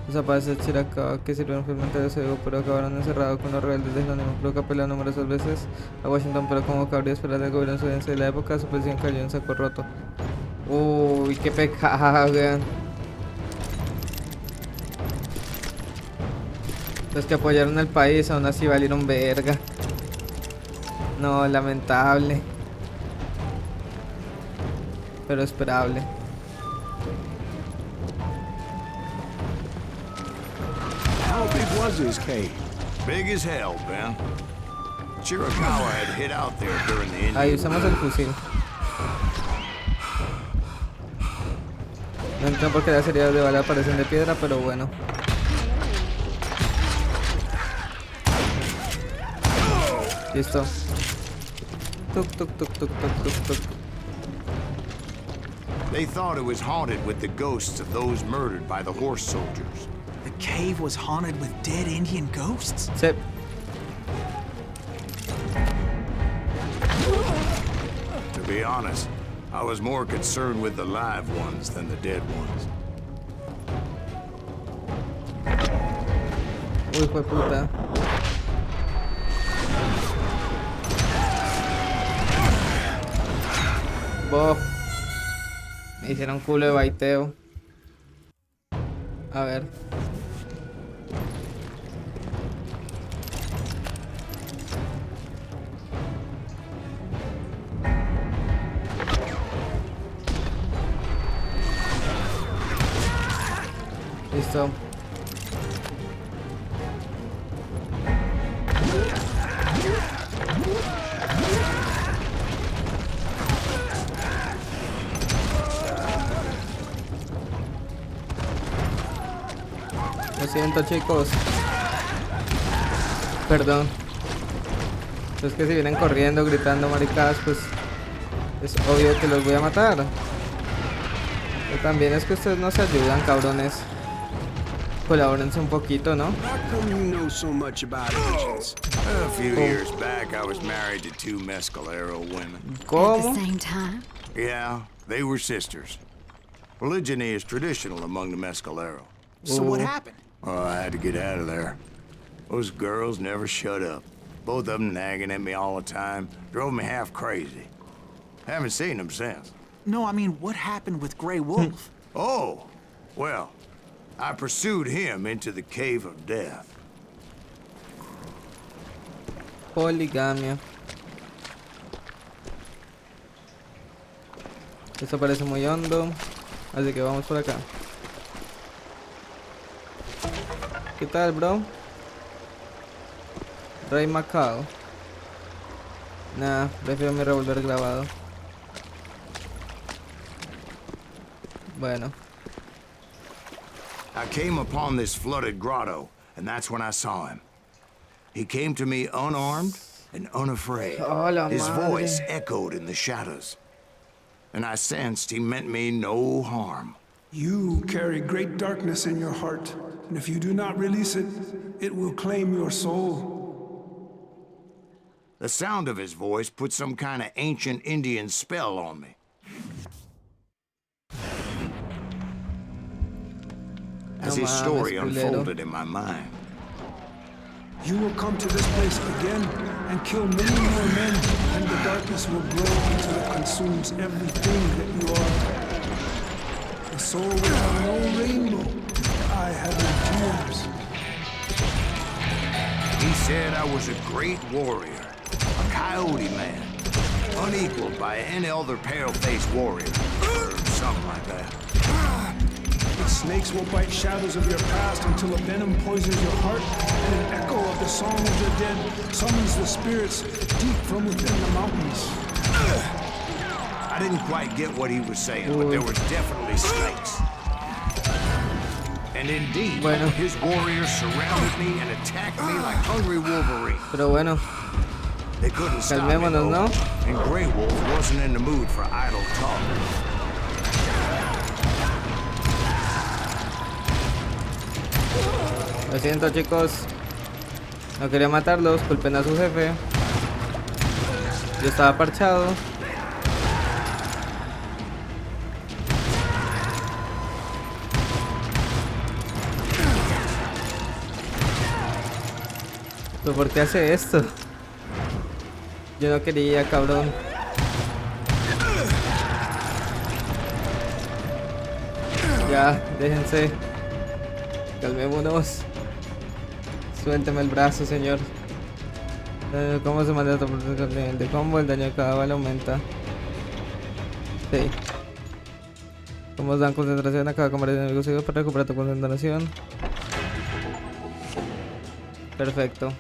los apaches de Chiracahua, que sirvieron fielmente de cebo, pero acabaron encerrados con los rebeldes de Jerónimo. Crook apeló numerosas veces a Washington, pero como cabría esperar del gobierno estadounidense de la época, su posición cayó en saco roto. Uy, qué pecado, weón. Los que apoyaron al país aún así valieron verga. No, lamentable. Pero esperable. How big was this cave? Big as hell, Ben. Chiricahua had hit out there during the Indian Ahí usamos el fusil. No entiendo por qué las heridas de bala parecen de piedra, pero bueno. Listo. Tuk, tuk, tuk, tuk, tuk, tuk, tuk. They thought it was haunted with the ghosts of those murdered by the horse soldiers. The cave was haunted with dead Indian ghosts? Sí. To be honest, I was more concerned with the live ones than the dead ones. Uy, fue puta. Bof. Me hicieron culo de baiteo. A ver. Listo. Lo siento, chicos. Perdón. Es que si vienen corriendo, gritando maricadas, pues es obvio que los voy a matar. Pero también es que ustedes no se ayudan, cabrones. Colabórense un poquito, ¿no? How come you know so much about Indians? A few years back, I was married to two Mescalero women. At the ¿Cómo? same time? Yeah, they were sisters. Polygyny is traditional among the Mescalero. So what happened? Oh, I had to get out of there. Those girls never shut up. Both of them nagging at me all the time. Drove me half crazy. Haven't seen them since. No, I mean, what happened with Grey Wolf? Oh, well, I pursued him into the Cave of Death. Poligamia. Esto parece muy hondo, así que vamos por acá. ¿Qué tal, bro? Rey Macao. Nah, prefiero mi revólver grabado. Bueno. I came upon this flooded grotto, and that's when I saw him. He came to me unarmed and unafraid. Oh, la His madre. voice echoed in the shadows, and I sensed he meant me no harm. You carry great darkness in your heart, and if you do not release it, it will claim your soul. The sound of his voice put some kind of ancient Indian spell on me. As his story unfolded in my mind. You will come to this place again and kill many more men, and the darkness will grow until it consumes everything that you are. The soul will have no rainbow. I have no tears. He said I was a great warrior, a coyote man, unequaled by any other pale-faced warrior, or something like that. The snakes will bite shadows of your past until a venom poisons your heart, and an echo of the song of the dead summons the spirits deep from within the mountains. I didn't quite get what he was saying, but there was definitely snakes. And indeed, his warriors surrounded me and attacked me like hungry wolverines. Pero bueno, They couldn't stop me, calmémonos, though, ¿no? and Grey Wolf wasn't in the mood for idle talk. Lo siento, chicos. No quería matarlos, culpen a su jefe. Yo estaba parchado. ¿Pero por qué hace esto? Yo no quería, cabrón. Ya, déjense. Calmémonos. Suélteme el brazo, señor. ¿Cómo se manda el de combo? El daño de cada bala aumenta. Sí. ¿Cómo dan concentración a cada combate de enemigos seguidos para recuperar tu concentración? Perfecto.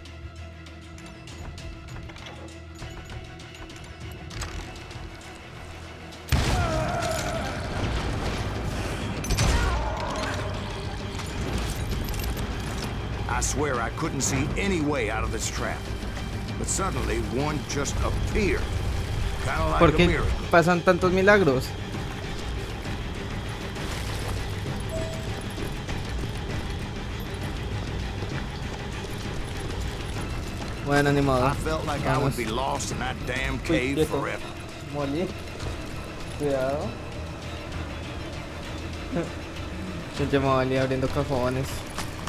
swear I couldn't see any way out of this trap. But suddenly, one just appeared. Kind of like ¿Por a qué miracle. pasan tantos milagros? Bueno, ni modo. I felt like I would be lost in that damn cave quieto. forever. Molly. Cuidado. Pinche Molly abriendo cajones.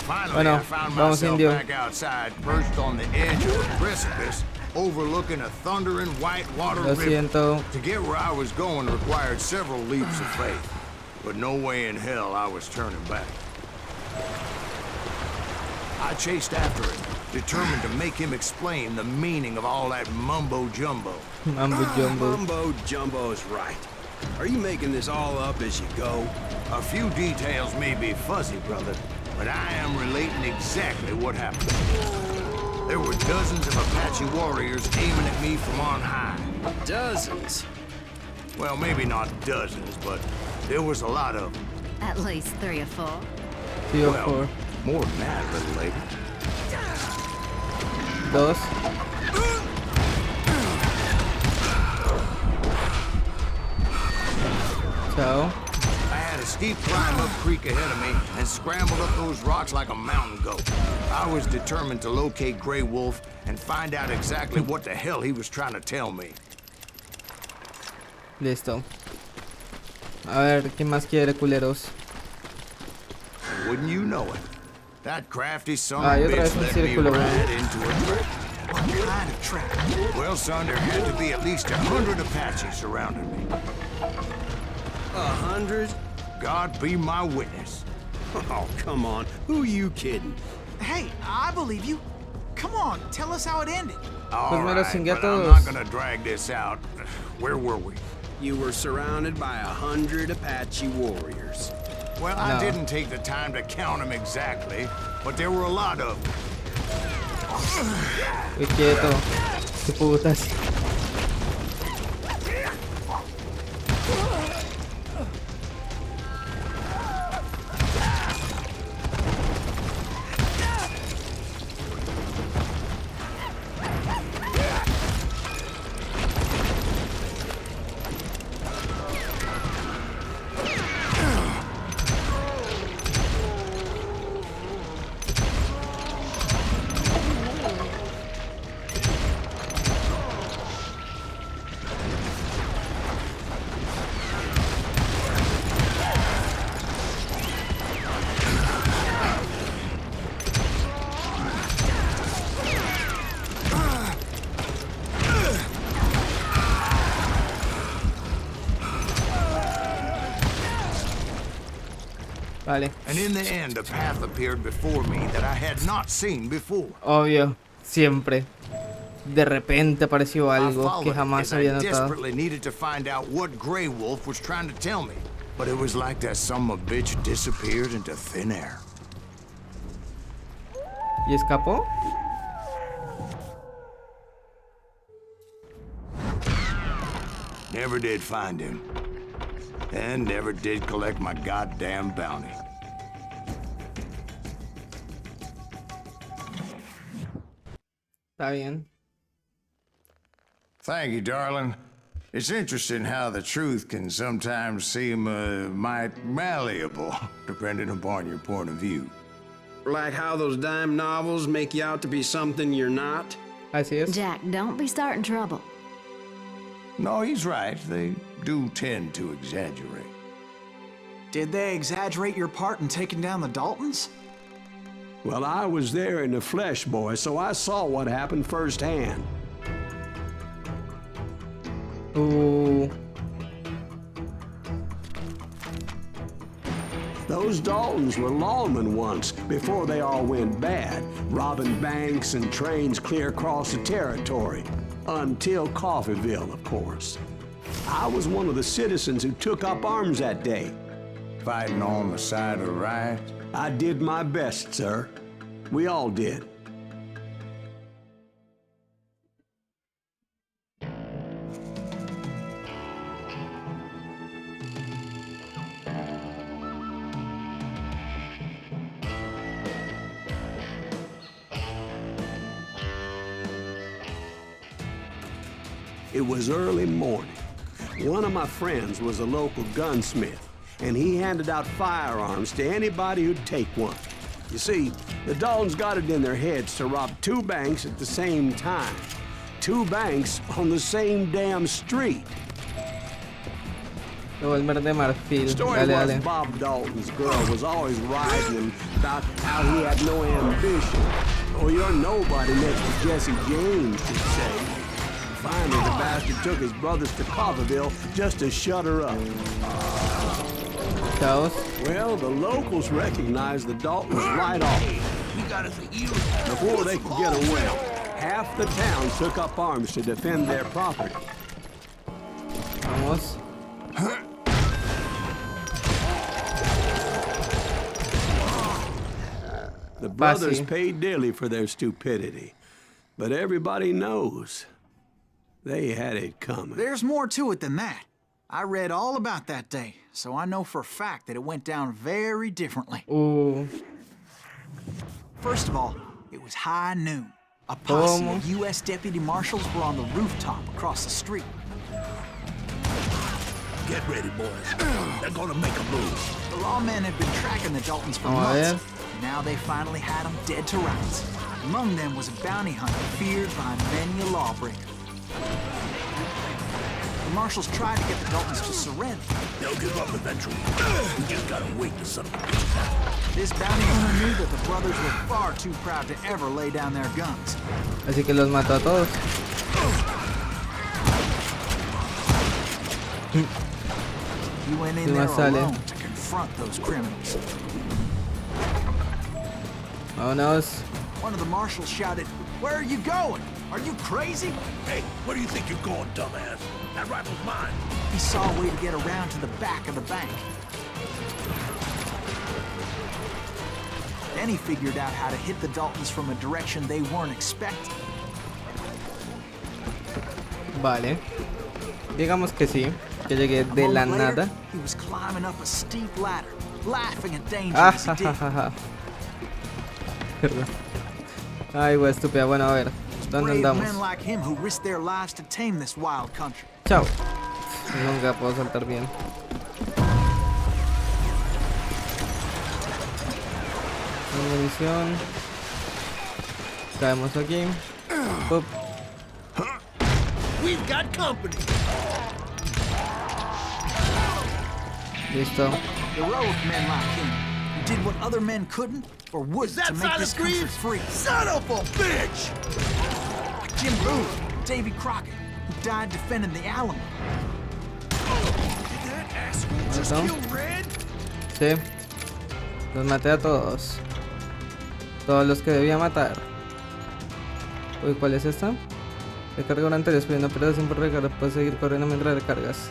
Finally, Bueno, I found vamos, myself indio. back outside, perched on the edge of a precipice, overlooking a thundering white water Lo river. siento. To get where I was going required several leaps of faith, but no way in hell I was turning back. I chased after him, determined to make him explain the meaning of all that mumbo-jumbo. Mambo jumbo. Mumbo Jumbo's right. Are you making this all up as you go? A few details may be fuzzy, brother, but I am relating exactly what happened. There were dozens of Apache warriors aiming at me from on high. Dozens. Well, maybe not dozens, but there was a lot of them. At least 3 or 4. 3 o Well, 4. more than that, little lady. 2. Chao. I had a steep climb up creek ahead of me and scrambled up those rocks like a mountain goat. I was determined to locate Grey Wolf and find out exactly what the hell he was trying to tell me. Listo. A ver, ¿qué más quiere, culeros? Wouldn't you know it? That crafty son Ah, of y a otra vez bitch un led me círculo, right ¿no? into a trap. What kind of trap? Well, son, there had to be at least 100 Apaches surrounding me. 100? God be my witness. Oh, come on. Who you kidding? Hey, I believe you. Come on, tell us how it ended. All Pues me los right, chingué a but I'm todos. not gonna drag this out. Where were we? You were surrounded by 100 Apache warriors. Well, No. I didn't take the time to count them exactly, but there were a lot of them. Estoy quieto. Qué putas. Vale. And in the end, a path appeared before me that I had not seen before. Obvio. Siempre. De repente apareció I algo que followed jamás as I había notado. desperately needed to find out what Grey Wolf was trying to tell me. But it was like that son of a bitch disappeared into thin air. ¿Y escapó? Never did find him. And never did collect my goddamn bounty. Está bien. Thank you, darling. It's interesting how the truth can sometimes seem might malleable, depending upon your point of view. Like how those dime novels make you out to be something you're not? Así es. Jack, don't be starting trouble. No, he's right. They do tend to exaggerate. Did they exaggerate your part in taking down the Daltons? Well, I was there in the flesh, boy, so I saw what happened firsthand. Those Daltons were lawmen once, before they all went bad, robbing banks and trains clear across the territory. Until Coffeeville, of course. I was one of the citizens who took up arms that day. Fighting on the side of right. I did my best, sir. We all did. It was early morning. One of my friends was a local gunsmith, and he handed out firearms to anybody who'd take one. You see, the Daltons got it in their heads to rob 2 banks at the same time. 2 banks on the same damn street. Revolver de marfil. The story Dale, was dale. Bob Dalton's girl was always riding him about how he had no ambition. Oh, you're nobody next to Jesse James, she'd say. Finally, the bastard took his brothers to Coffeyville just to shut her up. Chaos. Well, the locals recognized the Daltons right off. Before they could get away, half the town took up arms to defend their property. Vamos. The brothers Fácil. paid dearly for their stupidity, but everybody knows they had it coming. There's more to it than that. I read all about that day, so I know for a fact that it went down very differently. First of all, it was high noon. A posse of U.S. deputy marshals were on the rooftop across the street. Get ready, boys. They're gonna make a move. The lawmen had been tracking the Daltons for Vamos a ver. months. Now they finally had them dead to rights. Among them was a bounty hunter feared by many a lawbreaker. The marshals tried to get the Daltons to surrender. They'll give up eventually. We just gotta wait to some bitches happen. This bounty hunter knew that the brothers were far too proud to ever lay down their guns. Así que los mató a todos. He went in Sí, there más sale. alone to confront those criminals. Vámonos. One of the marshals shouted, "Where are you going? Are you crazy?" Hey, where do you think you're going, dumbass? That rifle's mine. He saw a way to get around to the back of the bank. Then he figured out how to hit the Daltons from a direction they weren't expecting. Vale. Digamos que sí. Que llegué de la A moment later, nada. he was climbing up a steep ladder, laughing at danger Ah, as he ja, did. ja, ja, ja. Perdón. Ay, güey, estúpida. Bueno, a ver. ¿Dónde Brave andamos? men like him who risked their lives to tame this wild country. Chao. Nunca puedo saltar bien. Munición. Caemos aquí. Up. We've got company. Listo. Heroic men like him who did what other men couldn't or Is wouldn't that to make this Silent country Greaves? free. Son of a bitch! Jim Booth, Davy Crockett, who died defending the Alamo. That asshole just Perdón. killed Red? Sí. Los maté a todos. Todos los que debía matar. Uy, ¿cuál es esta? Recarga durante el sprint, pero siempre recarga. Puedes seguir corriendo mientras recargas.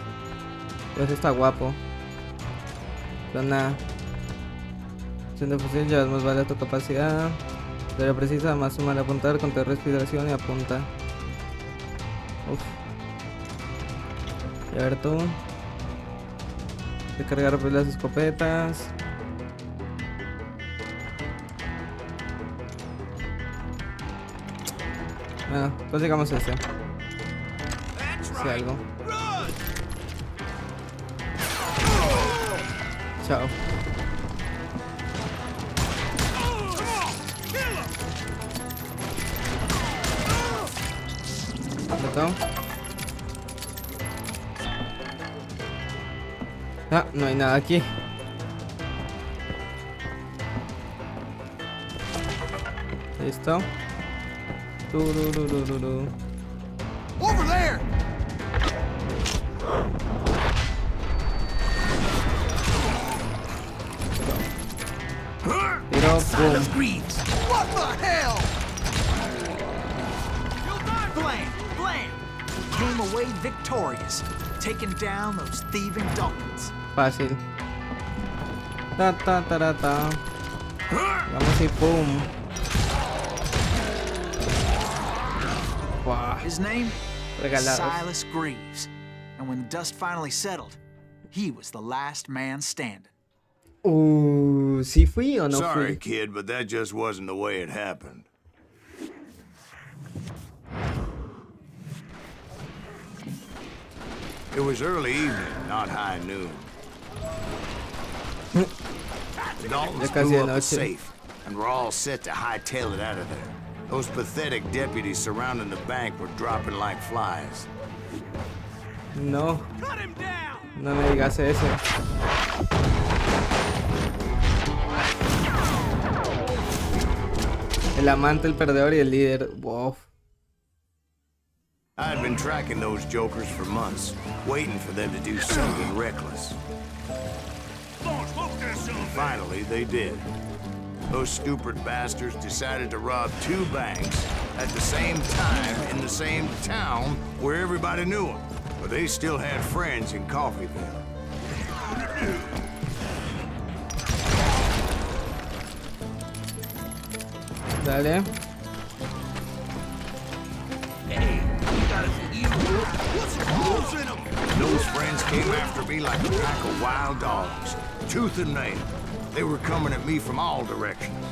Pues está guapo. Pero nada. Siendo fusil, ya más vale tu capacidad. Pero precisa más sumar apuntar, contar respiración y apunta. Uf. Y a ver tú. Recargar pues las escopetas. Bueno, pues digamos este. Si algo. Chao. ¿Listo? Ah, no hay nada aquí. Listo. Tururururu. Over there! Tiro, Silent boom. Greaves! What the hell? Blam! Blam! He came away victorious, taking down those thieving Daltons. Fácil. Ta ta ta ta ta. Vamos y pum. Wow. His name? Regalados. Silas Greaves. And when the dust finally settled, he was the last man standing. ¿Sí fui o no Sorry, fui? kid, but that just wasn't the way it happened. It was early evening, not high noon. The Daltons blew up the safe, and we're all set to hightail it out of there. Those pathetic deputies surrounding the bank were dropping like flies. No. No me digas eso. El amante, el perdedor y el líder. Wow. I had been tracking those jokers for months, waiting for them to do something reckless. And finally, they did. Those stupid bastards decided to rob 2 banks at the same time in the same town where everybody knew them. But they still had friends in Coffeeville. Dale. Those friends came after me like a pack of wild dogs, tooth and nail. They were coming at me from all directions.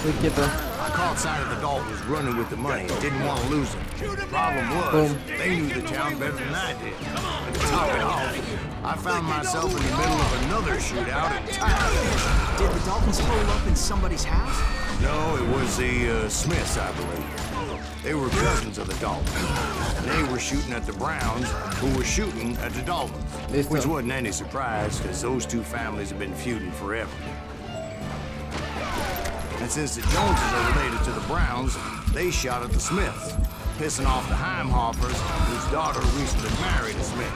I caught sight of the Daltons running with the money and didn't want to lose them. The problem was, they knew the town better than I did. And to top it off, I found myself in the middle of another shootout at Tyler. Did the Daltons pull up in somebody's house? No, it was the Smiths, I believe. They were cousins of the Daltons. And they were shooting at the Browns, who were shooting at the Daltons. Which wasn't any surprise, because those 2 families have been feuding forever. And since the Joneses are related to the Browns, they shot at the Smiths, pissing off the Heimhoffers, whose daughter recently married a Smith.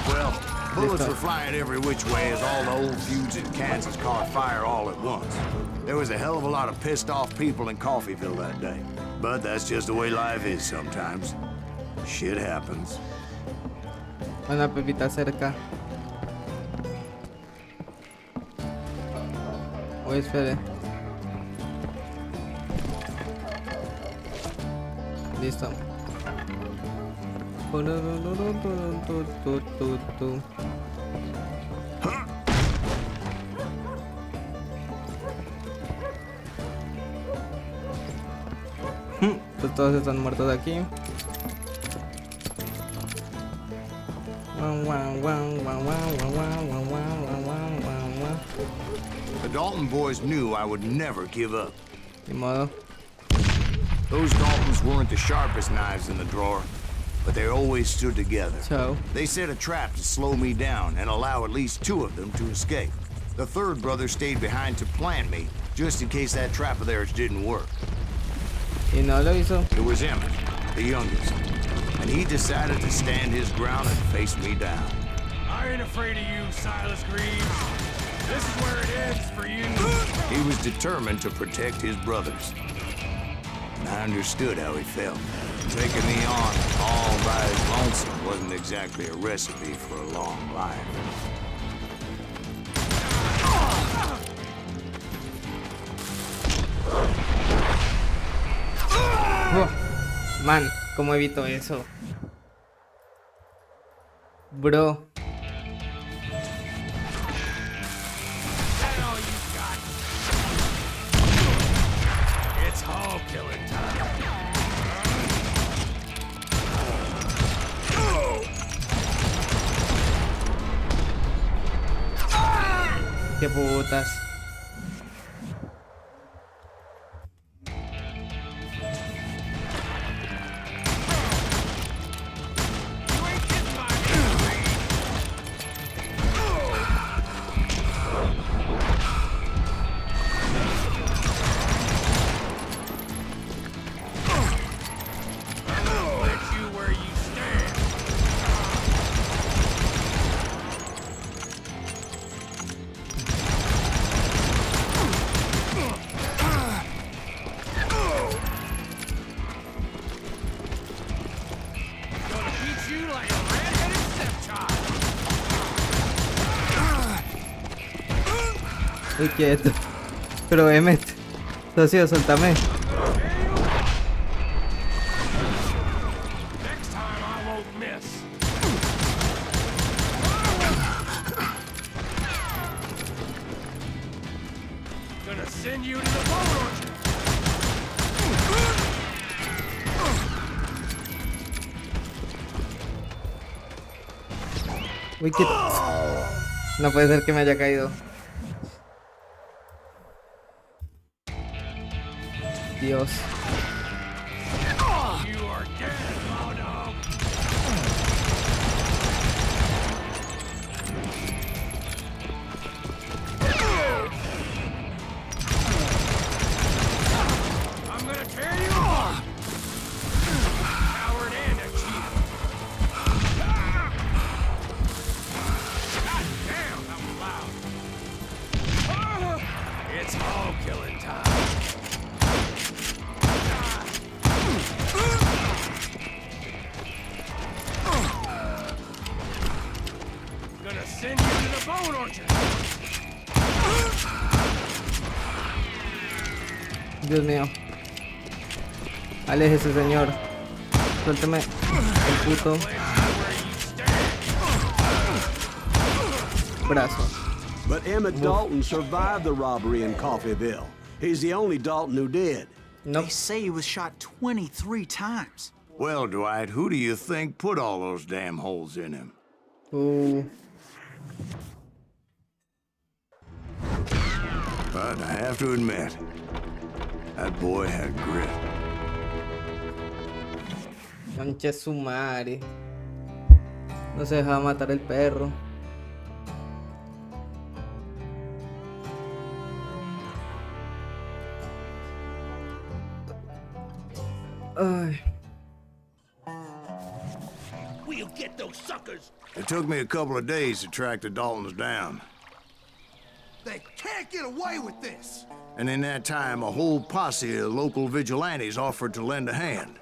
Well, bullets were flying every which way as all the old feuds in Kansas caught fire all at once. There was a hell of a lot of pissed off people in Coffeeville that day. But that's just the way life is sometimes. Shit happens. Una pepita cerca. Oye, espere. Listo. Pues todos están muertos aquí. The Dalton boys knew I would never give up. Ni modo. Those Daltons weren't the sharpest knives in the drawer, but they always stood together. So they set a trap to slow me down and allow at least 2 of them to escape. The 3rd brother stayed behind to plant me, just in case that trap of theirs didn't work. Y no lo hizo. It was Emmett, the youngest, and he decided to stand his ground and face me down. I ain't afraid of you, Silas Greaves. This is where it ends for you. He was determined to protect his brothers. And I understood how he felt. Taking me on all by his lonesome wasn't exactly a recipe for a long life. Man, ¿cómo evito eso? Bro. It's hog killing time. Qué putas. Estoy quieto. Pero Emmet, socio, suéltame. Next time I won't miss. Gonna send you to the bone orchard. Uy, qué... No puede ser que me haya caído. Dios. You are dead, oh no! I'm gonna tear you apart! Coward and a cheat! God damn, that was loud! It's all killing time! Gonna send you to the bone orchard! Dios mío. Aléjese, señor. Suélteme el puto brazo. But Emmett Dalton survived the robbery in Coffeyville. He's the only Dalton who did. Nope. They say he was shot 23 times. Well, Dwight, who do you think put all those damn holes in him? But I have to admit, that boy had grit. Conche su madre. No se dejaba matar el perro. Ay. We'll get those suckers! It took me a couple of days to track the Daltons down. They can't get away with this! And in that time, a whole posse of local vigilantes offered to lend a hand.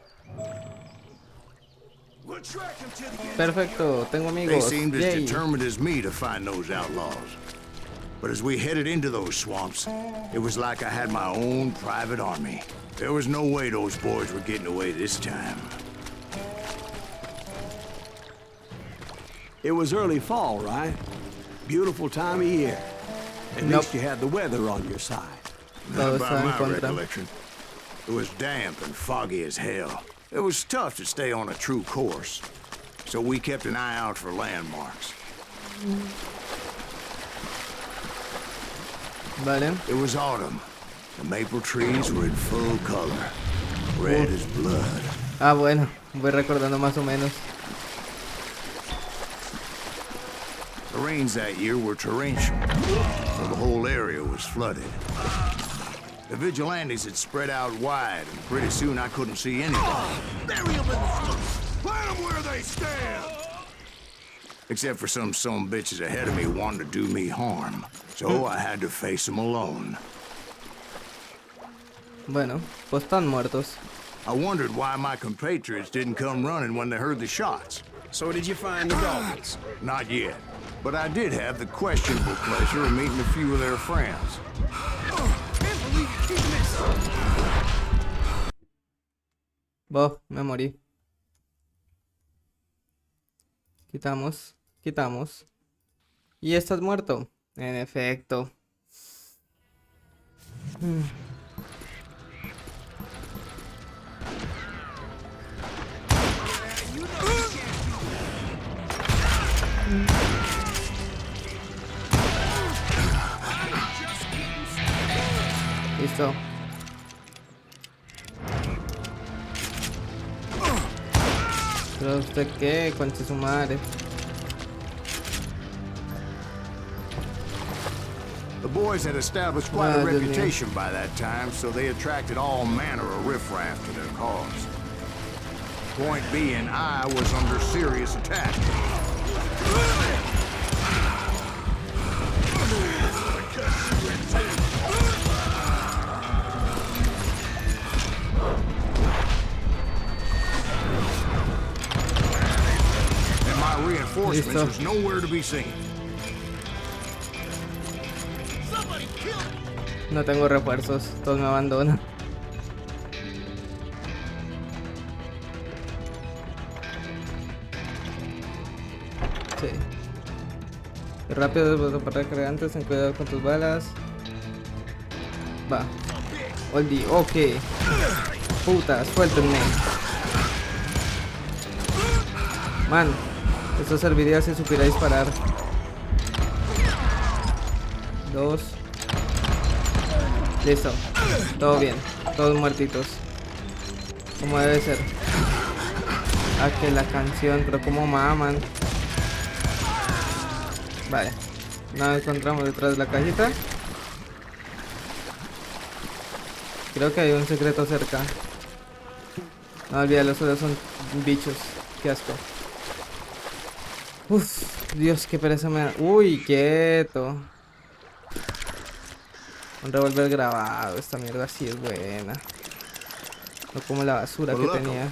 We'll track him to the end. Perfecto, tengo They amigos. seemed as Yay. determined as me to find those outlaws. But as we headed into those swamps, it was like I had my own private army. There was no way those boys were getting away this time. It was early fall, right? Beautiful time of year. At least you had the weather on your side. Todo Not by está en my contra. recollection. It was damp and foggy as hell. It was tough to stay on a true course. So we kept an eye out for landmarks. Vale. It was autumn. The maple trees were in full color. Red as blood. Ah, bueno. Voy recordando más o menos. The rains that year were torrential, so the whole area was flooded. The vigilantes had spread out wide, and pretty soon I couldn't see anybody. Bury them in the snow! Plant them where they stand! Except for some bitches ahead of me wanting to do me harm. So I had to face them alone. Bueno, pues están muertos. I wondered why my compatriots didn't come running when they heard the shots. So did you find the Daltons? Not yet. But I did have the questionable pleasure of meeting a few of their friends. Bof, me morí. Quitamos, quitamos. ¿Y estás muerto? En efecto. Listo. ¿Pero usted qué? Concha su madre. The boys had established quite a Dios mío. reputation by that time, so they attracted all manner of riffraff to their cause. Point being, I was under serious attack. And my reinforcements Listo. was nowhere to be seen. No tengo refuerzos, todos me abandonan. Sí. Y rápido después para recargantes, ten cuidado con tus balas. Va. Oldie, ok. Puta, suéltenme. Man. Esto serviría si supiera disparar. 2. Listo. Todo bien. Todos muertitos. Como debe ser. Ah, que la canción, pero como maman. Vale. Nada encontramos detrás de la cajita. Creo que hay un secreto cerca. No olvídalo, solo son bichos. Qué asco. Uf, Dios, qué pereza me da. Uy, quieto. Un revólver grabado. Esta mierda sí es buena. No como la basura que tenía.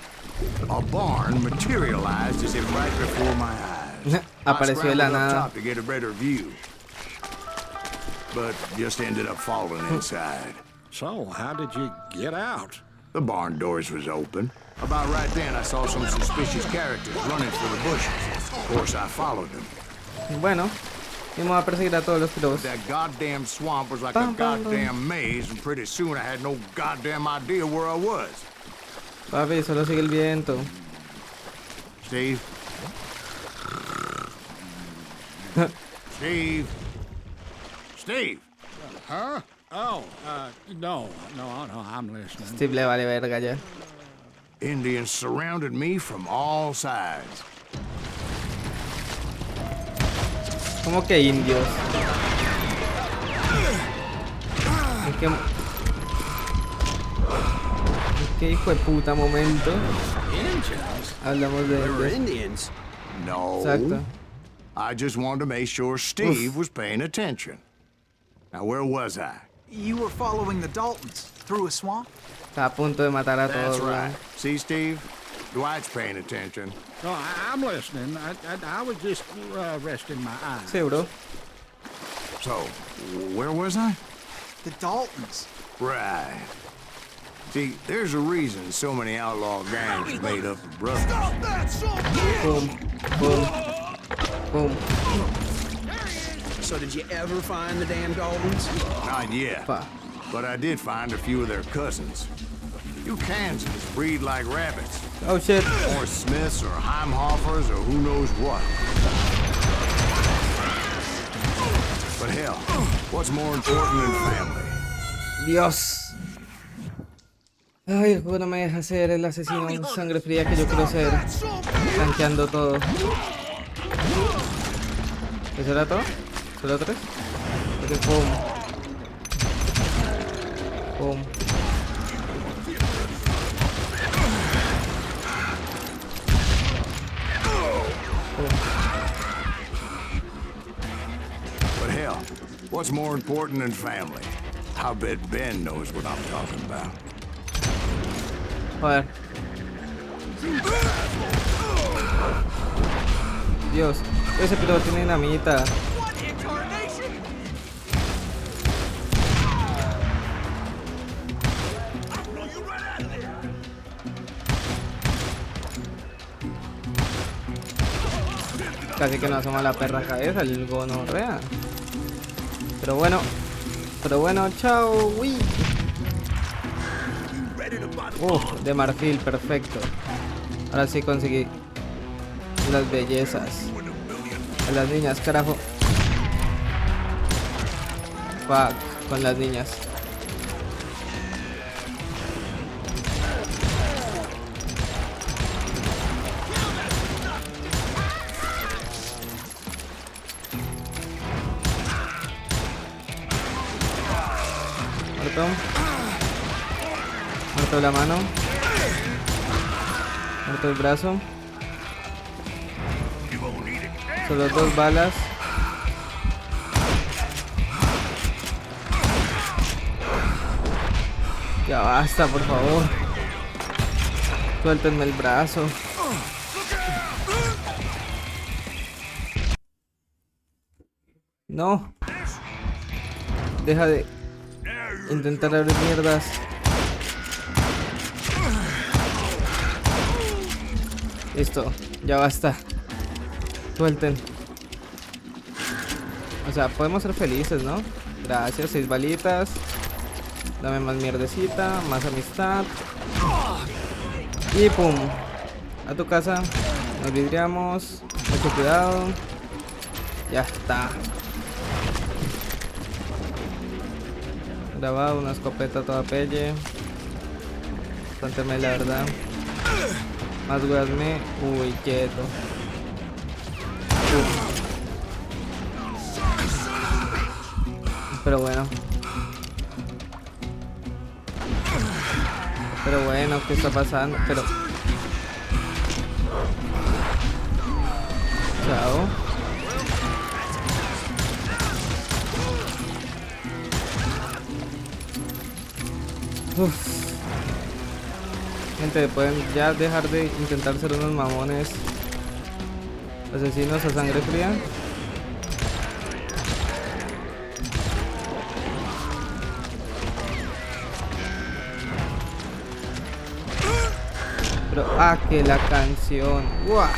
A barn materialized as if right before my eyes. Apareció de la nada. To get a better view, but just ended up falling inside. So, how did you get out? The barn doors was open. About right then, I saw some suspicious characters running for the bushes. Of course, I followed them. Bueno, vamos a perseguir a todos los pillos. That goddamn swamp was like a goddamn maze, and pretty soon I had no goddamn idea where I was. Papi, solo sigue el viento. Steve? Steve? Steve? Huh? Oh, no, I'm listening. Steve le vale verga ya. Indians surrounded me from all sides. ¿Cómo que indios? ¿En qué hijo de puta momento hablamos de Indians? No. Exacto. I just wanted to make sure Steve was paying attention. Now, where was I? You were following the Daltons through a swamp? Está a punto de matar a That's todos. right. See, Steve? Dwight's paying attention. No, I'm listening. I was just resting my eyes. Sí, bro. So, where was I? The Daltons. Right. See, there's a reason so many outlaw gangs are made up of brothers. Boom, boom, boom. So did you ever find the damn Daltons? Not yet. Pa. But I did find a few of their cousins. You Kansans breed like rabbits. Oh shit. Or Smiths or Heimhoffers or who knows what. But hell, what's more important than family? Dios. Ay, el juego no me deja ser el asesino sangre fría que yo quiero ser. Tanqueando todo. ¿Eso era todo? ¿Solo 3? Ok, pum. Pum. But hell, what's more important than family? I bet Ben knows what I'm talking about. Joder. Dios, ese piloto tiene dinamita. Casi que no asoma la perra cabeza, el gonorrea. Pero bueno, chao, uy. De marfil, perfecto. Ahora sí conseguí las bellezas. A las niñas, carajo. Fuck, con las niñas. Muerto. Muerto la mano. Muerto el brazo. Solo 2 balas. Ya basta, por favor. Suéltenme el brazo. No. Deja de intentar abrir mierdas. Listo, ya basta. Suelten. O sea, podemos ser felices, ¿no? Gracias, 6 balitas. Dame más mierdecita, más amistad. Y pum. A tu casa. Nos vidriamos. Mucho cuidado. Ya está. Grabado, una escopeta toda pelle. Bastante me, la verdad. Más weas me. Uy, quieto. Pero bueno. Pero bueno, ¿qué está pasando? Pero... Chao. Uf. Gente, pueden ya dejar de intentar ser unos mamones asesinos a sangre fría. Pero, que la canción. ¡Guau!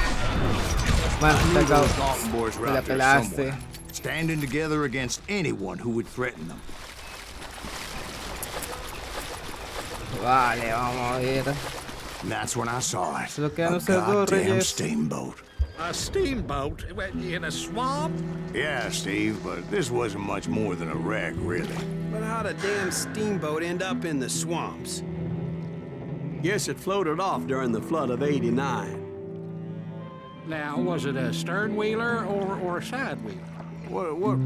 Man, te acabo. Me la pelaste. Standing together against anyone who would threaten them. Vale, vamos a ver. And that's when I saw it. Solo quedan A ustedes dos, goddamn Reyes. steamboat. A steamboat in a swamp? Yeah, Steve, but this wasn't much more than a wreck, really. But how'd a damn steamboat end up in the swamps? Guess it floated off during the flood of '89. Now, was it a stern wheeler or a side wheeler? What?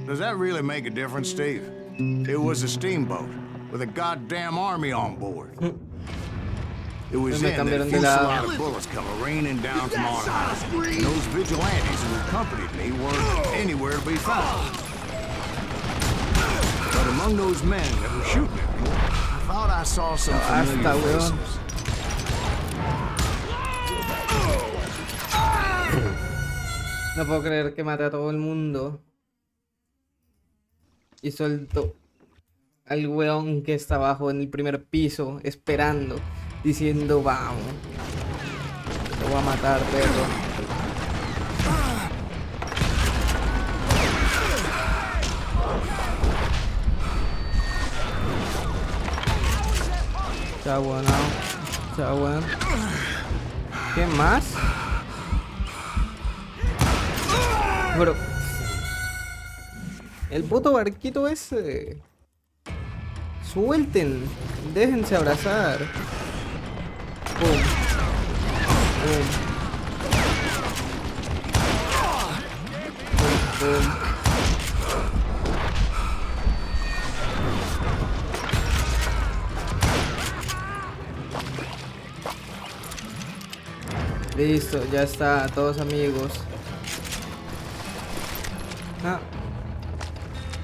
Does that really make a difference, Steve? It was a steamboat with a goddamn army on board. It was Me then that a cambiaron de fusillade lado. of bullets come raining down from our house. And those vigilantes who accompanied me weren't anywhere to be found. But among those men that were shooting at me, I thought I saw some familiar Hasta, weón. faces. No puedo creer que mate a todo el mundo. Y soltó al weón que está abajo en el primer piso, esperando, diciendo vamos. Te voy a matar, perro. Chao, bueno. Chao, bueno. ¿Qué más? Bro, el puto barquito ese. Suelten, déjense abrazar. Pum. Pum. Pum, pum. Listo, ya está, todos amigos.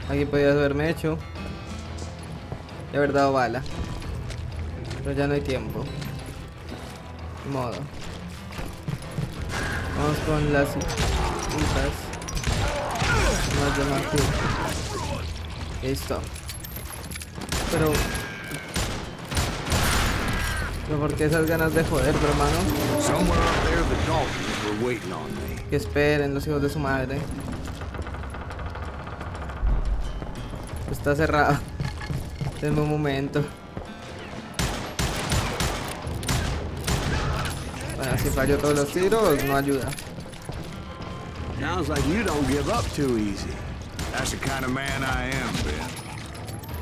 Aquí podías haberme hecho de haber dado bala, pero ya no hay tiempo. Ni modo. Vamos con las hijas. Más de más. Listo. Pero ¿por qué esas ganas de joder, bro, hermano? Somewhere up there, the Daltons were waiting on me. Que esperen los hijos de su madre. Está cerrado. Denme un momento. Bueno, si fallo todos los tiros, no ayuda. Sounds like you don't give up too easy. That's the kind of man I am, Ben.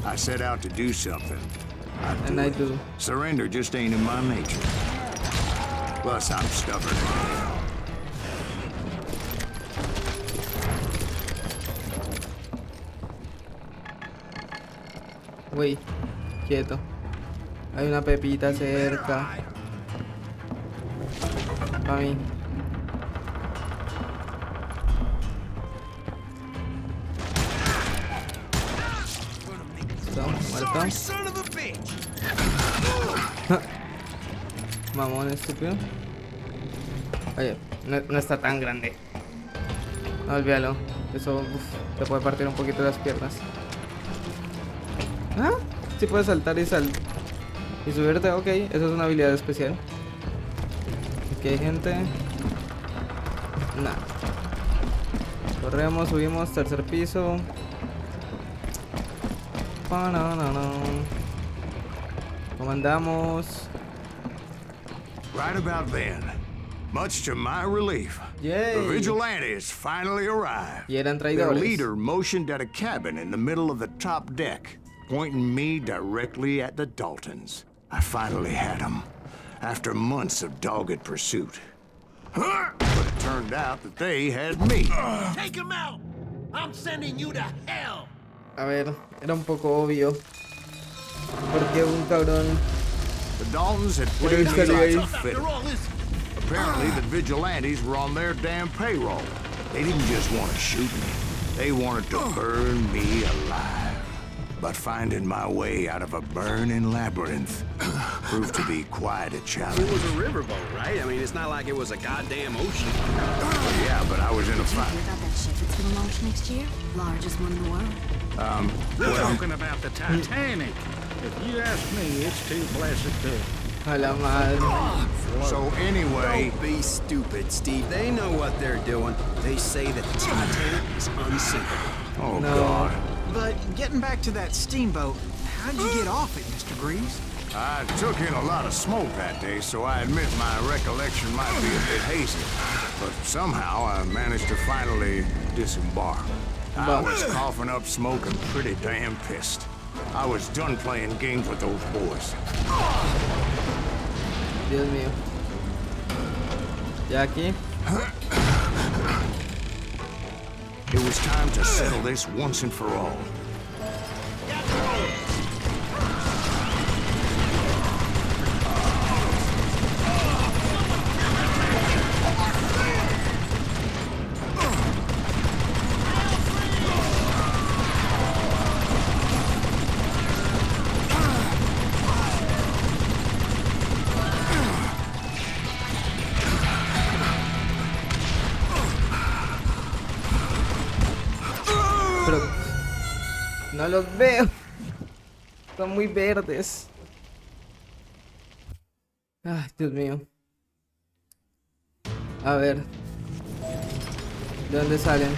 I set out to do something. And I do. Surrender just ain't in my nature. Plus, I'm stubborn. Uy, quieto. Hay una pepita cerca. Para mí. Listo, muerto. Mamón estúpido. Oye, no está tan grande. No, olvídalo. Eso te puede partir un poquito las piernas. Ah, sí puedes saltar y subirte, ok. Eso es una habilidad especial. Aquí hay gente. Nah. Corremos, subimos, tercer piso. Comandamos. Right about then, much to my relief, Yay. The vigilantes finally arrived. Y eran Their traidores. leader motioned at a cabin in the middle of the top deck, pointing me directly at the Daltons. I finally had them, after months of dogged pursuit. But it turned out that they had me. Take him out! I'm sending you to hell! A ver, era un poco obvio. Porque un cabrón. The Daltons had played me Pero like a está fiddle. Apparently, the vigilantes were on their damn payroll. They didn't just want to shoot me. They wanted to burn me alive. But finding my way out of a burning labyrinth proved to be quite a challenge. It was a riverboat, right? I mean, it's not like it was a goddamn ocean. Yeah, but I was in a Did you fight. hear about that ship that's gonna launch next year? Largest one in the world. We're talking about the Titanic. If you ask me, it's too blessed to. A la madre. So anyway, Don't be stupid, Steve. They know what they're doing. They say that the Titanic is unsinkable. oh No. God. But getting back to that steamboat, how'd you get off it, Mr. Greaves? I took in a lot of smoke that day, so I admit my recollection might be a bit hazy. But somehow I managed to finally disembark. I was coughing up smoke and pretty damn pissed. I was done playing games with those boys. Dios mío. Ya aquí. It was time to settle this once and for all. Pero no los veo. Son muy verdes. Ay, Dios mío. A ver. ¿De dónde salen?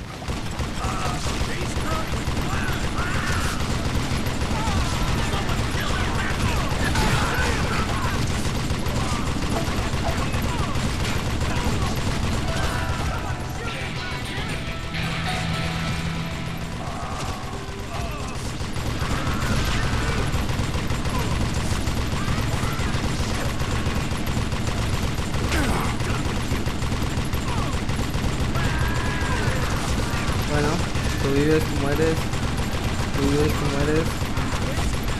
Bueno, tú vives, tú mueres. Tú vives, tú mueres.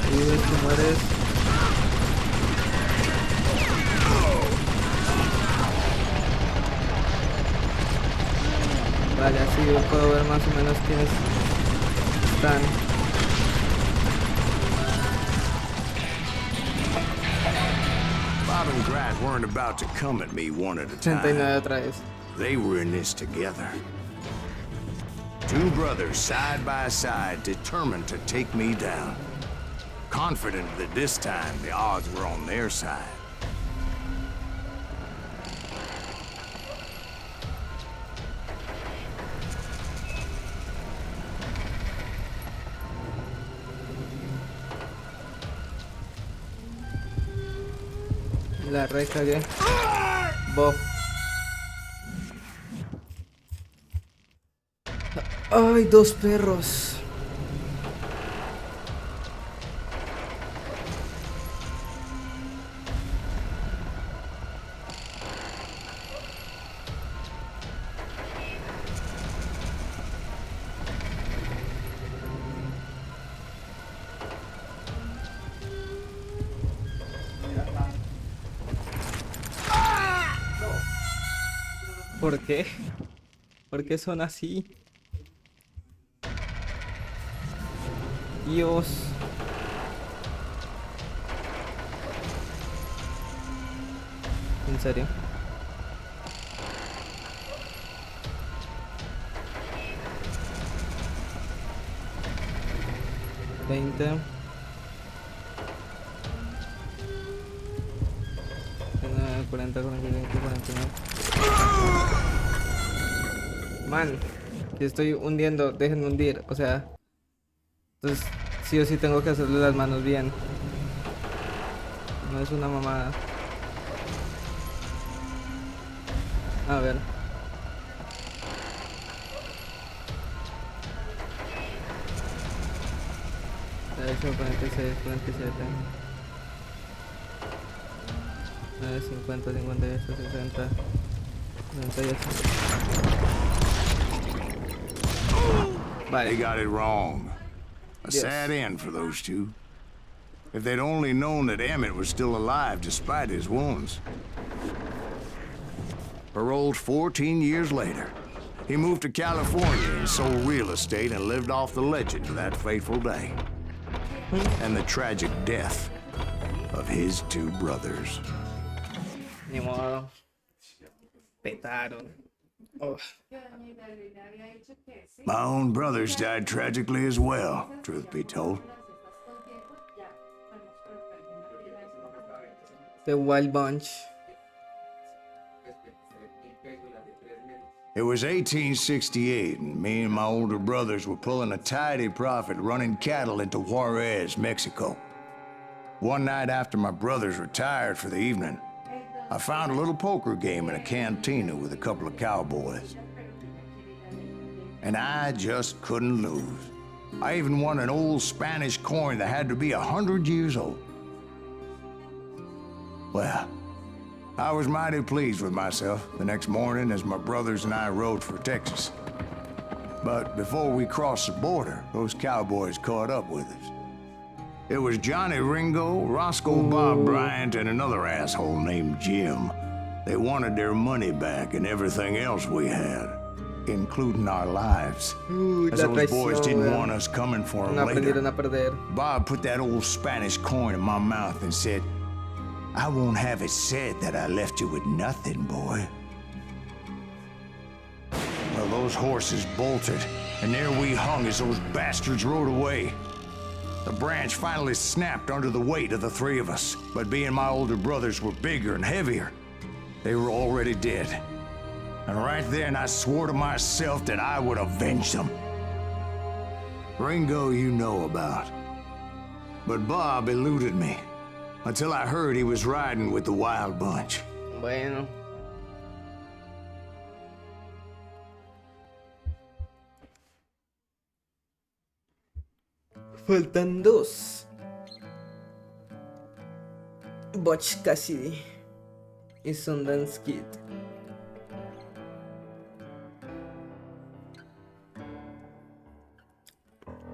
Tú vives, tú mueres. Vale, así yo puedo ver más o menos quiénes están. Bob and Grat weren't about to come at me one at a time. 89 otra vez. They were in this together. Two brothers side by side, determined to take me down. Confident that this time the odds were on their side. La recagué. Bob. Ay, dos perros. ¿Por qué? ¿Por qué son así? Dios. ¿En serio? $20. 40, 49, 49. Man, que estoy hundiendo, déjenme hundir, o sea. Entonces, sí o sí tengo que hacerle las manos bien. No es una mamada. A ver. 46, 47. 9, 50, 58, 60, 98. Vale. They got it wrong. A Yes. sad end for those two. If they'd only known that Emmett was still alive despite his wounds. Paroled 14 years later, he moved to California and sold real estate and lived off the legend of that fateful day. And the tragic death of his two brothers. Ni modo. Petaron. Oh. My own brothers died tragically as well, truth be told. The Wild Bunch. It was 1868, and me and my older brothers were pulling a tidy profit running cattle into Juarez, Mexico. One night after my brothers retired for the evening, I found a little poker game in a cantina with a couple of cowboys. And I just couldn't lose. I even won an old Spanish coin that had to be 100 years old. Well, I was mighty pleased with myself the next morning as my brothers and I rode for Texas. But before we crossed the border, those cowboys caught up with us. It was Johnny Ringo, Roscoe Bob Bryant, and another asshole named Jim. They wanted their money back and everything else we had, including our lives. As those boys didn't want us coming for them later. Bob put that old Spanish coin in my mouth and said, "I won't have it said that I left you with nothing, boy." Well, those horses bolted, and there we hung as those bastards rode away. The branch finally snapped under the weight of the three of us, but being my older brothers were bigger and heavier, they were already dead. And right then I swore to myself that I would avenge them. Ringo you know about. But Bob eluded me, until I heard he was riding with the Wild Bunch. Bueno. Faltan dos. Butch Cassidy y Sundance Kid.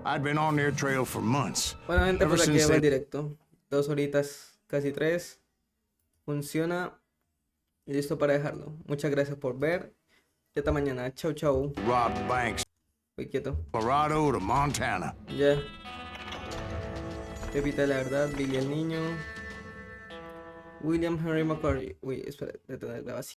I'd been on their trail for months. Bueno, gente, Ever pues aquí since va el they- directo. 2 horitas, casi 3. Funciona. Y listo para dejarlo. Muchas gracias por ver. Y hasta mañana. Chau, chau. Robbed banks, Voy quieto. Colorado to Montana. Ya. Pepita de la verdad. Billy el niño. William Henry McCurry. Uy, espera, detener la grabación.